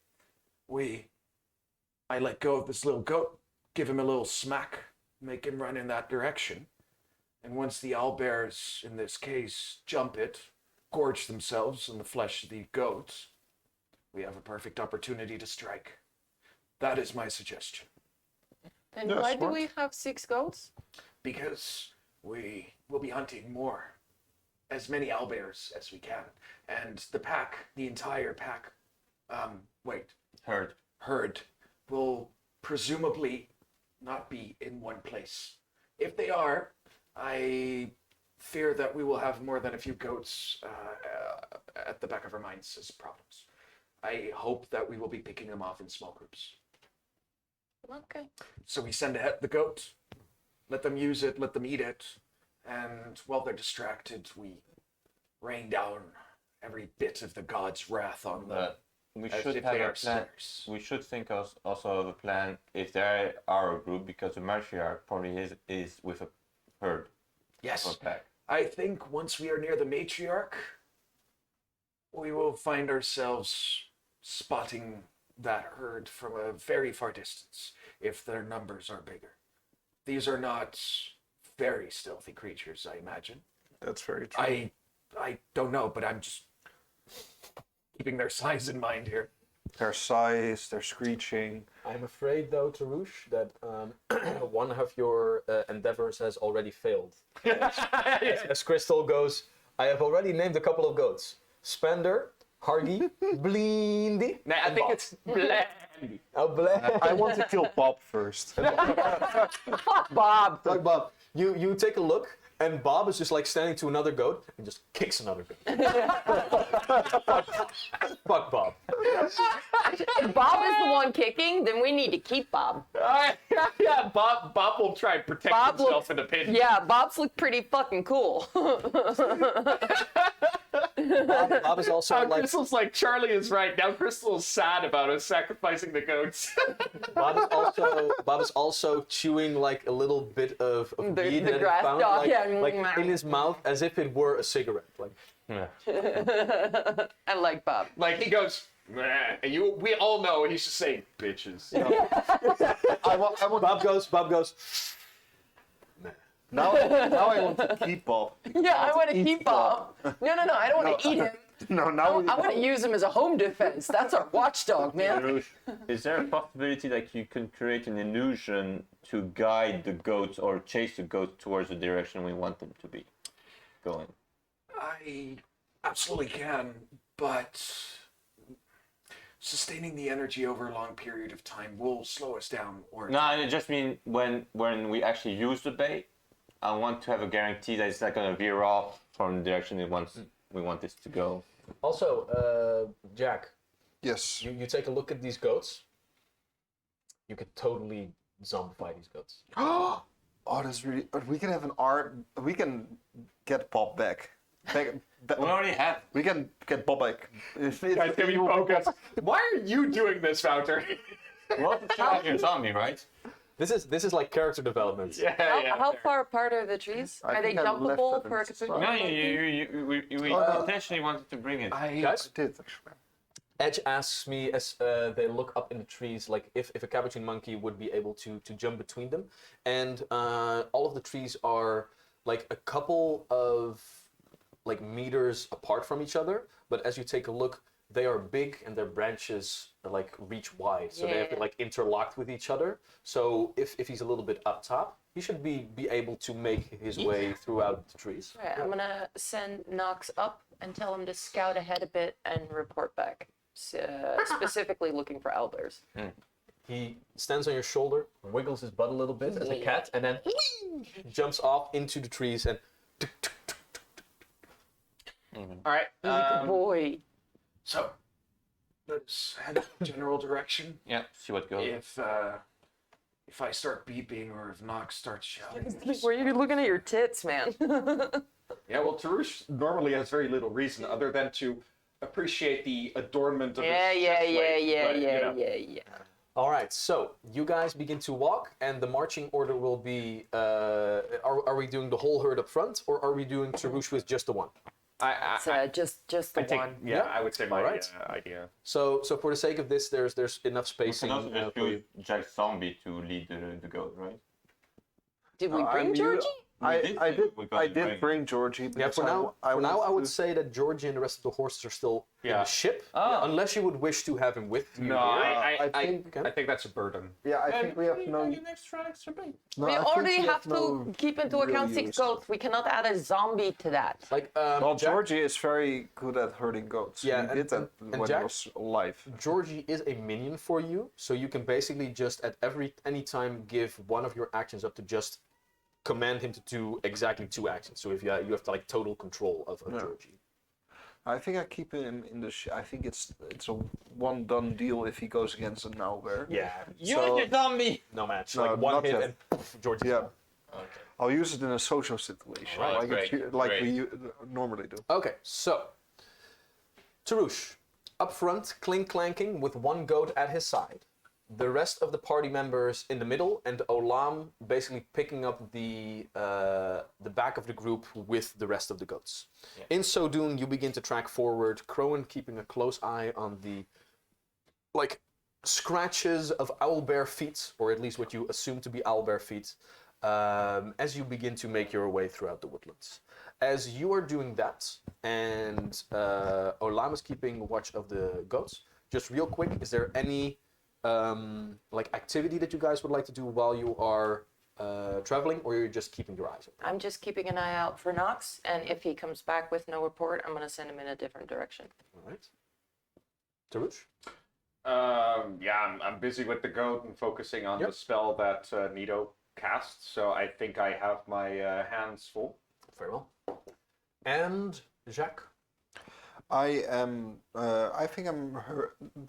I let go of this little goat, give him a little smack, make him run in that direction. And once the owlbears, in this case, jump it, gorge themselves on the flesh of the goat, we have a perfect opportunity to strike. That is my suggestion.
And
Yeah,
why do
smart.
we have 6 goats?
Because we will be hunting more, as many owlbears as we can. And the pack, the entire pack, herd, will presumably not be in one place. If they are, I fear that we will have more than a few goats at the back of our minds as problems. I hope that we will be picking them off in small groups.
Okay.
So we send ahead the goat, let them use it, let them eat it, and while they're distracted, we rain down every bit of the god's wrath on them.
We
as
should
if
have
they
a
are
plan.
sinners.
We should think also of a plan if they are a group, because the matriarch probably is with a herd
Yes.
or pack.
I think once we are near the matriarch, we will find ourselves spotting that herd from a very far distance if their numbers are bigger. These are not very stealthy creatures, I imagine.
That's very true.
I don't know, but I'm just keeping their size in mind here.
Their size, their screeching.
I'm afraid, though, Tarush, that one of your endeavors has already failed. As Crystal goes, I have already named a couple of goats. Spender, Hargy, Blindy.
Nah, I
and
think
Bob.
it's Blandy.
Oh, Blandy.
I want to kill Bob first.
Bob.
Like Bob, you take a look, and Bob is just like standing to another goat and just kicks another goat. Fuck Bob.
If Bob is the one kicking, then we need to keep Bob.
Yeah, Bob will try and protect
Bob
himself
looks-
in a pinch.
Yeah, Bob's look pretty fucking cool.
Bob is also like
Crystal's like, Charlie is right. Now Crystal is sad about us sacrificing the goats.
Bob is also chewing like a little bit of
The-
weed
the
that he
grass
found,
dog,
like,
yeah.
like in his mouth as if it were a cigarette. Like
I like Bob.
Like he goes, "Meh," and we all know he's just saying bitches.
I want
Bob goes.
now I want to keep Bob.
Yeah, I want to
eat
keep Bob. No, I don't want to eat him.
No, now
I want to use him as a home defense. That's our watchdog, man.
Is there a possibility that you can create an illusion to guide the goats or chase the goats towards the direction we want them to be going?
I absolutely can, but sustaining the energy over a long period of time will slow us down. Or
No, I just mean when we actually use the bait, I want to have a guarantee that it's not going to veer off from the direction we want this to go.
Also, Jack,
yes.
you take a look at these goats. You could totally zombify these goats.
Oh, that's really. We can have an art. We can get Bob back.
We already have.
We can get Bob back.
Guys, give me focus. Why are you doing this, Wouter?
Well, it's not your zombie, right?
This is like character development.
How far apart are the trees?
I
Are they
think I left
jumpable
that
for a
in the
cathedral?
No, we intentionally wanted to bring it.
Guys?
I did actually.
Edge asks me as they look up in the trees, like if a capuchin monkey would be able to jump between them, and all of the trees are like a couple of like meters apart from each other. But as you take a look, they are big and their branches like reach wide, so they have
Yeah.
like interlocked with each other. So if he's a little bit up top, he should be able to make his way throughout the trees.
Right, I'm gonna send Nox up and tell him to scout ahead a bit and report back. Specifically looking for owlbears.
He stands on your shoulder, wiggles his butt a little bit as a cat, and then jumps off into the trees and.
All right.
Good boy.
So, let's head in the general direction.
Yeah, see what goes.
If I start beeping or if Nox starts shouting.
Were you looking at your tits, man?
Yeah, well, Tarush normally has very little reason other than to appreciate the adornment of his chest plate, but, you know.
All right, so you guys begin to walk, and the marching order will be: are we doing the whole herd up front, or are we doing Tarush with just the one?
It's just the
I think,
one.
yeah, I would say my
Alright.
idea.
So for the sake of this, there's enough
We
spacing.
can also just
for you.
use Jack Zombie to lead the goat, right?
Did we bring
I'm
Georgie?
I did bring Georgie.
Yeah,
because
for now, I
wanted
would
to-
say that Georgie and the rest of the horses are still in
Yeah.
the ship,
Oh.
unless you would wish to have him with you.
No,
here.
I think that's a burden.
Yeah, I think we have no.
extra bait.
no,
We
I think
already
we
have
no
to keep into
real
account 6
use.
goats. We cannot add a zombie to that.
Like
Well,
Jack-
Georgie is very good at herding goats.
Yeah,
he
and-
did that
and
when
Jack?
he was alive.
Georgie is a minion for you, so you can basically just at any time give one of your actions up to just command him to do exactly 2 actions. So if you have to like total control of
Yeah.
Georgie.
I think I keep him in the. I think it's a one done deal if he goes against an owlbear.
Yeah,
You
So-
and your zombie!
no match.
No,
like one
not
hit
yet.
and poof, Georgie's
Yeah.
gone.
I'll use it in a social situation,
Alright,
like
great,
like
great.
we normally do.
Okay, so Tarush, up front, clink clanking with one goat at his side. The rest of the party members in the middle, and Olam basically picking up the back of the group with the rest of the goats.
Yeah.
In so doing, you begin to track forward, Crowan keeping a close eye on the like scratches of owlbear feet, or at least what you assume to be owlbear feet, as you begin to make your way throughout the woodlands. As you are doing that, and Olam is keeping watch of the goats, just real quick, is there any like activity that you guys would like to do while you are traveling, or you're just keeping your eyes open?
I'm just keeping an eye out for Nox, and if he comes back with no report, I'm going to send him in a different direction.
All right. Tarush?
Yeah, I'm busy with the goat and focusing on
Yep.
the spell that Nito cast, so I think I have my hands full.
Very well. And Jacques?
I am. I think I'm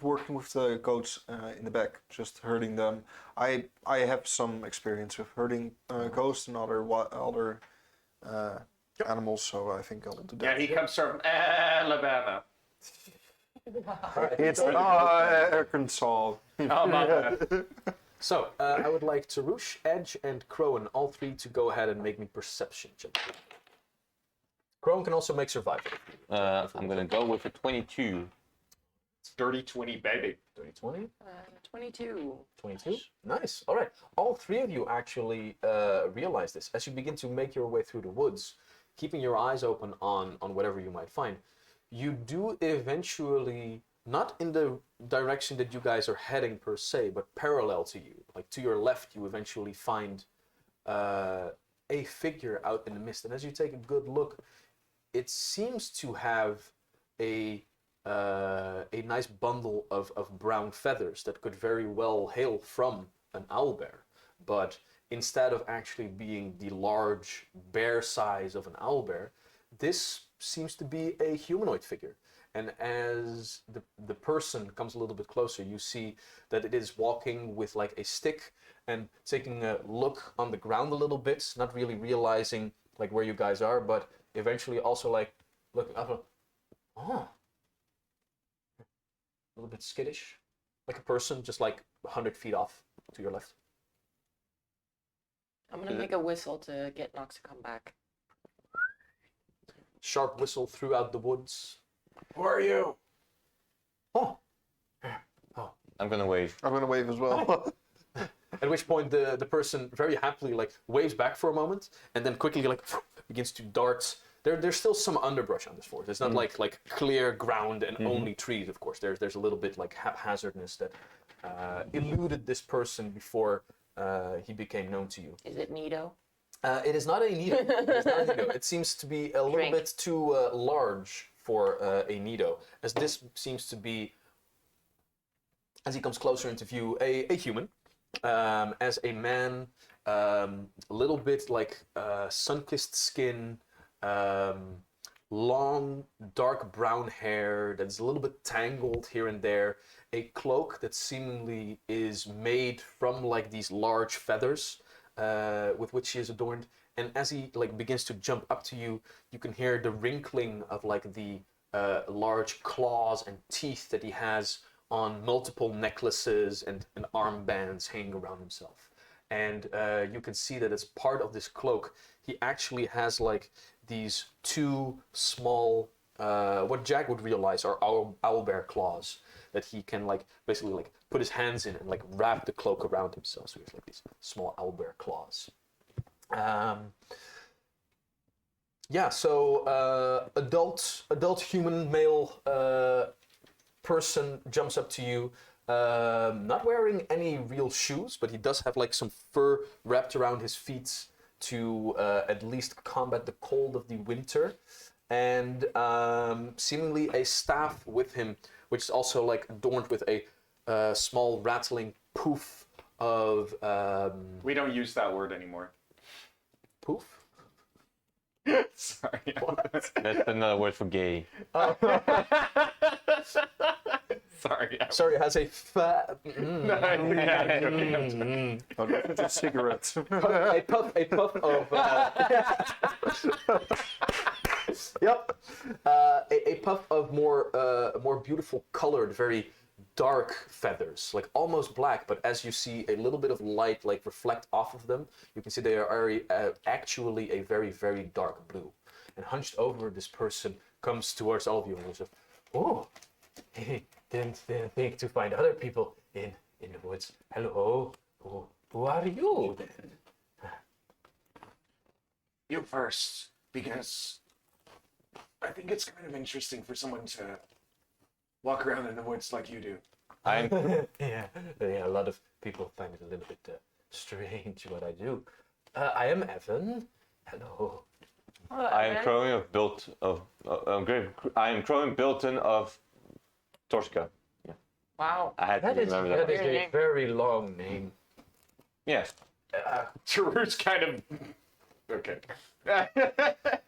working with the goats in the back, just herding them. I have some experience with herding ghosts and other animals, so I think I'll do that.
Yeah, he comes from Alabama.
It's Arkansas.
Oh, my bad.
So, I would like Tarush, Edge, and Crowan, all three, to go ahead and make me perception check. Crowan can also make survival.
I'm gonna go with a 22.
It's dirty 20, baby.
20,
22.
22. Nice. All right. All three of you actually realize this as you begin to make your way through the woods, keeping your eyes open on whatever you might find. You do eventually, not in the direction that you guys are heading per se, but parallel to you, like to your left, you eventually find a figure out in the mist. And as you take a good look, it seems to have a nice bundle of brown feathers that could very well hail from an owlbear. But instead of actually being the large bear size of an owlbear, this seems to be a humanoid figure. And as the person comes a little bit closer, you see that it is walking with like a stick and taking a look on the ground a little bit, not really realizing like where you guys are, but eventually also like looking up. Oh, a little bit skittish, like a person just like 100 feet off to your left.
I'm gonna make a whistle to get Nox to come back.
Sharp whistle throughout the woods.
Who are you?
Oh,
I'm gonna wave.
I'm gonna wave as well.
at which point the person very happily like waves back for a moment and then quickly like begins to dart. There's still some underbrush on this forest. It's not like clear ground and only trees, of course. There's a little bit like haphazardness that eluded this person before he became known to you.
Is it Nito?
It is not a Nido. It seems to be a little
Drink.
bit too large for a Nido, as this seems to be, as he comes closer into view, a human. As a man, a little bit like sun-kissed skin, long, dark brown hair that's a little bit tangled here and there, a cloak that seemingly is made from like these large feathers with which he is adorned. And as he like begins to jump up to you, you can hear the wrinkling of like the large claws and teeth that he has on multiple necklaces and armbands hanging around himself. And you can see that as part of this cloak, he actually has like these two small, what Jack would realize are owlbear claws that he can like basically like put his hands in and like wrap the cloak around himself. So he has like these small owlbear claws. Yeah, so adult human male person jumps up to you, not wearing any real shoes, but he does have like some fur wrapped around his feet to at least combat the cold of the winter, and seemingly a staff with him, which is also like adorned with a small rattling poof of
We don't use that word anymore.
poof.
Sorry.
That's another word for gay.
Sorry.
Sorry, it has a
Oh, that's just cigarettes.
a puff of yep, a puff of more beautiful colored, very dark feathers, like almost black, but as you see a little bit of light like reflect off of them, you can see they are actually a very, very dark blue. And hunched over, this person comes towards all of you and says, "Oh, didn't think to find other people in the woods. Hello, who are you then?"
You first, because I think it's kind of interesting for someone to walk around in the woods like you do.
I'm
yeah, a lot of people find it a little bit strange what I do. I am Evan. Hello.
I am Crowing of Bilton of Torska.
Wow.
I had to
That is
remember that.
a
name.
very long name.
Yes.
Tarut's kind of okay.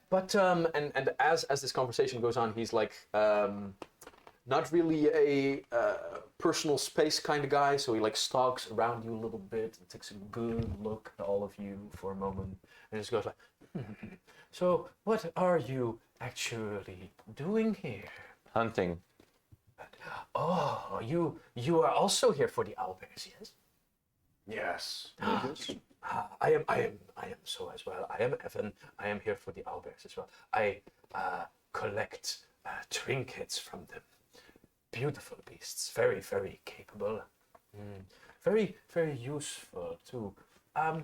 But and as this conversation goes on, he's like not really a personal space kind of guy, so he like stalks around you a little bit and takes a good look at all of you for a moment, and just goes like, so what are you actually doing here?
Hunting.
Oh, you are also here for the owlbears, yes?
Yes.
I am so as well. I am Evan. I am here for the owlbears as well. I collect trinkets from them. Beautiful beasts, very, very capable. Very, very useful too. Are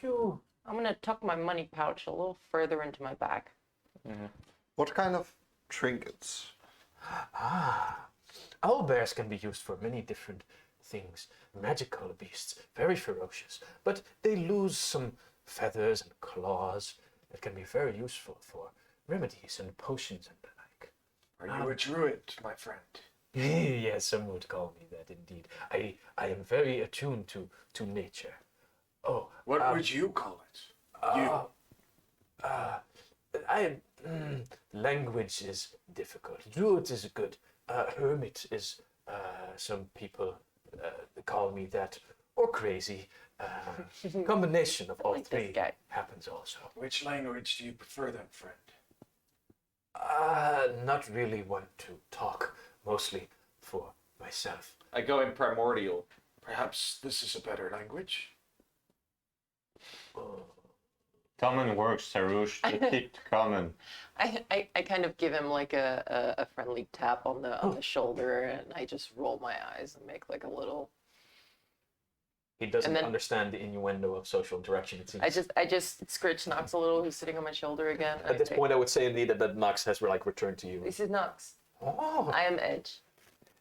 you?
I'm gonna tuck my money pouch a little further into my back.
What kind of trinkets?
Owlbears can be used for many different things. Magical beasts, very ferocious, but they lose some feathers and claws. It can be very useful for remedies and potions and the like.
Are you a druid, my friend?
Yes, some would call me that indeed. I am very attuned to nature. Oh,
What would you call it?
language is difficult. Druid is good. Hermit is, some people call me that, or crazy. Combination of all
like this
three
guy.
happens also.
Which language do you prefer then, friend?
Not really want to talk, mostly for myself.
I go in primordial.
Perhaps this is a better language?
Common works, Sarush. Just keep common.
I kind of give him like a friendly tap on the shoulder, and I just roll my eyes and make like a little.
He doesn't
And then-
understand the innuendo of social interaction, it seems.
I just scritch Knox a little, who's sitting on my shoulder again.
At this point, I would say indeed that Nox has like returned to you.
This is Knox.
Oh,
I am Edge.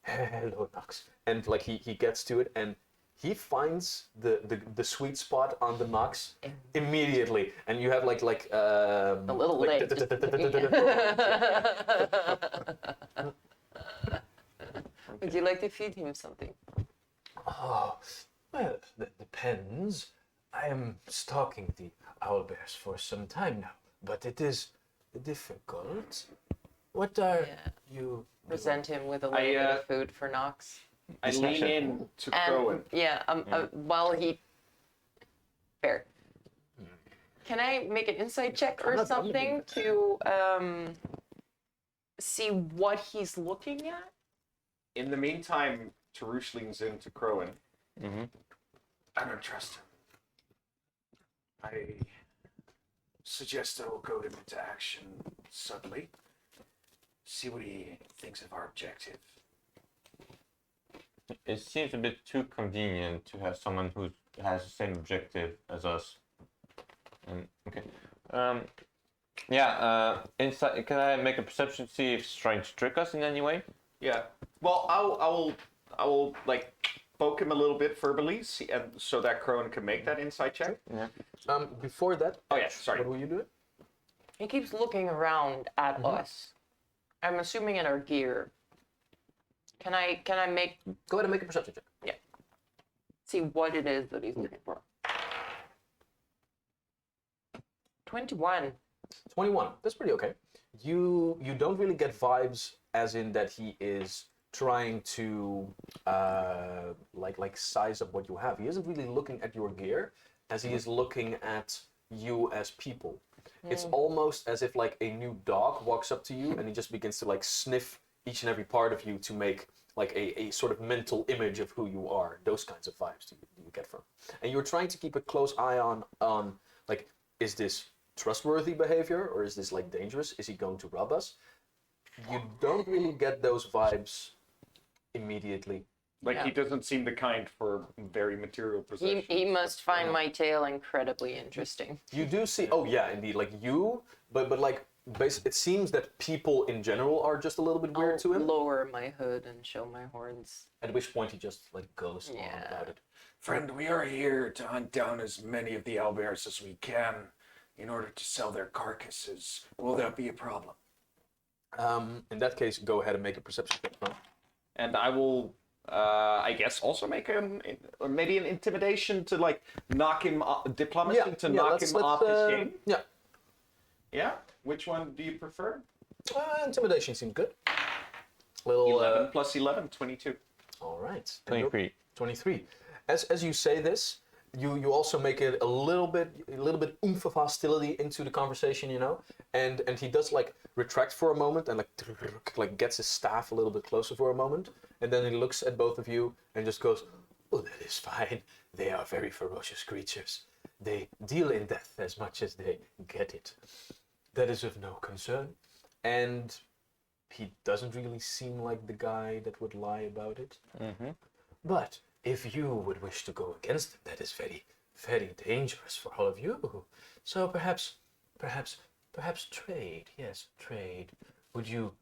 hello, Nox. And like he gets to it and he finds the sweet spot on the Nox immediately, and you have like
The little leg. Would you like to feed him something?
Oh, well, that depends. I am stalking the owlbears for some time now, but it is difficult. What are
Yeah.
you?
Present him with a little
I,
bit of food for Knox.
I lean in to Crowan.
And yeah, while he. Fair. Can I make an insight check or
I'm not
something to see what he's looking at?
In the meantime, Tarush leans in to Crowan.
I don't trust him. I suggest I will goad him into action subtly. See what he thinks of our objective.
It seems a bit too convenient to have someone who has the same objective as us. Okay. Inside. Can I make a perception to see if he's trying to trick us in any way?
Yeah. Well, I will like poke him a little bit verbally, and so that Crowan can make that insight check.
Before that.
Oh, yeah, sorry.
What will you do?
He keeps looking around at us. I'm assuming in our gear. Can I make
Go ahead and make a perception check.
see what it is that he's looking for? 21.
21. That's pretty okay. You don't really get vibes as in that he is trying to like size up what you have. He isn't really looking at your gear as he is looking at you as people. It's almost as if like a new dog walks up to you and he just begins to like sniff each and every part of you to make like a sort of mental image of who you are. Those kinds of vibes do you get from. And you're trying to keep a close eye on like, is this trustworthy behavior or is this like dangerous? Is he going to rob us? You don't really get those vibes immediately.
Like he
Yeah.
doesn't seem the kind for very material possessions.
He must find my tail incredibly interesting.
You do see, oh yeah, indeed, like you, but like, it seems that people in general are just a little bit weird to
I'll
him.
lower my hood and show my horns.
At which point he just like goes on
Yeah.
about it.
Friend, we are here to hunt down as many of the owlbears as we can in order to sell their carcasses. Will that be a problem?
In that case, go ahead and make a perception check. Huh?
and I will, I guess, also make maybe an intimidation to like knock him off, diplomacy to knock him off his game.
Yeah.
Yeah. Which one do you prefer?
Intimidation seems good. Little
11 plus 11, 22.
All right. And you're-
23.
23. As you say this, you also make it a little bit oomph of hostility into the conversation, you know, and he does like retract for a moment and like gets his staff a little bit closer for a moment, and then he looks at both of you and just goes, "Oh, that is fine. They are very ferocious creatures. They deal in death as much as they get it. That is of no concern." And he doesn't really seem like the guy that would lie about it.
Mm-hmm.
But if you would wish to go against them, that is very, very dangerous for all of you. So perhaps trade. Yes, trade. Would you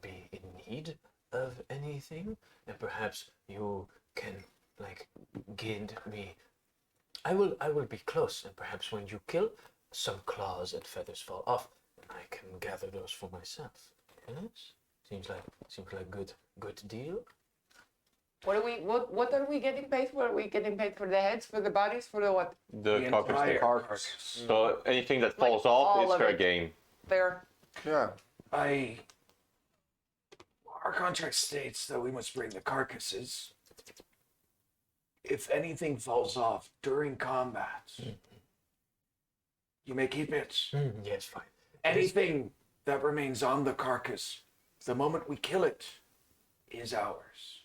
be in need of anything? And perhaps you can like give me. I will be close, and perhaps when you kill, some claws and feathers fall off, and I can gather those for myself. Yes, seems like good deal.
What are we getting paid for? Are we getting paid for the heads, for the bodies, for the what?
The carcass
entire
there.
carcass.
So anything that falls
Like
off
all
is
of
fair
it.
game.
There.
Yeah.
Our contract states that we must bring the carcasses. If anything falls off during combat, you may keep it.
Yes, fine.
Anything that remains on the carcass, the moment we kill it, is ours.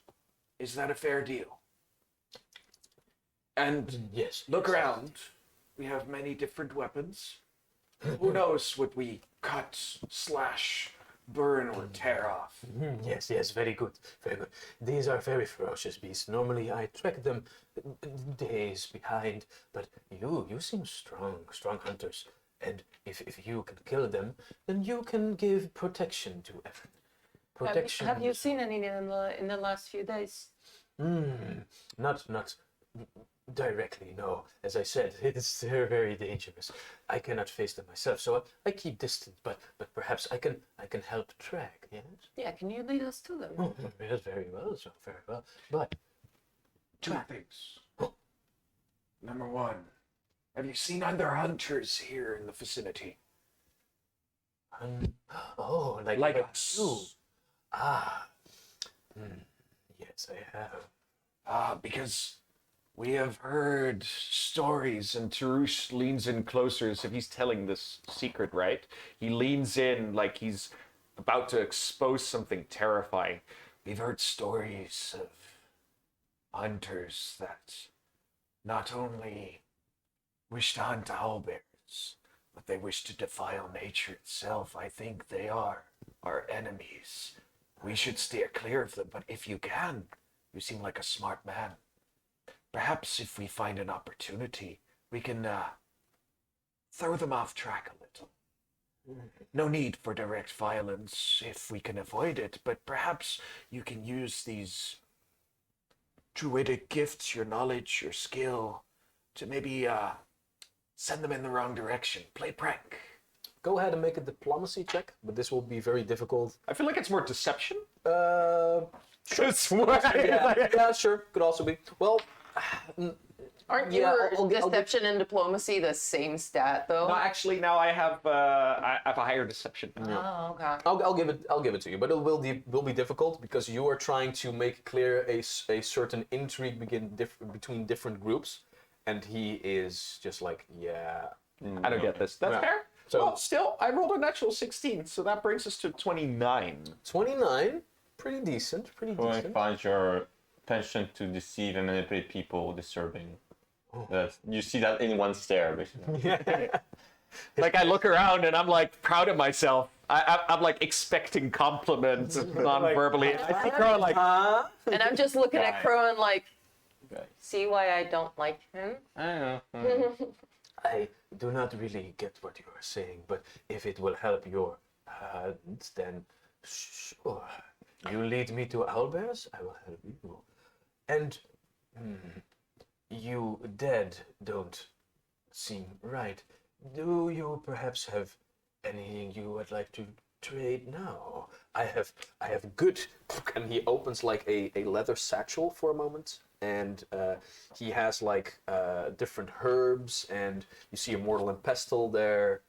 Is that a fair deal? And
Yes.
look around. We have many different weapons. Who knows what we cut, slash, burn, or tear off?
Yes, very good, very good. These are very ferocious beasts. Normally I track them days behind, but you seem strong hunters. And if you can kill them, then you can give protection to everyone. Protection.
Have you seen any in the last few days?
Not directly, no. As I said, they're very dangerous. I cannot face them myself, so I keep distant. But perhaps I can help track. Yes.
Yeah, can you lead us to them?
Yes, very well. So very well. But
Two things. Number one, have you seen other hunters here in the vicinity?
like
us.
you. Yes, I have.
Because we have heard stories,
And Tarush leans in closer as if he's telling this secret, right? He leans in like he's about to expose something terrifying.
we've heard stories of hunters that not only wish to hunt owlbears, but they wish to defile nature itself. I think they are our enemies. We should steer clear of them, but if you can, you seem like a smart man. Perhaps if we find an opportunity, we can throw them off track a little. No need for direct violence if we can avoid it, but perhaps you can use these druidic gifts, your knowledge, your skill, to maybe send them in the wrong direction. Play prank.
Go ahead and make a diplomacy check, but this will be very difficult.
I feel like it's more deception.
Sure. Yeah, sure. Could also be. Well,
Aren't
Yeah,
your
I'll give-
deception and diplomacy the same stat though?
No, actually, now I have a higher deception.
Oh, okay.
I'll give it to you, but it will be difficult because you are trying to make clear a certain intrigue between different groups, and he is just like, yeah.
I don't get this. That's
Yeah.
fair.
So-
Well, still, I rolled a natural 16, so that brings us to 29.
29, pretty decent.
I find your penchant to deceive and manipulate people disturbing. That you see that in one stare, basically.
Like, I look around and I'm like proud of myself. I'm like expecting compliments non-verbally. I see Crow like,
And I'm just looking at Crow and like,
Okay.
see why I don't like him?
I don't know.
I do not really get what you are saying, but if it will help your hunt, then sure. You lead me to owlbears, I will help you. And you dead don't seem right. Do you perhaps have anything you would like to trade now? I have good. And he opens like a leather satchel for a moment, and he has like different herbs, and you see a mortar and pestle there,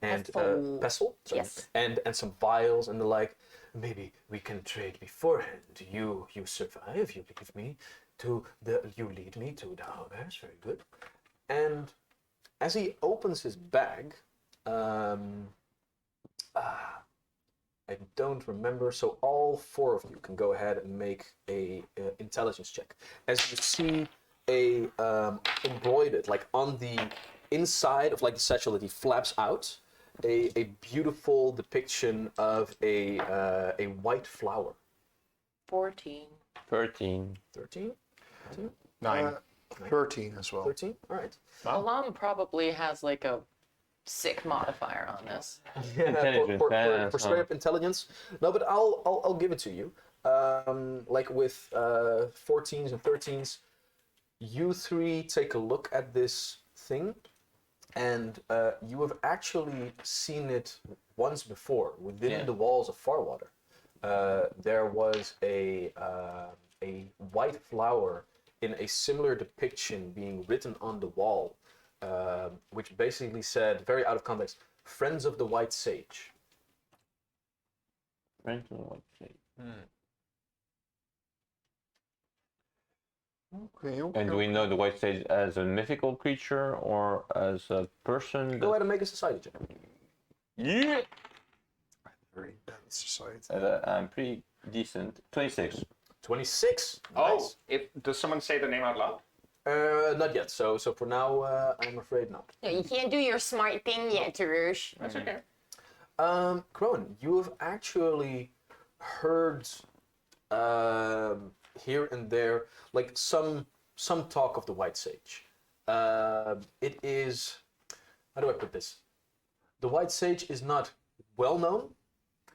and
Pestle.
pestle, sorry.
Yes.
and some vials and the like. Maybe we can trade beforehand. You survive. You leave me you lead me to the Albers. Very good. And as he opens his bag, I don't remember. So all 4 of you can go ahead and make a intelligence check. As you see a embroidered, like on the inside of like the satchel that he flaps out, a beautiful depiction of a white flower.
14.
13.
13?
9.
13 as well.
13? All right.
Alam probably has like a sick modifier on this.
Yeah,
Intelligence,
for straight up intelligence. No, but I'll give it to you. Like with 14s and 13s, you 3 take a look at this thing, and you have actually seen it once before within the walls of Farwater. There was a white flower in a similar depiction being written on the wall, which basically said, very out of context, Friends of the White Sage.
Friends of the White Sage.
Okay.
And do we know the White Sage as a mythical creature or as a person?
Go ahead and make a society check.
Yeah.
Very dense society.
I'm pretty decent. 26.
26.
Oh, does someone say the name out loud?
Not yet. So for now, I'm afraid not.
No, you can't do your smart thing yet, Tarush.
That's okay.
Crowan, you have actually heard here and there, like some talk of the White Sage. It is, how do I put this? The White Sage is not well known,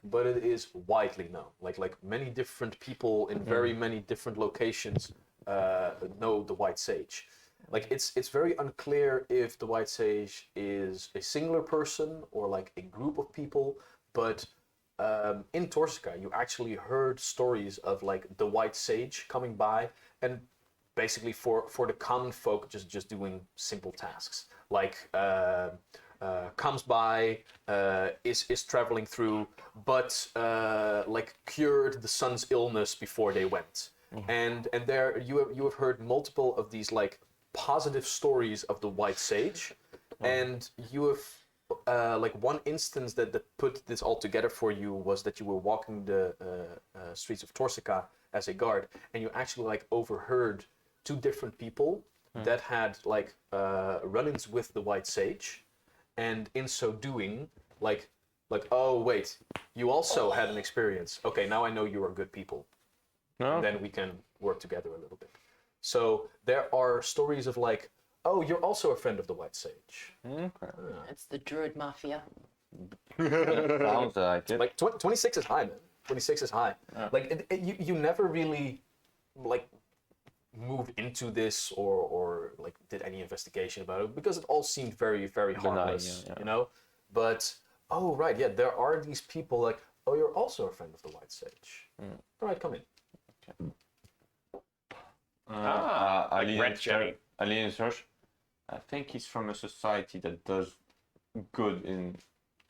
but it is widely known. Like many different people in very many different locations know the White Sage. Like it's very unclear if the White Sage is a singular person or like a group of people, but in Torsica you actually heard stories of like the White Sage coming by and basically for the common folk just doing simple tasks like comes by, is traveling through, but like cured the son's illness before they went. And there you have heard multiple of these like positive stories of the White Sage, and you have like one instance that put this all together for you was that you were walking the streets of Torsica as a guard, and you actually like overheard 2 different people that had like run-ins with the White Sage, and in so doing, like oh wait, you also had an experience. Okay, now I know you are good people.
No.
And then we can work together a little bit. So there are stories of like, oh, you're also a friend of the White Sage.
Okay.
It's the Druid Mafia.
Sounds like it.
Like 26 is high, man. 26 is high. Like you never really like moved into this or like did any investigation about it because it all seemed very, very harmless, you know? But oh right, yeah, there are these people like, oh, you're also a friend of the White Sage. All right, come in.
Red Jenny.
Aline Search. I think he's from a society that does good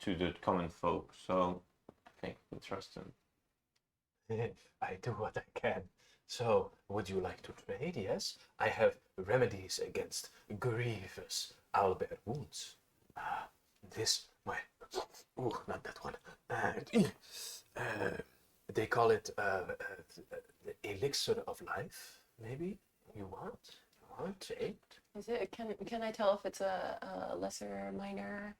to the common folk, so I think we trust him.
I do what I can. So, would you like to trade? Yes, I have remedies against grievous owlbear wounds. Not that one. They call it the elixir of life. Maybe you want trade?
Is it? Can I tell if it's a lesser, minor?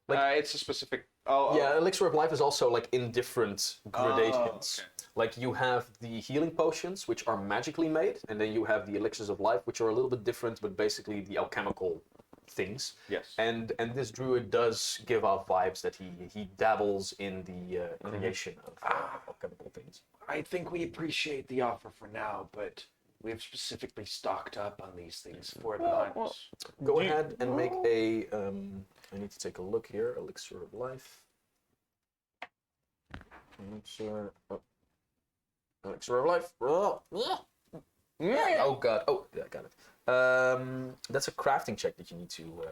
It's a specific. Oh,
Yeah, elixir of life is also like in different gradations.
okay.
Like you have the healing potions, which are magically made, and then you have the elixirs of life, which are a little bit different, but basically the alchemical things.
Yes.
And this druid does give off vibes that he dabbles in the creation of alchemical things.
I think we appreciate the offer for now, but we have specifically stocked up on these things for the times.
Go ahead and make a. I need to take a look here. Elixir of life. Elixir of life. Oh god. Oh, yeah, I got it. That's a crafting check that you need to.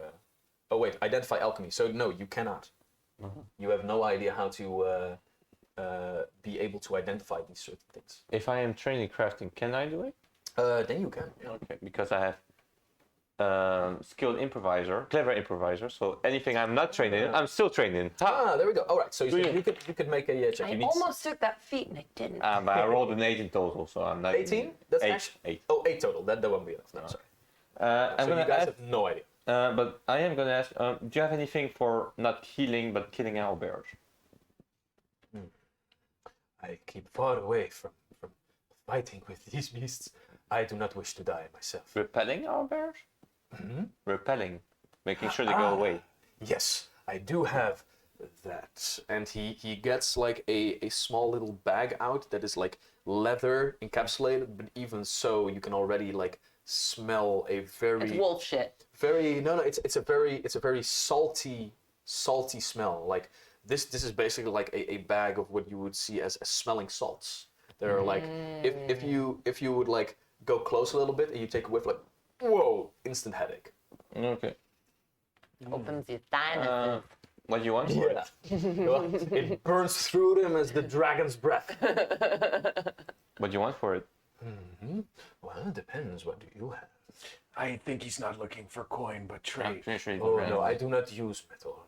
Oh wait, identify alchemy. So no, you cannot. You have no idea how to be able to identify these certain things.
If I am trained in crafting, can I do it?
Then you can. Yeah.
Okay, because I have skilled improviser, clever improviser. So anything I'm not trained in, I'm still trained in. Ha!
There we go. All right, so you could make a check.
I
You need
almost took that feat and I didn't.
But I rolled an 8 in total, so I'm not.
18. That's
eight.
actually
8.
Oh, 8 total. That won't be enough. No, sorry.
I'm
So
gonna
you guys
ask,
have no idea.
but I am gonna ask. Do you have anything for not healing but killing owlbears?
I keep far away from fighting with these beasts. I do not wish to die myself.
Repelling owlbears? Repelling, making sure they go away.
Yes, I do have that. And he gets like a small little bag out that is like leather encapsulated, but even so, you can already like smell a very
It's wolf shit.
it's a very salty smell. Like this is basically like a bag of what you would see as smelling salts. They're like if you would like go close a little bit and you take a whiff, like whoa, instant headache.
Okay.
Opens your sinuses.
What do you want for it?
Well, it burns through them as the dragon's breath.
What do you want for it?
Well, it depends. What do you have?
I think he's not looking for coin, but
I'm
trade.
pretty sure you
Oh
can
no, I do not use metal.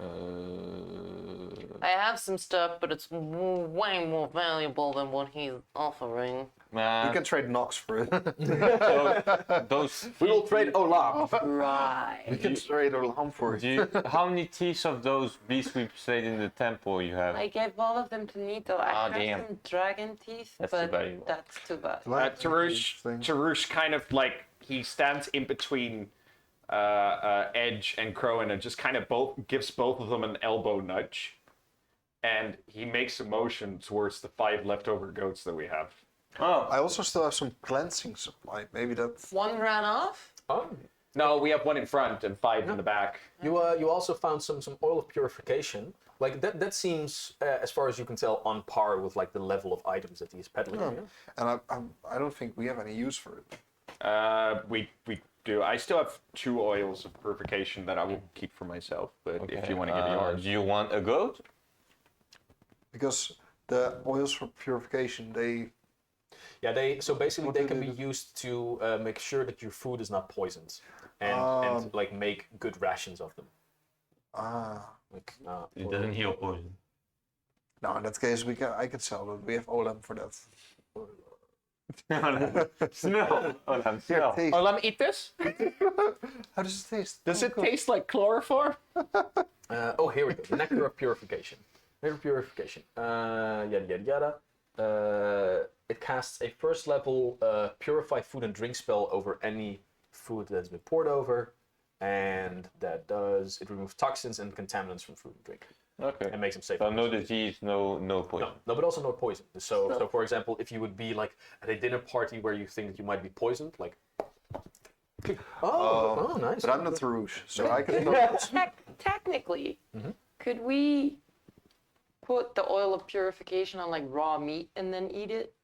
No.
I have some stuff, but it's way more valuable than what he's offering.
You can trade Nox for it.
those.
We will trade Olaf.
Right.
You can trade Orlam for it.
How many teeth of those beasts we played in the temple you have?
I gave all of them to Nito. I have
damn.
some dragon teeth,
That's too
but
valuable.
that's too bad.
Tarush kind of like he stands in between Edge and Crow and just kind of gives both of them an elbow nudge, and he makes a motion towards the 5 leftover goats that we have.
Oh,
I also still have some cleansing supply. Maybe that's...
One ran off.
Oh.
No, we have 1 in front and 5 in the back.
You also found some oil of purification. Like that seems, as far as you can tell, on par with like the level of items that he's peddling.
And I don't think we have any use for it.
We do. I still have 2 oils of purification that I will keep for myself. But if you want to give yours,
do you want a goat?
Because the oils for purification,
So basically
What
they
do
can
they
be
do?
used to make sure that your food is not poisoned, and like make good rations of them. Like,
It doesn't heal poison.
no, in that case I can sell it. We have Olam for that.
Smell. Smell.
Taste.
oh, let me eat this.
How does it taste?
Does it taste like chloroform?
Here we go. Nectar of purification. Nectar of purification. Yada yada yada. It casts a first level purify food and drink spell over any food that's been poured over, and it removes toxins and contaminants from food and drink.
Okay.
And makes them safe.
So no disease, no poison.
No, but also no poison. So for example, if you would be like at a dinner party where you think that you might be poisoned, like, oh, nice.
But I'm not Rouge, so I can.
Technically, could we put the oil of purification on like raw meat and then eat it?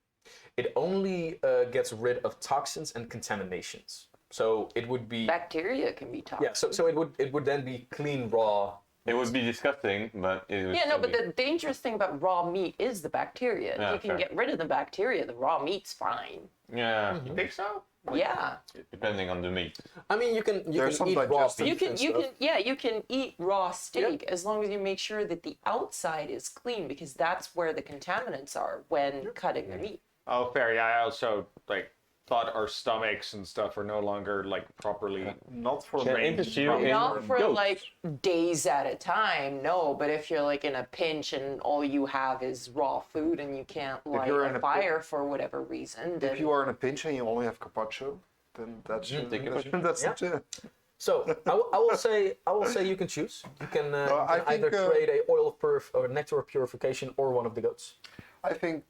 It only gets rid of toxins and contaminations. So it would be
Bacteria can be toxic.
yeah. So it would then be clean raw.
It would be disgusting, but it would
Yeah, no,
still
but
be-
the dangerous thing about raw meat is the bacteria.
Yeah,
You can
fair.
get rid of the bacteria. The raw meat's fine.
Yeah,
You think so?
Yeah.
depending on the meat.
I mean, you can
There's some
eat raw
digestive-
beef and stuff.
You can eat raw steak as long as you make sure that the outside is clean, because that's where the contaminants are when cutting the meat.
Oh, fair. Yeah, I also thought our stomachs and stuff are no longer properly.
Not for
Can
me.
interest you in
Not for
goats?
like days at a time, no. But if you're like in a pinch and all you have is raw food and you can't light
you're in
a
a
fire for whatever reason, then
If you are in a pinch and you only have carpaccio, then that's
take carpaccio.
that's
Yeah.
it.
So I will say you can choose. You can,
I
you can either
think,
trade a oil of or nectar of purification or one of the goats.
I think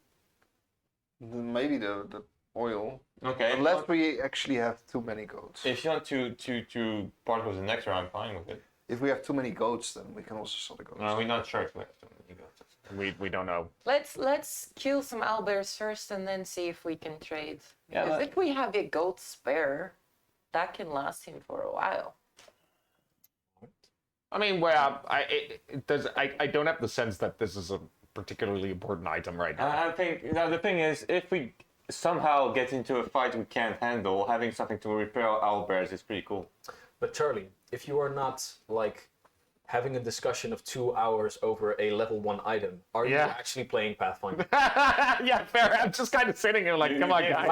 maybe the oil.
Okay.
Unless we actually have too many goats.
If you want to part with the nectar, I'm fine with it.
If we have too many goats, then we can also sell the goats.
No, we're not sure if we have too many goats.
We don't know.
Let's kill some owlbears first and then see if we can trade.
Yeah,
Because
let-
if we have a goat spare, that can last him for a while.
I mean, well, I don't have the sense that this is a particularly important item right now.
I think the thing is, if we somehow get into a fight we can't handle, having something to repel owlbears is pretty cool.
But Charlie, if you are not like having a discussion of 2 hours over a level 1 item, are you
Yeah.
actually playing Pathfinder?
Yeah, fair. I'm just kind of sitting here like, come on, guys.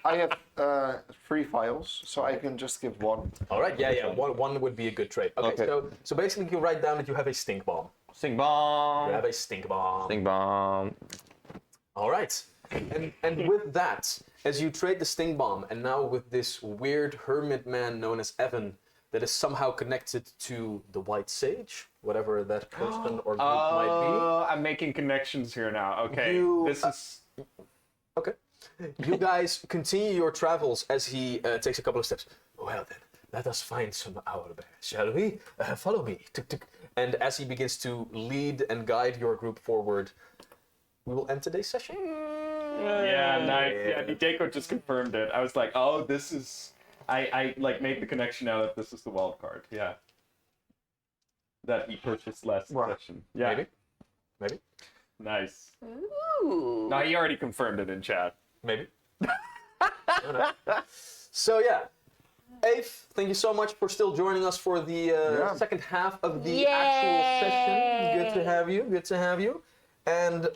I have 3 files, so I can just give one.
All right, yeah. One would be a good trade. Okay,
Okay.
so basically you write down that you have a stink bomb.
Stink bomb.
You have a stink bomb.
Stink bomb.
All right, and with that, as you trade the stink bomb, and now with this weird hermit man known as Evan, that is somehow connected to the White Sage, whatever that person or group might
Oh, I'm making connections here now. Okay,
You,
this is.
be. Okay. You guys continue your travels as he takes a couple of steps. Well then, let us find some owlbears, shall we? Follow me. Tuk, tuk. And as he begins to lead and guide your group forward, we will end today's session.
Yeah, nice. Yeah, Hideko just confirmed it. I was like, oh, this is. I like made the connection now that this is the wild card. Yeah. That he purchased last session. Yeah.
Maybe.
Nice.
Ooh.
No, he already confirmed it in chat.
Maybe. No. So yeah, Ave, thank you so much for still joining us for the second half of the actual session. Good to have you. Good to have you. And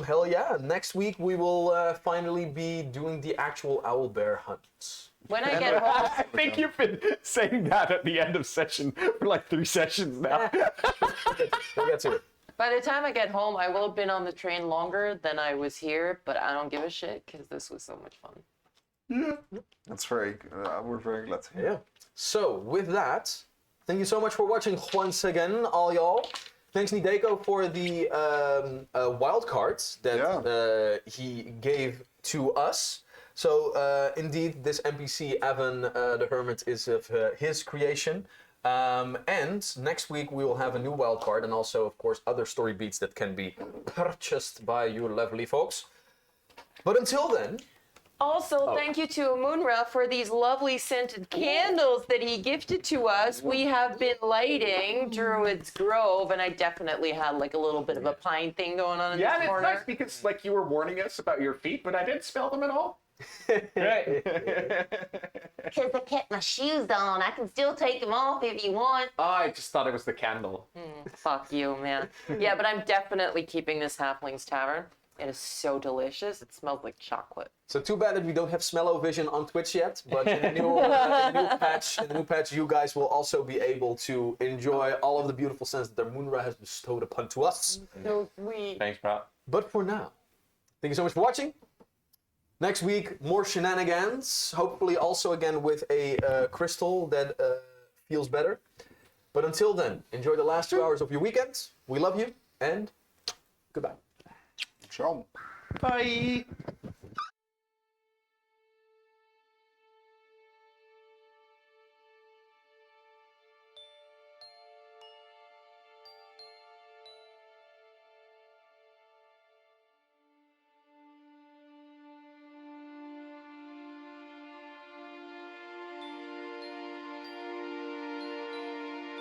hell yeah, next week we will finally be doing the actual owlbear hunt.
When I get home,
I think you've been saying that at the end of session for like 3 sessions now.
We'll get to it.
by the time I get home, I will have been on the train longer than I was here, but I don't give a shit because this was so much fun.
That's very. We're very glad to hear.
Yeah. So with that, thank you so much for watching once again, all y'all. Thanks Hideko for the wild cards that he gave to us. So indeed, this NPC Evan the Hermit is of his creation. And next week we will have a new wild card and also, of course, other story beats that can be purchased by you lovely folks. But until then.
Also, thank you to Amunra for these lovely scented candles that he gifted to us. We have been lighting Druid's Grove, and I definitely had like a little bit of a pine thing going on in
Yeah,
the
and it's
corner.
nice because like you were warning us about your feet, but I didn't smell them at all. Right.
Because I kept my shoes on. I can still take them off if you want.
Oh, I just thought it was the candle.
Fuck you, man. Yeah, but I'm definitely keeping this Halfling's Tavern. It is so delicious. It smells like chocolate.
So too bad that we don't have Smell-O-Vision on Twitch yet, but in the new patch, you guys will also be able to enjoy all of the beautiful scents that Moonra has bestowed upon to us.
So sweet.
Thanks, bro.
But for now, thank you so much for watching. Next week, more shenanigans. Hopefully also again with a crystal that feels better. But until then, enjoy the last 2 hours of your weekend. We love you, and goodbye.
Ciao.
Bye.